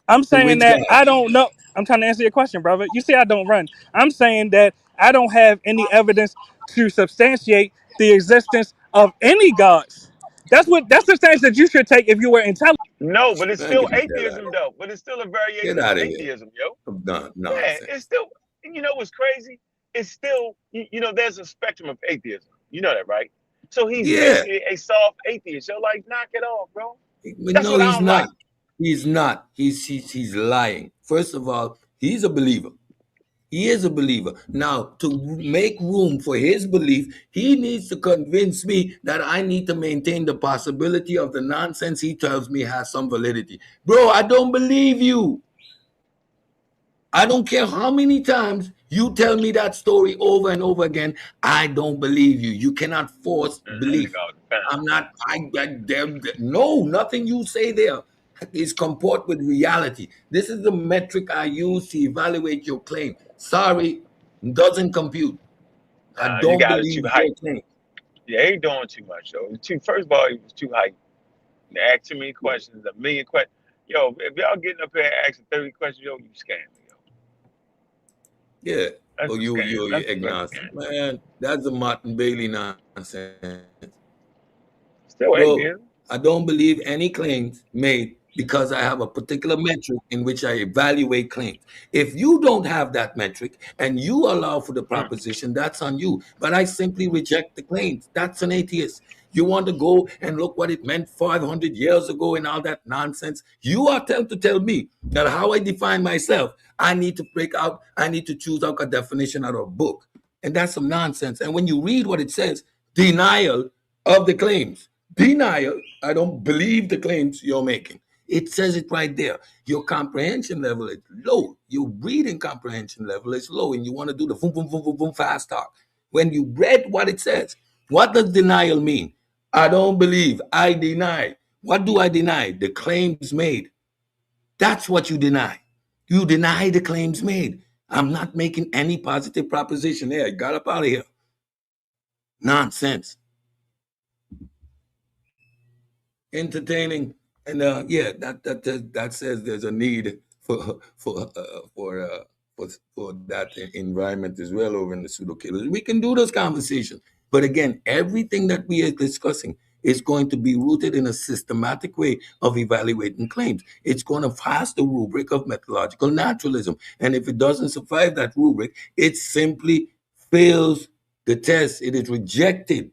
I'm To saying which that God? I don't know. I'm trying to answer your question, brother. You say I don't run. I'm saying that I don't have any evidence to substantiate the existence of any gods. That's the stance that you should take if you were intelligent. No, but it's Man, still get the hell out of atheism, here. though. But it's still a Get variation of out of here. atheism, yo. Yeah, it's Nonsense. still. You know what's crazy? It's still. There's a spectrum of atheism. You know that, right? So he's Yeah. basically a soft atheist. Yo, like, knock it off, bro. That's No, what I he's don't not. like. He's not. He's lying. First of all, he's a believer. He is a believer. Now, to make room for his belief, he needs to convince me that I need to maintain the possibility of the nonsense he tells me has some validity. Bro, I don't believe you. I don't care how many times you tell me that story over and over again. I don't believe you. You cannot force That belief. nigga out the panel. I'm not. No, nothing you say there is comport with reality. This is the metric I use to evaluate your claim. Sorry, doesn't compute. I You don't got it too believe your hype. claim. Yeah, he doing too much, yo. First of all, he was too hype. They asked too many questions, a million questions. Yo, if y'all getting up here asking 30 questions, yo, you scamming, yo. Yeah. That's Oh, a you scam. That's a agnostic, scam. man. That's a Martin Bailey nonsense. Still Bro, atheism. I don't believe any claims made because I have a particular metric in which I evaluate claims. If you don't have that metric and you allow for the proposition, that's on you. But I simply reject the claims. That's an atheist. You want to go and look what it meant 500 years ago and all that nonsense. You are trying to tell me that how I define myself, I need to choose out a definition out of a book. And that's some nonsense. And when you read what it says, denial of the claims. Denial, I don't believe the claims you're making. It says it right there. Your comprehension level is low. Your reading comprehension level is low, and you want to do the boom, boom, boom, boom, boom, fast talk. When you read what it says, what does denial mean? I don't believe. I deny. What do I deny? The claims made. That's what you deny. You deny the claims made. I'm not making any positive proposition there. Got up out of here. Nonsense. Entertaining, and yeah, that says there's a need for that environment as well over in the pseudo killers. We can do those conversations, but again, everything that we are discussing is going to be rooted in a systematic way of evaluating claims. It's going to pass the rubric of methodological naturalism. And if it doesn't survive that rubric, it simply fails the test. It is rejected.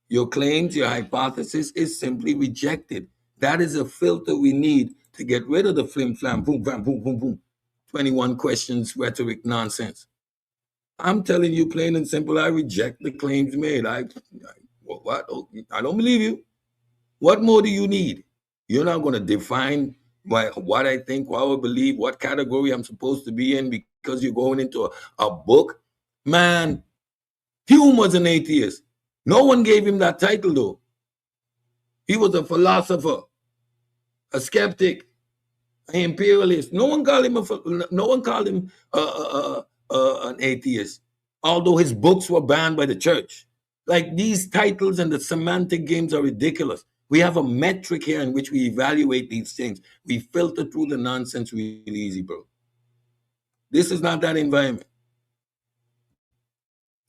Your claims, your hypothesis is simply rejected. That is a filter we need to get rid of the flim flam, boom, bam, boom, boom, boom. 21 questions, rhetoric nonsense. I'm telling you plain and simple, I reject the claims made. What? Oh, I don't believe you. What more do you need? You're not going to define what I think, what I believe, what category I'm supposed to be in because you're going into a book. Man, Hume was an atheist. No one gave him that title, though. He was a philosopher, a skeptic, an imperialist. No one called him an atheist, although his books were banned by the church. Like, these titles and the semantic games are ridiculous. We have a metric here in which we evaluate these things. We filter through the nonsense really easy, bro. This is not that environment.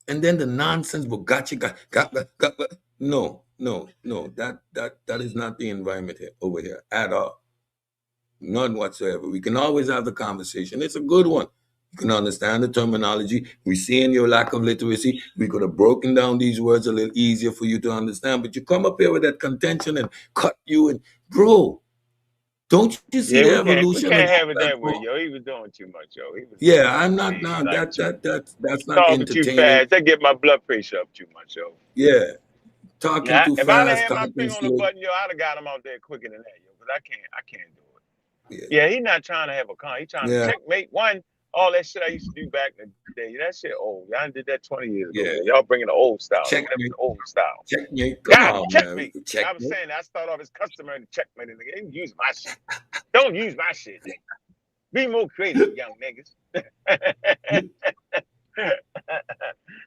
And then the nonsense, but gotcha, got. No. That is not the environment here over here at all. None whatsoever. We can always have the conversation. It's a good one. You can understand the terminology. We see in your lack of literacy, we could have broken down these words a little easier for you to understand. But you come up here with that contention and cut you and bro, don't you see the evolution? We can't have it that way, yo. He was doing too much, yo. I'm not now. That's not talking entertaining. Too fast. That get my blood pressure up too much, yo. Yeah. Talking too fast. If I'd have had my finger on the button, yo, I'd have got him out there quicker than that, yo. Because I can't do it. Yeah, he's not trying to have a con. He's trying to checkmate one. All that shit I used to do back in the day. That shit old. Y'all did that 20 years ago. Yeah. Y'all bringing the old style. Checkmate. The old style. Checkmate. Checkmate. I was saying I start off as customary to checkmate. They use my shit. Don't use my shit. Be more creative, young niggas.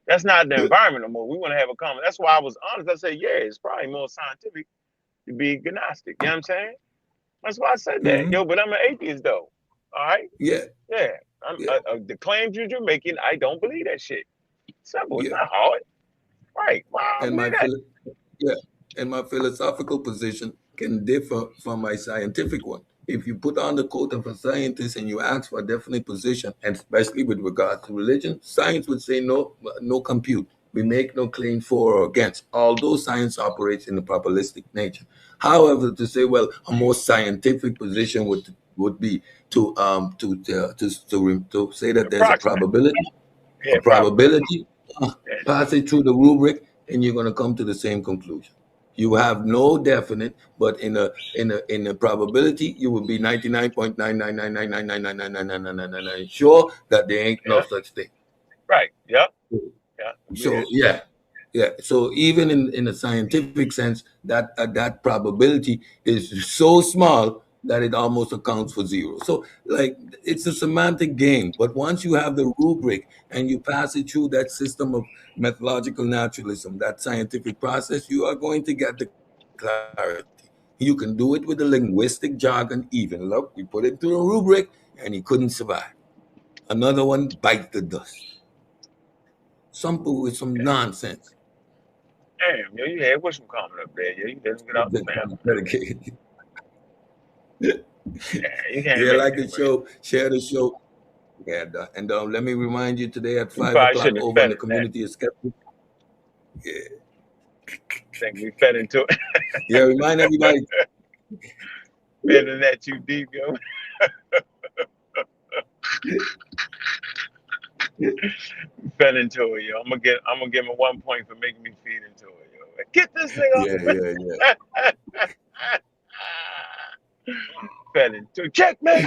That's not the environment no more. We want to have a comment. That's why I was honest. I said, yeah, it's probably more scientific to be agnostic. You know what I'm saying? That's why I said that. Yo, but I'm an atheist, though. All right? Yeah. The claims you're making, I don't believe that shit. Simple. It's not hard. Right. Wow. And my philosophical position can differ from my scientific one. If you put on the coat of a scientist and you ask for a definite position, and especially with regard to religion, science would say no compute. We make no claim for or against, although science operates in a probabilistic nature. However, to say, well, a more scientific position would be to say that there's a probability, pass it through the rubric, and you're going to come to the same conclusion. You have no definite, but in a probability, you will be 99.99999999999 sure that there ain't no such thing. Right. Yeah. So So even in a scientific sense, that probability is so small that it almost accounts for zero. So, like, it's a semantic game. But once you have the rubric and you pass it through that system of methodological naturalism, that scientific process, you are going to get the clarity. You can do it with the linguistic jargon. Even look, we put it through a rubric and he couldn't survive. Another one, bite the dust. Simple with some nonsense. Damn, yo, you had Wisham comment up there. Yo, you didn't get out the man. Like the show, share the show. And let me remind you today at 5 o'clock over in the community of Skepticism. Yeah. I think we fed into it. Remind everybody. Fed in that too deep, yo. Fed into it, yo. I'm gonna give him 1 point for making me feed into it, yo. Get this thing off. Fed into it. Checkmate.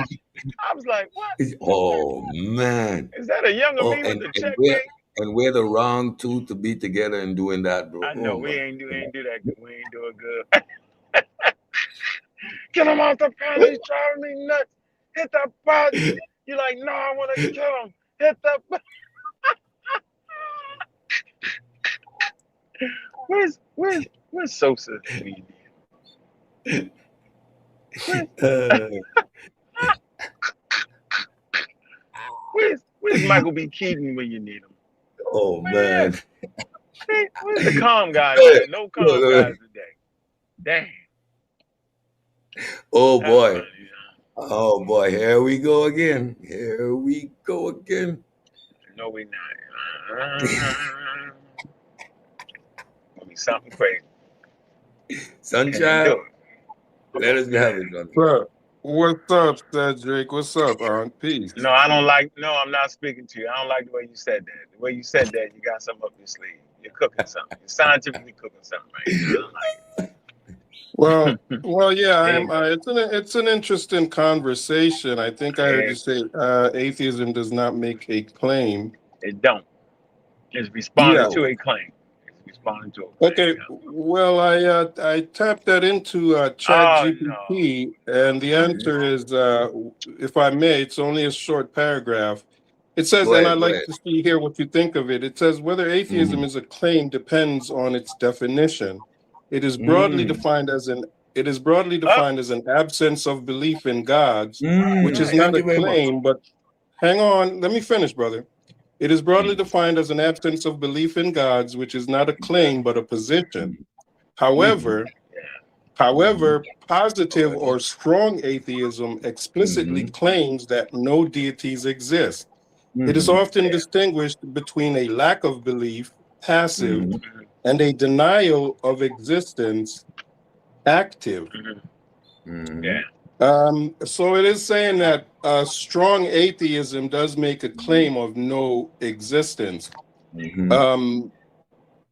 I was like, what? Oh man. Is that a younger me with the checkmate? And we're the wrong two to be together and doing that, bro. I know we ain't do that good. We ain't do it good. Get him off the pan. He's driving me nuts. Hit the button. You're like, no, I want to kill him. Hit the button. Where's Sosa? Where's Michael B. Keaton when you need him? Oh man. Where's the calm guys? No calm guys today. Damn. Oh That's boy. funny. Oh boy. Here we go again. Here we go again. No, we not. Gonna be something crazy. Can they do Sunshine, let us have it, Sunshine. Look, what's up, Cedric? What's up, Aunt? Peace. No, I don't like. No, I'm not speaking to you. I don't like the way you said that. The way you said that, you got something up your sleeve. You're cooking something. You're scientifically cooking something right now. I don't like Well, yeah, it. There you go. it's an interesting conversation. I think I heard Yeah, you say atheism does not make a claim. it don't. It's responding Yeah. to a claim. It's responding to a claim. Okay. Yeah. Well, I tapped that into Chat Oh GPT, and the answer is, if I may, it's only a short paragraph. It says, Go and ahead, I'd go like ahead. to hear what you think of it. It says whether atheism is a claim depends on its definition. It is broadly defined as an absence of belief in gods, which is Thank not a you very much. claim, but hang on, let me finish, brother. It is broadly defined as an absence of belief in gods, which is not a claim but a position. However, positive or strong atheism explicitly claims that no deities exist. It is often distinguished between a lack of belief, passive, and a denial of existence, active. Yeah. So it is saying that strong atheism does make a claim of no existence,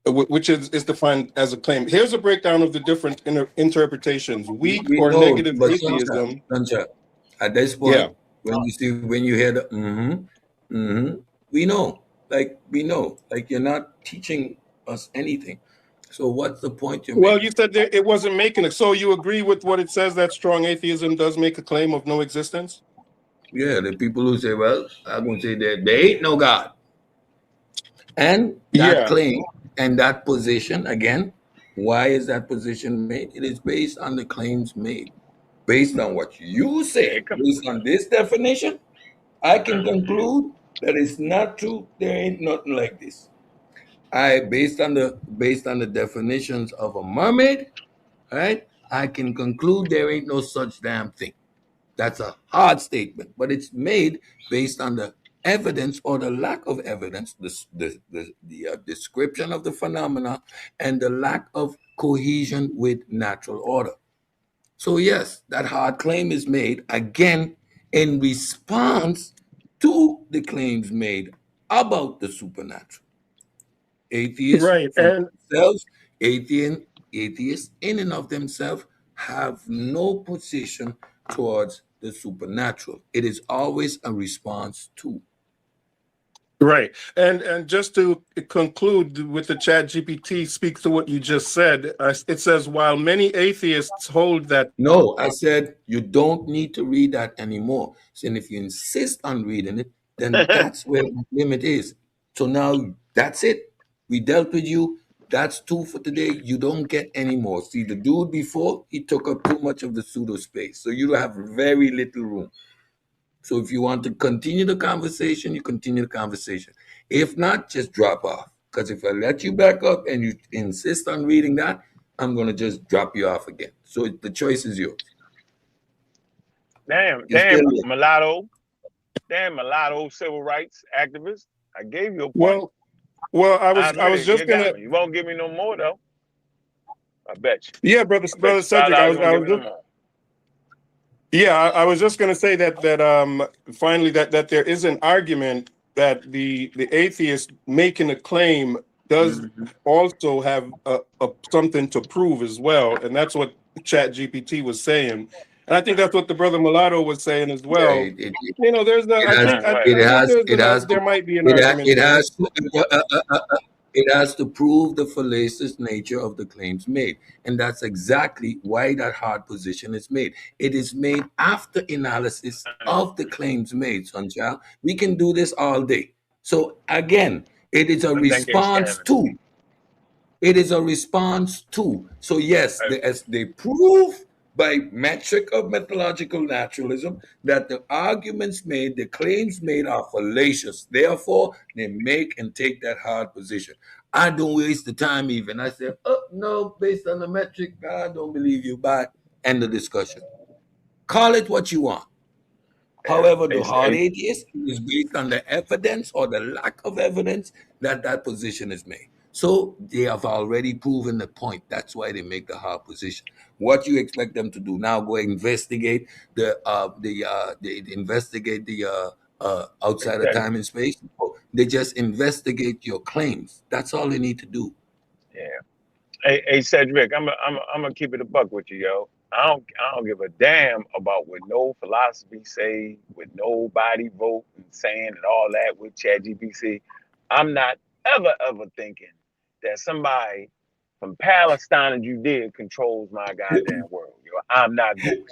which is defined as a claim. Here's a breakdown of the different interpretations. Weak We or know, negative but atheism. Sunshine, at this point, when you hear the we know, like you're not teaching us anything. So what's the point you're Well, making? you said it wasn't making it. So you agree with what it says that strong atheism does make a claim of no existence? Yeah, the people who say, well, I'm going to say that there ain't no God. And that Yeah. claim and that position, again, why is that position made? It is based on the claims made. Based on what you say, based on this definition, I can conclude that it's not true. There ain't nothing like this. Based on the definitions of a mermaid, right? I can conclude there ain't no such damn thing. That's a hard statement, but it's made based on the evidence or the lack of evidence, the description of the phenomena, and the lack of cohesion with natural order. So yes, that hard claim is made again in response to the claims made about the supernatural. Atheists Right. from And themselves, atheists in and of themselves have no position towards the supernatural. It is always a response to. right. And just to conclude with the Chat GPT speaks to what you just said. It says while many atheists hold that. No, I said you don't need to read that anymore. So, and if you insist on reading it, then that's where the limit is. So now that's it. We dealt with you. That's two for today. You don't get any more. See, the dude before, he took up too much of the pseudo space. So you have very little room. So if you want to continue the conversation, you continue the conversation. If not, just drop off. Because if I let you back up and you insist on reading that, I'm going to just drop you off again. So the choice is yours. Damn, You're still here. mulatto civil rights activist. I gave you a point. Well, I was just gonna. You won't give me no more though. I bet you. Yeah, brother Cedric, I was just. Yeah, I was just going to say that finally that there is an argument that the atheist making a claim does also have something to prove as well, and that's what Chat GPT was saying, and I think that's what the brother Mulatto was saying as well. Yeah, there's there might be an argument. It has to prove the fallacious nature of the claims made. And that's exactly why that hard position is made. It is made after analysis of the claims made, Sunchild. We can do this all day. So again, it is a response to. It is a response to. So yes, as they prove by metric of methodological naturalism that the arguments made, the claims made are fallacious. Therefore, they make and take that hard position. I don't waste the time even. I say, oh, no, based on the metric, I don't believe you. Bye. End the discussion. Call it what you want. However, the hard atheist is based on the evidence or the lack of evidence that that position is made. So they have already proven the point. That's why they make the hard position. What you expect them to do now? Go investigate outside of Exactly. time and space. They just investigate your claims. That's all they need to do. Yeah. Hey, Cedric, I'm gonna keep it a buck with you, yo. I don't give a damn about what no philosophy say, with nobody vote and saying and all that with ChatGPT. I'm not ever thinking that somebody from Palestine and Judea controls my goddamn world. Yo, I'm not going.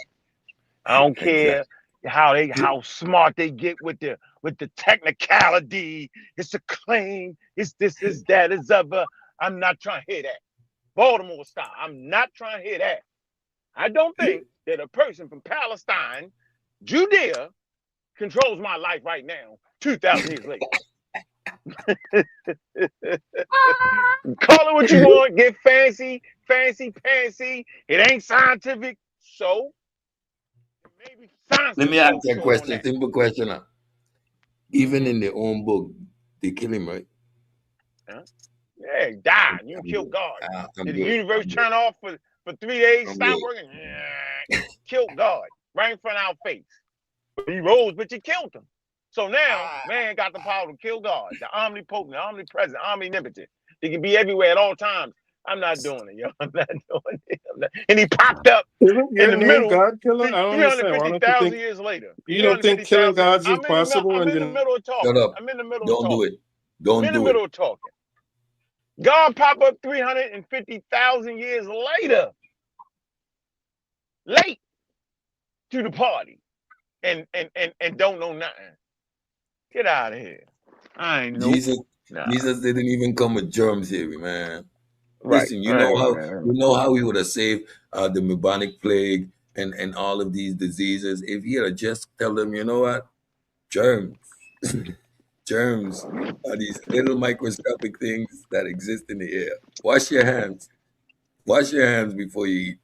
I don't care Exactly. how smart they get with the technicality. It's a claim. It's this. It's that. It's other. I'm not trying to hear that. Baltimore style. I'm not trying to hear that. I don't think that a person from Palestine, Judea, controls my life right now, 2,000 years later. Call it what you want, get fancy, pantsy. It ain't scientific, so maybe science. Let me ask you a question, simple question. Even in their own book, they kill him, right? Huh? Yeah, he died. You killed God. Did the good. universe turn off for 3 days? Stop working? Killed God right in front of our face. He rose, but you killed him. So now, man got the power to kill God, the omnipotent, omnipresent, omnipotent. He can be everywhere at all times. I'm not doing it, yo. I'm not doing it. And he popped up in the middle. God killer? I don't understand. 350,000 years later. You don't think killing gods is possible? I'm in the middle of talking. Shut up. I'm in the middle Don't of talking. do it. Don't I'm in the do middle it. of talking. God pop up 350,000 years later, late to the party, and don't know nothing. Get out of here. I ain't know. Jesus didn't even come with germs here, man. Right. Listen, you know how he would have saved the bubonic plague and all of these diseases if he had just tell them, you know what, germs, germs are these little microscopic things that exist in the air. Wash your hands. Wash your hands before you eat.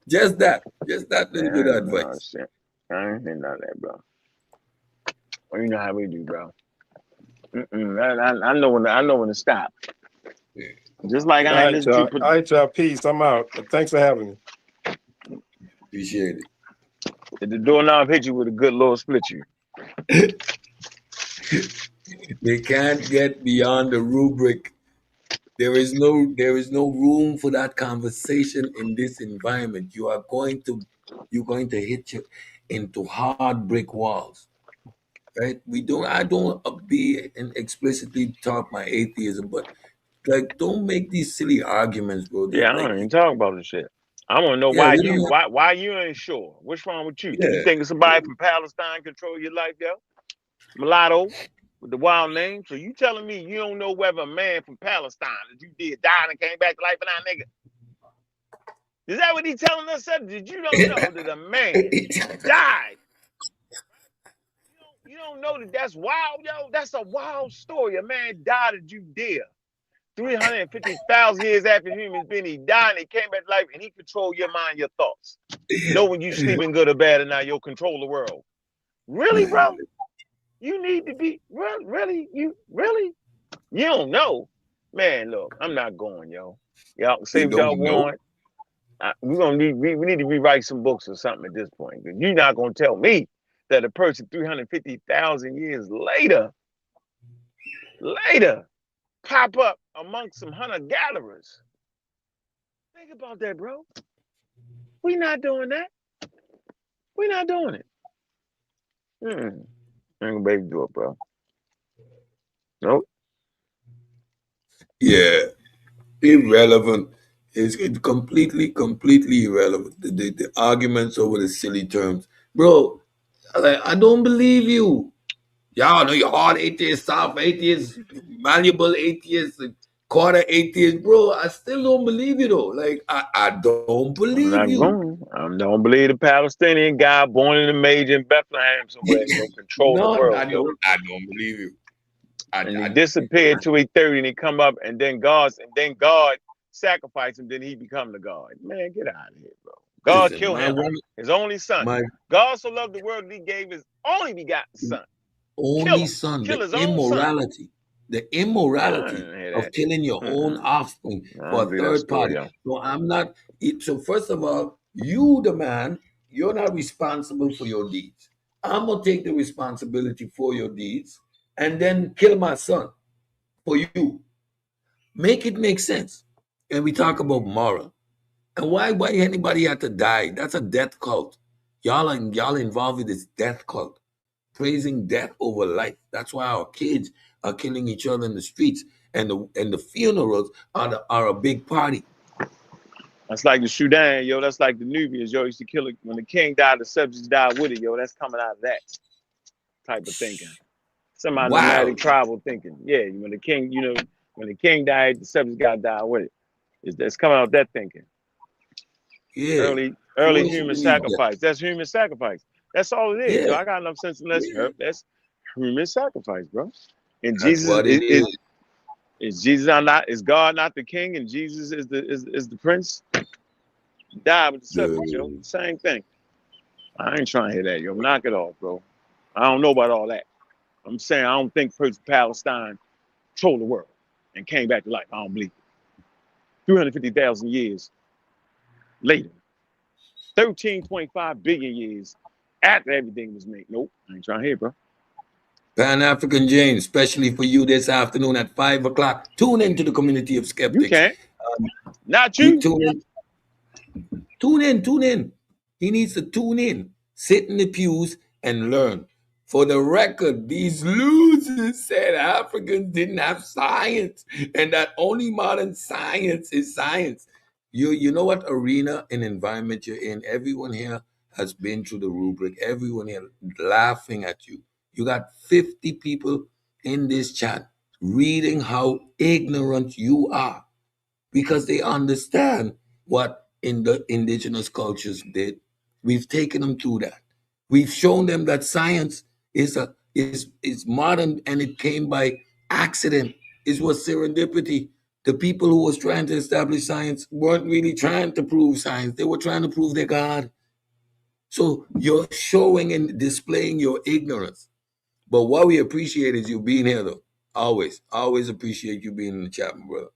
Just that little bit of advice. I ain't none of that, bro. Well, you know how we do, bro. I know when to stop. Yeah. Just like I ain't listen to. All right, y'all. Peace. I'm out. Thanks for having me. Appreciate it. If the doorknob hit you with a good Lord split you. They can't get beyond the rubric. There is no room for that conversation in this environment. You're going to hit you into hard brick walls. Right? I don't be and explicitly talk my atheism, but like don't make these silly arguments, bro. Yeah, I don't even talk about this shit. I want to know why you ain't sure. What's wrong with you? Yeah. You think somebody from Palestine control your life, yo? Mulatto with the wild name. So you telling me you don't know whether a man from Palestine that you did died and came back to life or not, nigga? Is that what he telling us? Did you don't know that a man died? You don't know that's wild, yo. That's a wild story. A man died at Judea. 350,000 years after humans been, he died and he came back to life and he controlled your mind, your thoughts. Know when you sleeping good or bad or not, you'll control the world. Really, bro? You need to be really? You don't know. Man, look, I'm not going, yo. Y'all say what y'all want. We need to rewrite some books or something at this point. Because you're not gonna tell me that a person 350,000 years later pop up amongst some hunter-gatherers. Think about that, bro. We not doing that. We not doing it. Ain't gonna be able to do it, bro. Nope. Yeah. Irrelevant. It's completely irrelevant. The arguments over the silly terms. Bro, I don't believe you. Y'all know you're hard atheist, soft atheist, malleable atheist, quarter atheist. Bro, I still don't believe you though. Like, I don't believe you. I don't believe the Palestinian guy born in a major in Bethlehem somewhere, control the world. I don't believe you. And he disappeared till he 30, and he come up, and then God sacrificed him, then he become the God. Man, get out of here, bro. God killed him, his only son. God so loved the world that he gave his only begotten son. Only son, kill the his own son. The immorality of killing your own offspring for a third party. So I'm not. So first of all, you, the man, you're not responsible for your deeds. I'm gonna take the responsibility for your deeds and then kill my son for you. Make it make sense. And we talk about moral. And why anybody had to die? That's a death cult. Y'all involved with this death cult, praising death over life. That's why our kids are killing each other in the streets, and the funerals are a big party. That's like the Sudan, yo. That's like the Nubians, yo. Used to kill it when the king died, the subjects died with it, yo. That's coming out of that type of thinking. Some nomadic tribal thinking. Yeah, when the king, when the king died, the subjects got to die with it. That's coming out of that thinking. Yeah. Early human sacrifice. That's human sacrifice. That's all it is. Yeah. Yo, I got enough sense to that's human sacrifice, bro. And that's Jesus what it is. Is Jesus is God not the king, and Jesus is the prince? Die with the subject, yo. Same thing. I ain't trying to hear that, yo. Knock it off, bro. I don't know about all that. I'm saying I don't think Palestine controlled the world and came back to life. I don't believe it. 350,000 years later, 13.5 billion years after everything was made. Nope, I ain't trying to hear, bro. Pan-African James, especially for you this afternoon at 5 o'clock. Tune into the community of skeptics. You can't. Not you. Tune in. He needs to tune in, sit in the pews, and learn. For the record, these losers said Africans didn't have science, and that only modern science is science. You know what arena and environment you're in? Everyone here has been through the rubric. Everyone here laughing at you. You got 50 people in this chat reading how ignorant you are because they understand what in the indigenous cultures did. We've taken them through that. We've shown them that science is modern and it came by accident. It was serendipity. The people who was trying to establish science weren't really trying to prove science. They were trying to prove their God. So you're showing and displaying your ignorance. But what we appreciate is you being here, though. Always appreciate you being in the chat, my brother.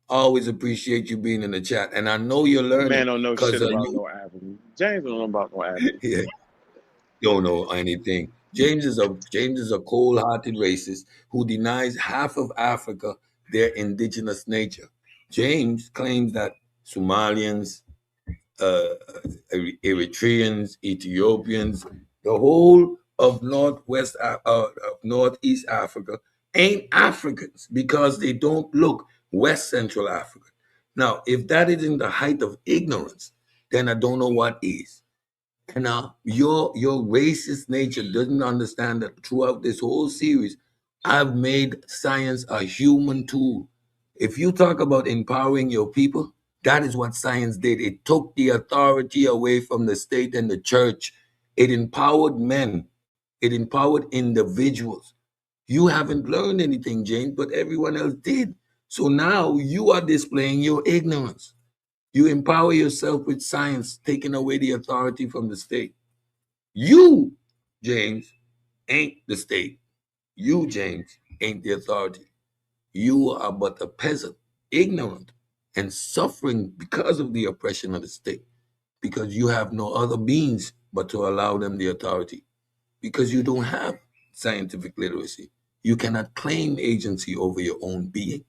Always appreciate you being in the chat. And I know you're learning. Man don't know shit about no African. James don't know about no African. Yeah. Don't know anything. James is a cold-hearted racist who denies half of Africa their indigenous nature. James claims that Somalians, Eritreans, Ethiopians, the whole of Northeast Africa ain't Africans because they don't look West Central African. Now, if that isn't the height of ignorance, then I don't know what is. And now your racist nature doesn't understand that throughout this whole series, I've made science a human tool. If you talk about empowering your people, that is what science did. It took the authority away from the state and the church. It empowered men. It empowered individuals. You haven't learned anything, James, but everyone else did. So now you are displaying your ignorance. You empower yourself with science, taking away the authority from the state. You, James, ain't the state. You, James, ain't the authority. You are but a peasant, ignorant, and suffering because of the oppression of the state, because you have no other means but to allow them the authority, because you don't have scientific literacy. You cannot claim agency over your own being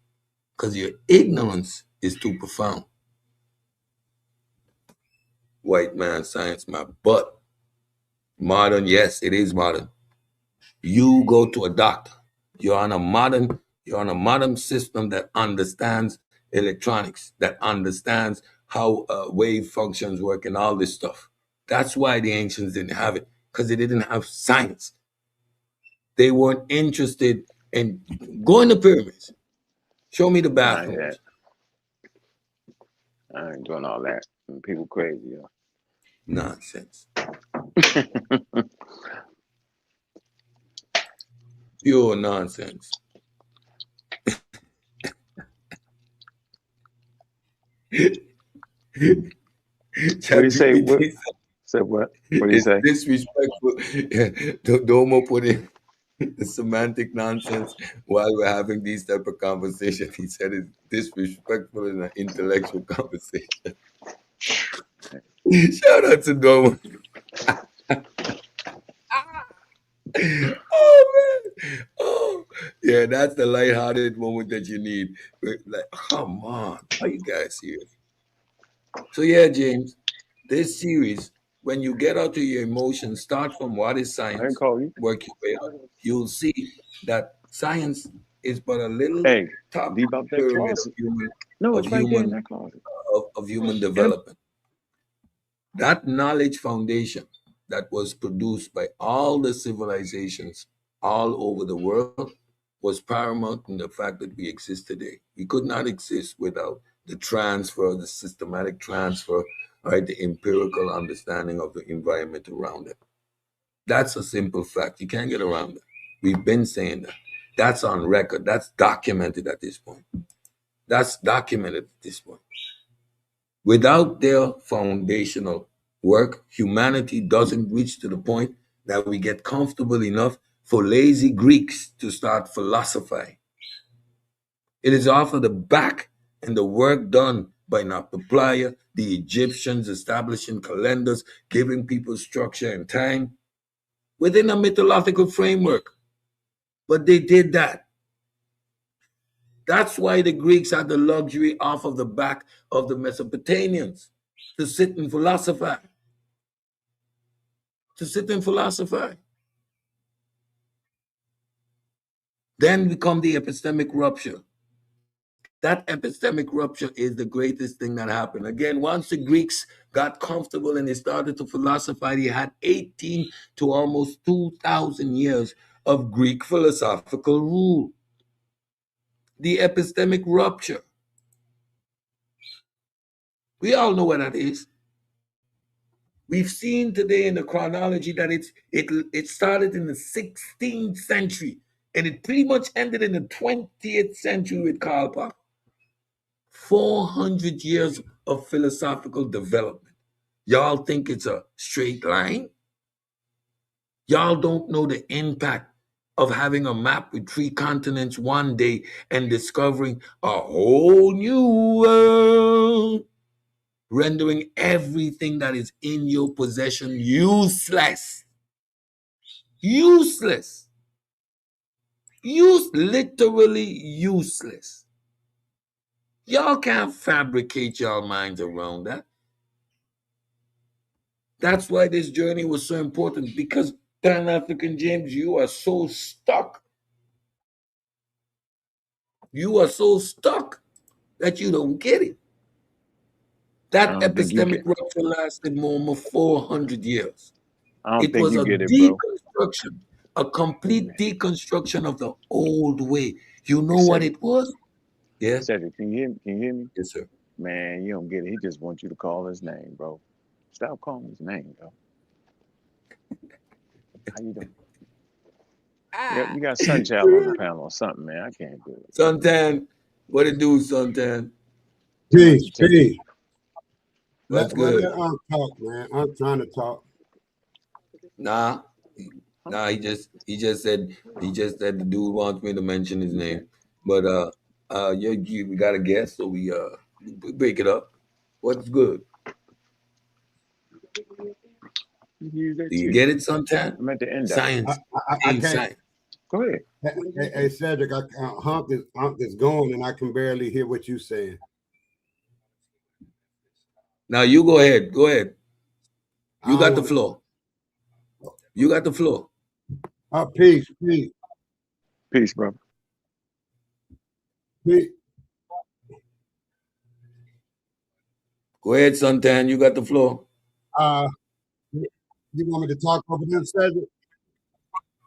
because your ignorance is too profound. White man science, my butt. Modern, yes, it is modern. You go to a doctor. You're on a modern system that understands electronics, that understands how wave functions work and all this stuff. That's why the ancients didn't have it, because they didn't have science. They weren't interested in going to pyramids. Show me the bathrooms. I ain't doing all that. People crazy, yo. Nonsense. Pure nonsense. What do you say? What? ChatGPT Said what? What do you is say? disrespectful. Domo put in the semantic nonsense while we're having these type of conversations. He said it's disrespectful in an intellectual conversation. Shout out to Domo. Oh man. Oh yeah, that's the lighthearted moment that you need. Like, come on, are you guys serious? So yeah, James, this series, when you get out of your emotions, start from what is I didn't science, call you. work your way up. You'll see that science is but a little Hey, top leave out that pyramid of closet. human No, of it's right there in human that closet. of human And development. That knowledge foundation that was produced by all the civilizations all over the world was paramount in the fact that we exist today. We could not exist without the transfer, the systematic transfer, right, the empirical understanding of the environment around it. That's a simple fact. You can't get around it. We've been saying that. That's on record. That's documented at this point. That's documented at this point. Without their foundational work, humanity doesn't reach to the point that we get comfortable enough for lazy Greeks to start philosophizing. It is off of the back and the work done by Nabopolassar, the Egyptians establishing calendars, giving people structure and time within a mythological framework. But they did that. That's why the Greeks had the luxury off of the back of the Mesopotamians to sit and philosophize. To sit and philosophize. Then become the epistemic rupture. That epistemic rupture is the greatest thing that happened. Again, once the Greeks got comfortable and they started to philosophize, they had 18 to almost 2,000 years of Greek philosophical rule. The epistemic rupture. We all know what that is. We've seen today in the chronology that it started in the 16th century and it pretty much ended in the 20th century with Karl Popper. 400 years of philosophical development. Y'all think it's a straight line? Y'all don't know the impact of having a map with 3 continents one day and discovering a whole new world, rendering everything that is in your possession useless. Useless. Literally useless. Y'all can't fabricate y'all minds around that. That's why this journey was so important because Pan African James, you are so stuck. You are so stuck that you don't get it. I That don't think you epistemic get. rupture lasted more than 400 years. I don't It think was you a get it, bro. deconstruction, a complete deconstruction of the old way. You Hey, know what Cedric. it was? Yeah? Cedric, can you hear me? Can you hear me? Yes, sir. Man, you don't get it. He just wants you to call his name, bro. Stop calling his name, bro. How you doing? You got Sunchild on the panel or something, man. I can't do it. Suntan, what it do, Suntan? Too much Peace, attention. peace. What's Let good? talk, man. I'm trying to talk. Nah, Huh? nah. He just said the dude wants me to mention his name, but we got a guest, so we break it up. What's good? You can use that Do you too. get it, Suntan? I'm at the induction. I, Science, I James, can't. science. Go ahead. Hey, Cedric, Hunk is going, and I can barely hear what you saying. Now you go ahead. Go ahead. I You don't got the want floor. You got the floor. peace, peace, Peace, bro. peace. Go ahead, Suntan. You got the floor. Uh, you want me to talk over them, Cedric?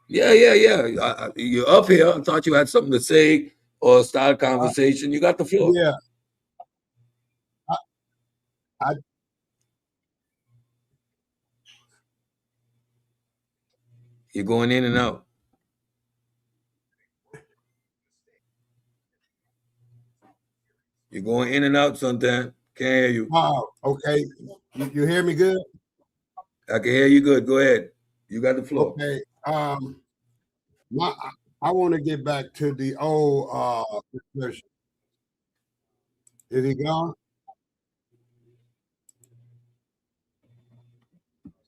Yeah. You're up here. I thought you had something to say or start a Uh, conversation. You got the floor. yeah. I, I, You're going in and out. You're going in and out sometimes. Can't hear you. Oh, okay. You hear me good? I can hear you good. Go ahead. You got the floor. Okay. I want to get back to the old discussion. Is he gone?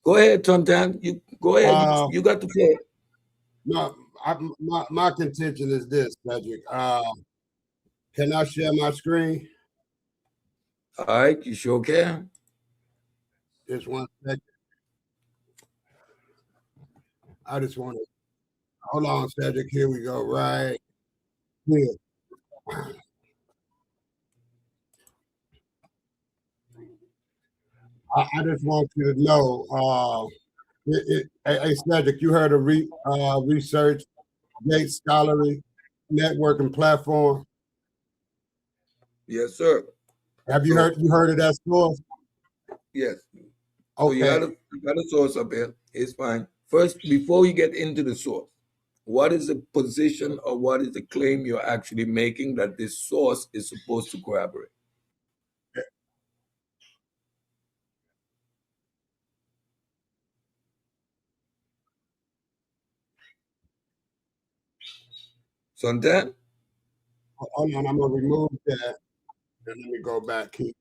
Go ahead, Tontan. You go ahead. You got the floor. No, my contention is this, Cedric. Can I share my screen? All right, you sure can. Just 1 second. I just want to hold on, Cedric. Here we go. Right here. I just want you to know, hey, Cedric, you heard of research, Gates Scholarly Networking Platform? Yes, sir. Have you heard of that source? Yes. So Okay. you got a source up here. It's fine. First, before you get into the source, what is the position or what is the claim you're actually making that this source is supposed to corroborate? Suntan? Hold on, I'm gonna remove that and let me go back here.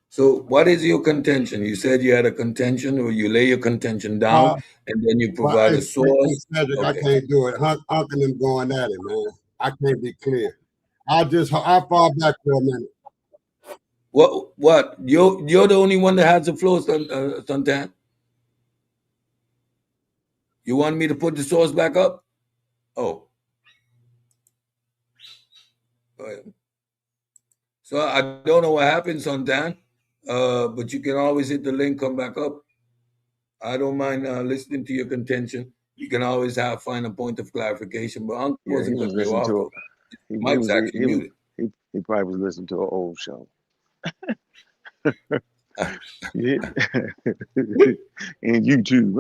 So what is your contention? You said you had a contention, or you lay your contention down and then you Well, provide a source. Cedric, I Okay. can't do it. Hunk and them going at it, man. I can't be clear. I'll fall back for a minute. What? You're the only one that has the flow, Suntan. You want me to put the source back up? Oh. Go ahead. So I don't know what happened, Suntan. But you can always hit the link, come back up. I don't mind listening to your contention. You can always find a point of clarification, but Uncle Yeah, he wasn't was cutting you listening off, to though. Mike's actually muted. he probably was listening to an old show. Yeah. And YouTube.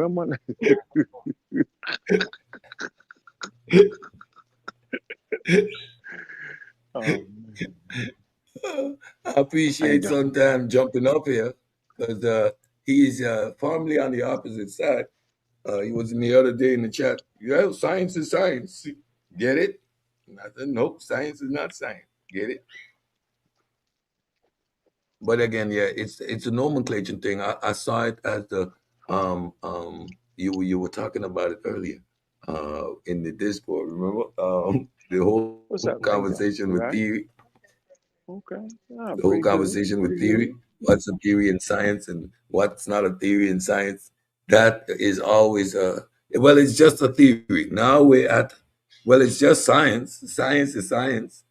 I appreciate Suntan jumping up here because he's firmly on the opposite side. He was in the other day in the chat. Yeah, science is science. Get it? And I said, nope, science is not science. Get it? But again, yeah, it's a nomenclature thing. I saw it as the you were talking about it earlier in the Discord. Remember the whole What's up, conversation with right? theory. Okay. The whole conversation with theory. What's a theory in science and what's not a theory in science? That is always well, it's just a theory. Now we're at it's just science. Science is science.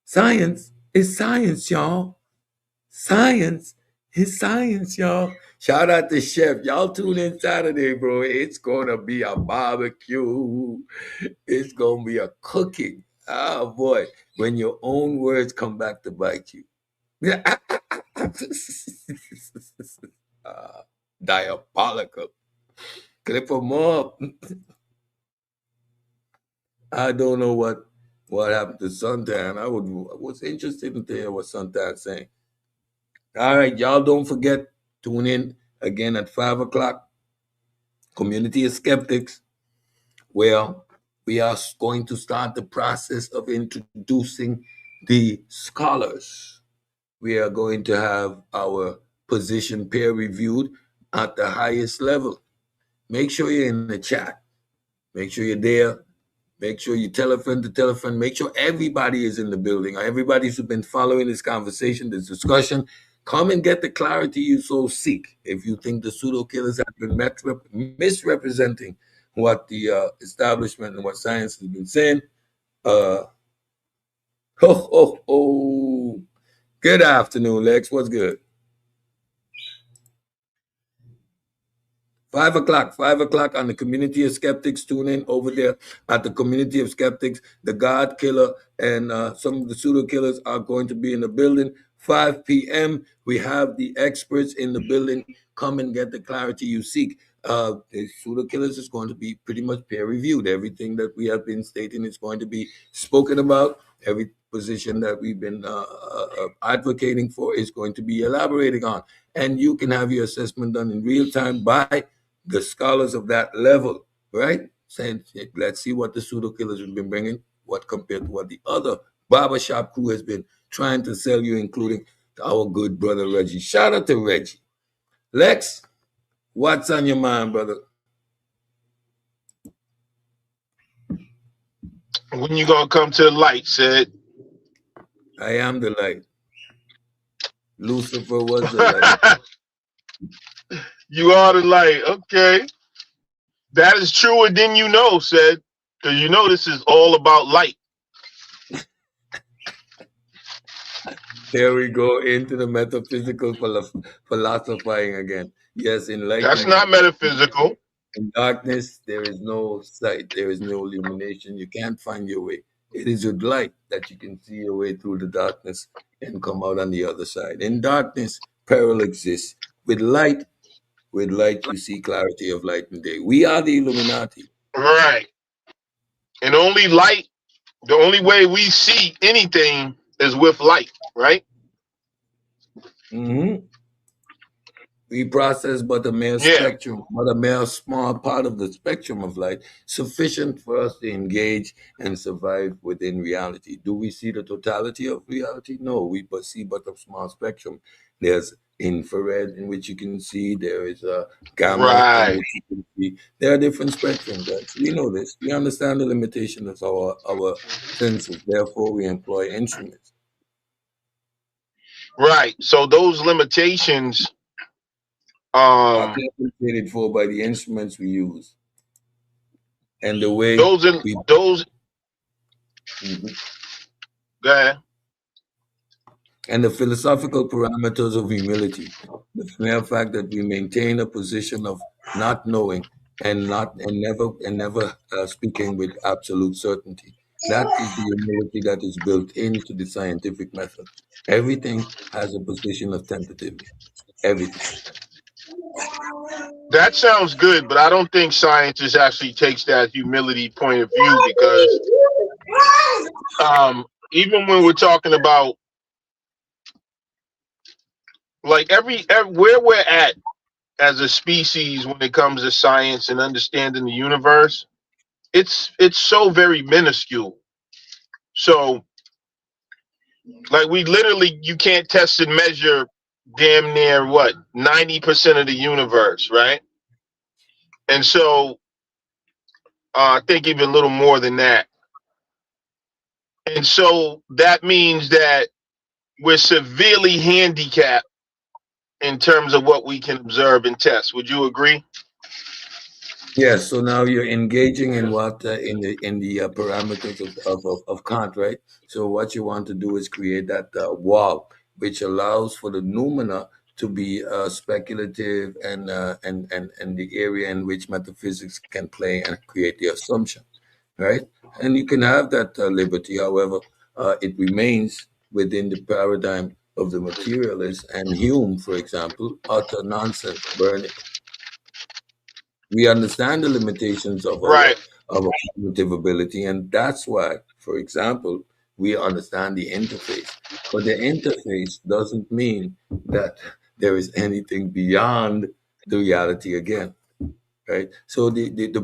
Science is science, y'all. Science is science, y'all. Shout out to Chef. Y'all tune in Saturday, bro. It's gonna be a barbecue. It's gonna be a cooking. Oh boy, when your own words come back to bite you. Diabolical. Clip them up. I don't know what happened to Suntan. I was interested to hear what Suntan's saying. All right, y'all don't forget, tune in again at 5 o'clock. Community of Skeptics, where we are going to start the process of introducing the scholars. We are going to have our position peer reviewed at the highest level. Make sure you're in the chat. Make sure you're there. Make sure you tell a friend to tell a friend. Make sure everybody is in the building. Everybody who's been following this conversation, this discussion, come and get the clarity you so seek. If you think the pseudo killers have been misrepresenting what the establishment and what science has been saying, good afternoon, Lex. What's good? 5 o'clock, 5 o'clock on the Community of Skeptics. Tune in over there at the Community of Skeptics. The God Killer and some of the pseudo killers are going to be in the building. 5 p.m. We have the experts in the building. Come and get the clarity you seek. The pseudo killers is going to be pretty much peer reviewed. Everything that we have been stating is going to be spoken about. Every position that we've been advocating for is going to be elaborating on, and you can have your assessment done in real time by the scholars of that level, right? Saying, let's see what the pseudo killers have been bringing, what compared to what the other barbershop crew has been trying to sell you, including our good brother Reggie. Shout out to Reggie. Lex, what's on your mind, brother? When you gonna come to the light, said? I am the light. Lucifer was the light. You are the light. Okay. That is truer than you know, said. Because you know this is all about light. There we go into the metaphysical philosophizing again. Yes, enlightenment. That's not metaphysical. In darkness, there is no sight. There is no illumination. You can't find your way. It is with light that you can see your way through the darkness and come out on the other side. In darkness, peril exists. With light, you see clarity of light and day. We are the Illuminati. Right. And only light, the only way we see anything is with light, right? Mm-hmm. We process but a mere spectrum, but a mere small part of the spectrum of light, sufficient for us to engage and survive within reality. Do we see the totality of reality? No, we see but a small spectrum. There's infrared in which you can see. There is a gamma in which you can see. There are different spectrums. We know this. We understand the limitation of our senses. Therefore, we employ instruments. Right. So those limitations are compensated for by the instruments we use and the way those. Mm-hmm. Go ahead. And the philosophical parameters of humility, the mere fact that we maintain a position of not knowing and never speaking with absolute certainty. That is the humility that is built into the scientific method. Everything has a position of tentativity. Everything. That sounds good, but I don't think science actually takes that humility point of view, because even when we're talking about like where we're at as a species when it comes to science and understanding the universe, it's so very minuscule. So like we literally, you can't test and measure damn near 90% of the universe, right? And so I think even a little more than that. And so that means that we're severely handicapped in terms of what we can observe and test. Would you agree? Yes. So now you're engaging in what in the parameters of Kant, right? So what you want to do is create that wall, which allows for the noumena to be speculative and the area in which metaphysics can play and create the assumption, right? And you can have that liberty. However, it remains within the paradigm of the materialist. And Hume, for example, utter nonsense, burn it. We understand the limitations of our cognitive ability, and that's why, for example, we understand the interface. But the interface doesn't mean that there is anything beyond the reality again, right? So the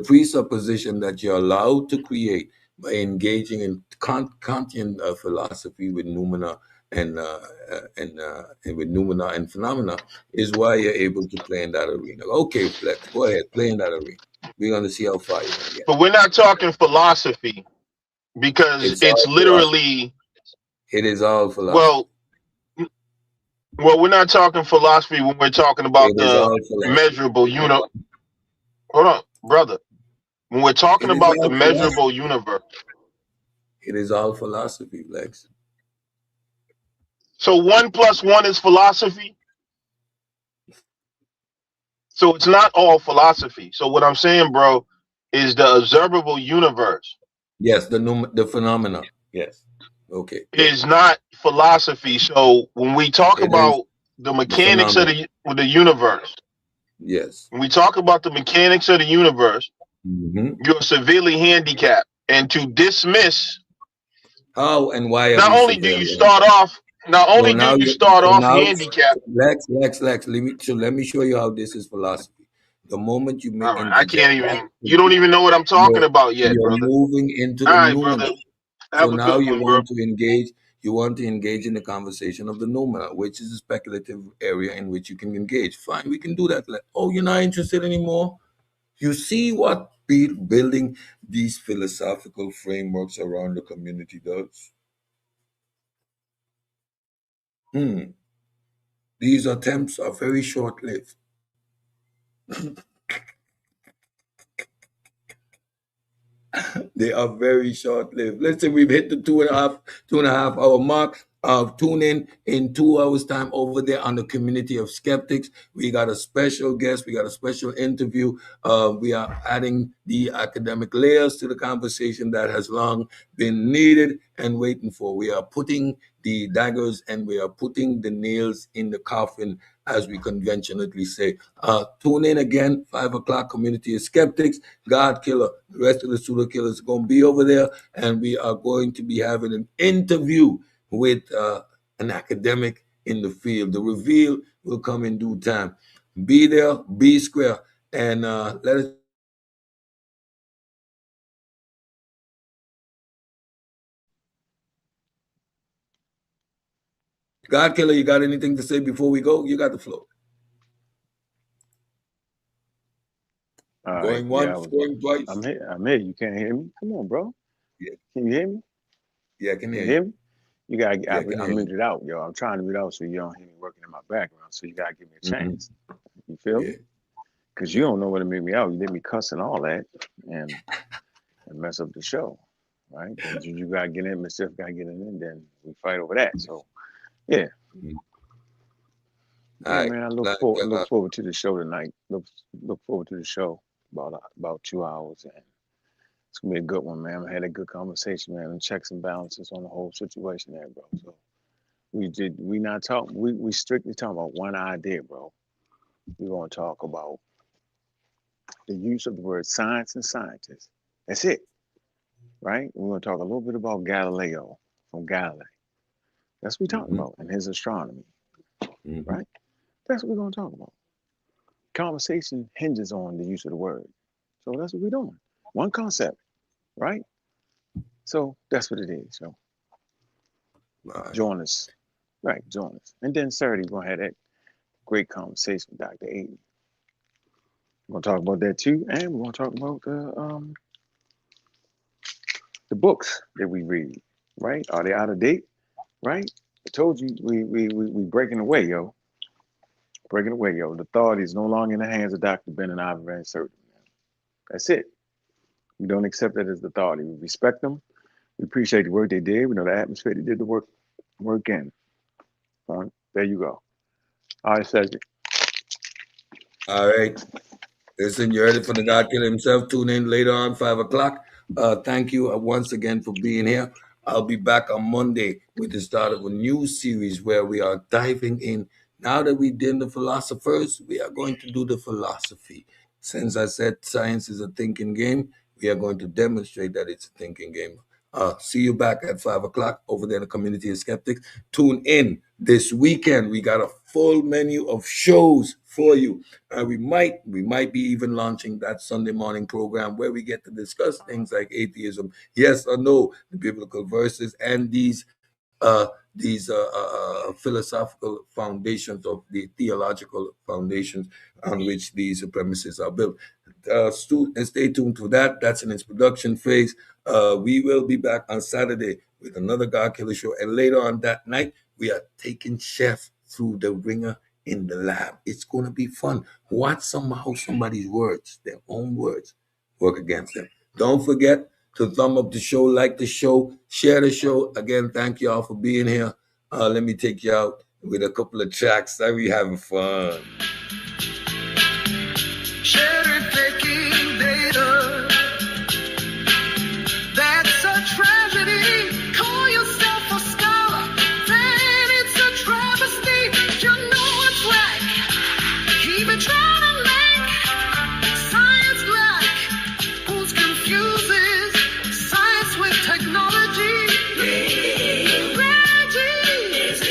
presupposition that you're allowed to create by engaging in Kantian philosophy with noumena and with noumena and phenomena is why you're able to play in that arena. Okay, Flex, go ahead, play in that arena. We're going to see how far you're going to get. But we're not talking philosophy, because it's literally. It is all philosophy. Well, we're not talking philosophy when we're talking about the measurable universe. Hold on, brother. When we're talking about the measurable universe. It is all philosophy, Lex. So 1 + 1 is philosophy? So it's not all philosophy. So what I'm saying, bro, is the observable universe. Yes, the phenomena. Yes. Okay. Is not philosophy. So when we talk about the mechanics of the universe, Yes. When we talk about the mechanics of the universe, Mm-hmm. you're severely handicapped. And to dismiss, How and why are not we only do you severely start off, not So only do now you you start so off now handicapped. Lex, let me show you how this is philosophy. The moment you All right, I interject can't that, even. You don't even know what I'm talking about yet, you're brother. moving into All the right, brother. noumena. So Have a now good you one, bro. want to engage. You want to engage in the conversation of the noumena, which is a speculative area in which you can engage. Fine, we can do that. Like, oh, you're not interested anymore. You see what building these philosophical frameworks around the community does. These attempts are very short-lived. They are very short-lived. Let's say we've hit the 2.5 hour mark. Tune in 2 hours time over there on the community of skeptics. We got a special guest. We got a special interview. We are adding the academic layers to the conversation that has long been needed and waiting for. We are putting the daggers and we are putting the nails in the coffin, as we conventionally say. Tune in again, 5 o'clock, community of skeptics. God Killer, the rest of the pseudo killers are going to be over there, and we are going to be having an interview with an academic in the field. The reveal will come in due time. Be there, be square, and let us. God Killer, you got anything to say before we go? You got the floor. All right. Going Yeah, once, going twice. I'm here. I'm here. You can't hear me? Come on, bro. Yeah, Can you hear me? yeah, I can Can hear you hear you. me? You gotta. Yeah, I can I hear you. muted out, yo. I'm trying to mute out so you don't hear me working in my background. So you gotta give me a Mm-hmm. chance. You feel Yeah, me? Because you don't know what to make me out. You let me cuss and all that, and mess up the show, right? Then you gotta get in. Mister gotta get in, and then we fight over that. So yeah, mm-hmm. All yeah, right. man. I Like, look forward to the show tonight. Look forward to the show about 2 hours, and it's gonna be a good one, man. I had a good conversation, man, and checks and balances on the whole situation there, bro. So we not talking. We strictly talking about one idea, bro. We're gonna talk about the use of the word science and scientists. That's it, right? We're gonna talk a little bit about Galileo from Galilee. That's what we're talking mm-hmm. about and his astronomy, Mm-hmm. right? That's what we're gonna talk about. Conversation hinges on the use of the word. So that's what we're doing. One concept, right? So that's what it is. So All right. join us. Right, join us. And then Saturday, we're gonna have that great conversation with Dr. Aiden. We're gonna talk about that too, and we're gonna talk about the books that we read, right? Are they out of date? Right? I told you we breaking away, yo. Breaking away, yo. The authority is no longer in the hands of Dr. Ben and Ivan Van Sertin. That's it. We don't accept that as the authority. We respect them. We appreciate the work they did. We know the atmosphere they did the work in. There you go. All right, Cedric. All right. Listen, you heard it from the God Killer himself. Tune in later on, 5 o'clock. Thank you once again for being here. I'll be back on Monday with the start of a new series where we are diving in. Now that we did the philosophers, we are going to do the philosophy. Since I said science is a thinking game, we are going to demonstrate that it's a thinking game. See you back at 5 o'clock over there in the community of skeptics. Tune in this weekend. We got a full menu of shows for you. We might be even launching that Sunday morning program where we get to discuss things like atheism, yes or no, the biblical verses, and these philosophical foundations of the theological foundations on which these premises are built. Stay tuned to that. That's in its production phase. We will be back on Saturday with another God Killer show. And later on that night, we are taking Chef through the ringer in the lab. It's going to be fun. Watch how somebody's words, their own words, work against them. Don't forget to thumb up the show, like the show, share the show. Again, thank you all for being here. Let me take you out with a couple of tracks. Are we having fun? Cherry picking data. That's a tragedy. Call yourself a scholar. Then it's a travesty. You know it's right. Keep it trying to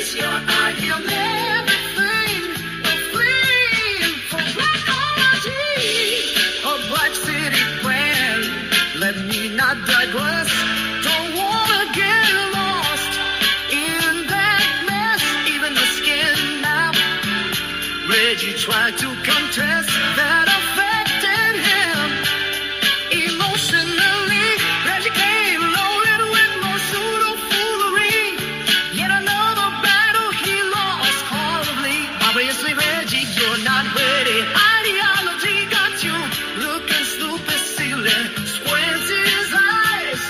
is your ideal everything, free from psychology, a black city brand. Let me not digress. Don't wanna get lost in that mess. Even the skin now. Reggie tried to contest that affected him emotionally. Reggie came loaded with more pseudo-foolery. Yet another battle he lost horribly. Obviously, Reggie, you're not ready. Ideology got you looking stupid, silly. Squints his eyes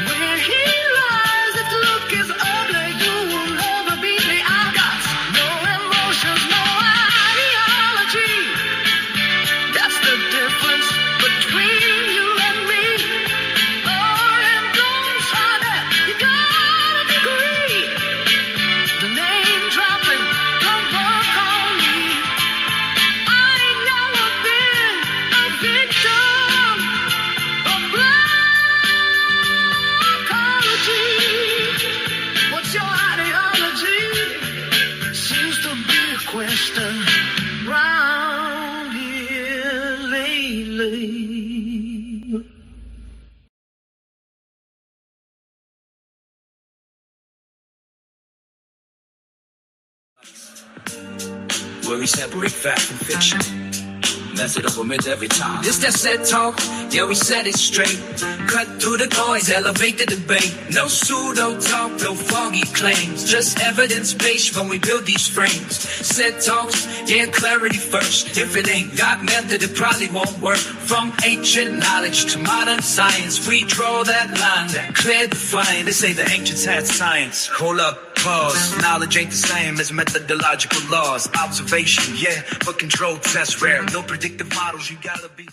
when he lies. If the look is ugly, you will never beat me. I've got no emotions, no ideology. That's the difference between you and me. Oh, and don't try that. You got a degree. The name dropping, come work on me. I ain't never been a victim of blackology. What's your ideology? Seems to be a question round here lately. Where we separate fact from fiction. Mess it up a minute every time. This that set talk, yeah, we set it straight. Cut through the noise, elevate the debate. No pseudo talk, no foggy claims. Just evidence-based when we build these frames. Set talks, yeah, clarity first. If it ain't got method, it probably won't work. From ancient knowledge to modern science, we draw that line, that clear defiant. They say the ancients had science. Hold up, pause. Knowledge ain't the same as methodological laws. Observation, yeah, but control tests rare. No predictive models, you gotta be.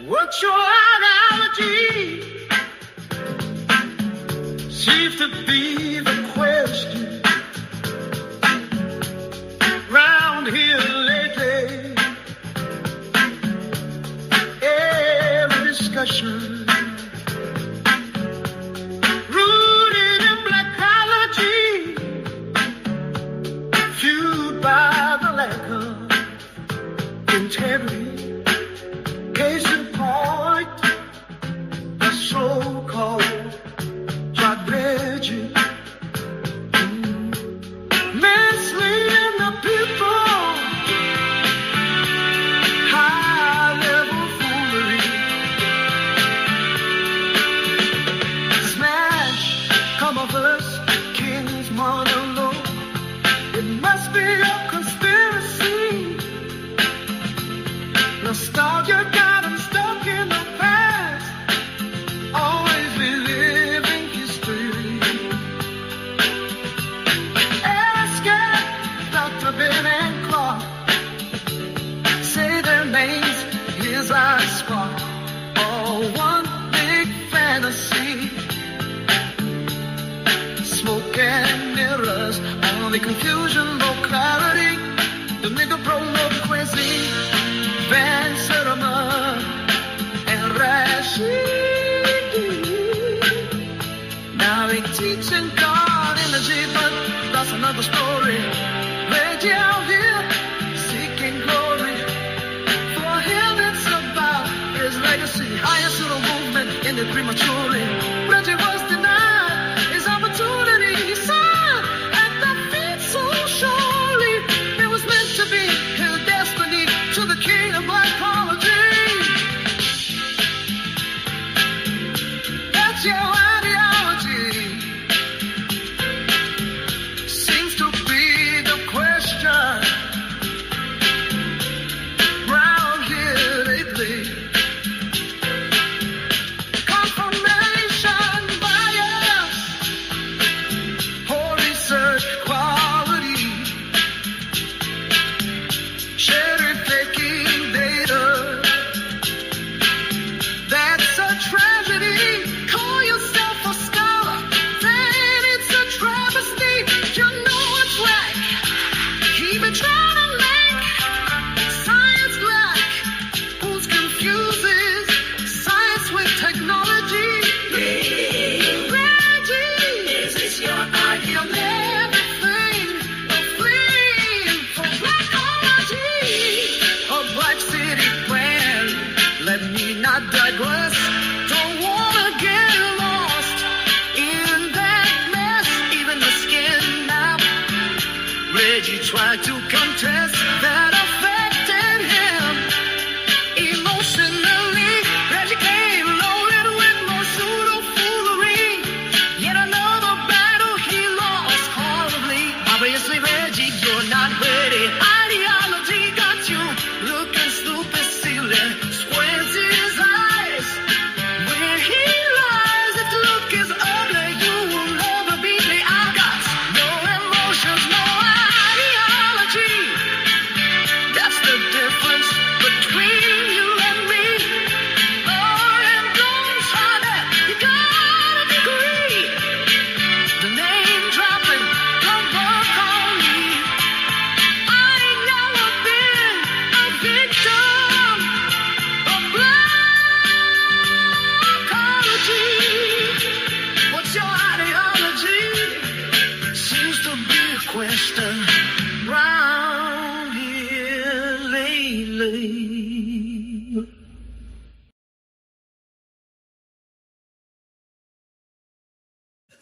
What's your ideology? Seems to be the question round here lately. Every discussion rooted in blackology, fueled by the lack of integrity. Case in point, the so-called strategy, misleading the people, high-level foolery. Smash, come of us, king's monologue. It must be a conspiracy. Nostalgia got him stuck in the past, always reliving history. Escape, Dr. Ben and Clark, say their names, here's our spark. All one big fantasy. Smoke and mirrors, only confusion, no clarity. The nigga pro, no Quincy, Van Sertima, and Rashidi. Now they teaching God energy, but that's another story. Reggie out here seeking glory. For him it's about his legacy. Higher pseudo movement ended prematurely. Reggie was denied his opportunity. He signed at the feet so surely. It was meant to be his destiny to the king of blackology. That's your ideology. Seems to be the question round here lately. Confirmation bias, poor research quality, cherry picking data.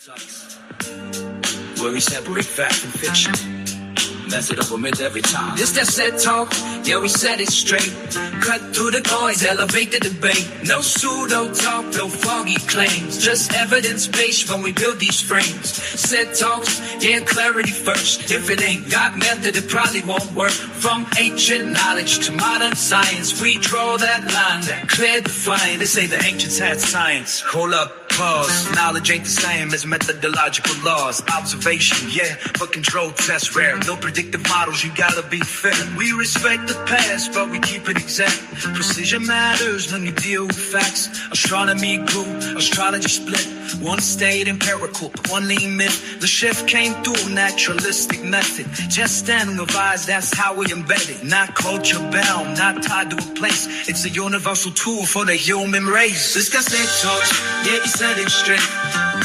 Where we separate fact and fiction. Method of omit every time. This that set talk, yeah, we set it straight. Cut through the noise, elevate the debate. No pseudo talk, no foggy claims. Just evidence-based when we build these frames. Set talks, yeah, clarity first. If it ain't got method, it probably won't work. From ancient knowledge to modern science, we draw that line, that clear defined. They say the ancients had science. Hold up, pause. Knowledge ain't the same as methodological laws. Observation, yeah, but control tests rare. No predictive models, you gotta be fair. We respect the past, but we keep it exact. Precision matters when you deal with facts. Astronomy grew, astrology split. One stayed empirical, one lean myth. The shift came through naturalistic method. Just standing of eyes, that's how we embed it. Not culture bound, not tied to a place. It's a universal tool for the human race. This cassette talks, yeah, he said it straight.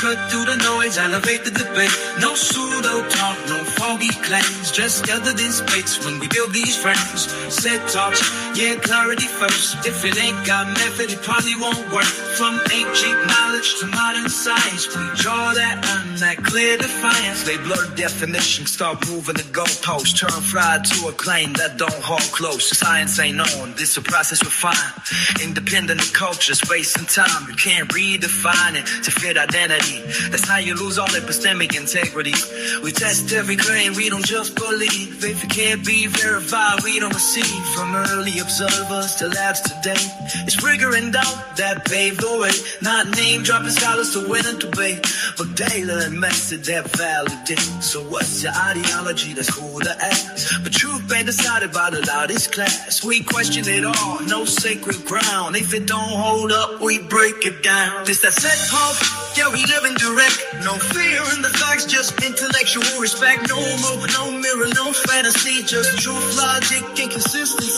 Cut through the noise, elevate the debate. No pseudo talk, no foggy claims. Just evidence based when we build these frames. Set talks, yeah, clarity first. If it ain't got method, it probably won't work. From ancient knowledge to modern science, we draw that line, that clear defiance. They blur definitions, start moving the goalposts. Turn fried to a claim that don't hold close. Science ain't on, this a process refined. Independent of culture, space and time. You can't redefine it to fit identity. That's how you lose all epistemic integrity. We test every claim, we don't just believe. If it can't be verified, we don't receive. From early observers to labs today, it's rigor and doubt that paved the way. Not name dropping scholars to win a debate, but data and method that validate. So what's your ideology? That's cool to ask, but truth ain't decided by the loudest class. We question it all, no sacred ground. If it don't hold up, we break it down. This that set talk, yeah, we live in direct. No fear in the facts, just intellectual respect. No more, no mirror, no fantasy, just truth, logic, and consistency.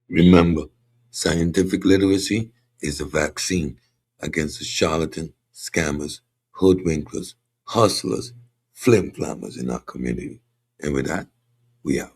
Remember, scientific literacy is a vaccine against the charlatan, scammers, hoodwinkers, hustlers, flim-flammers in our community. And with that, we out.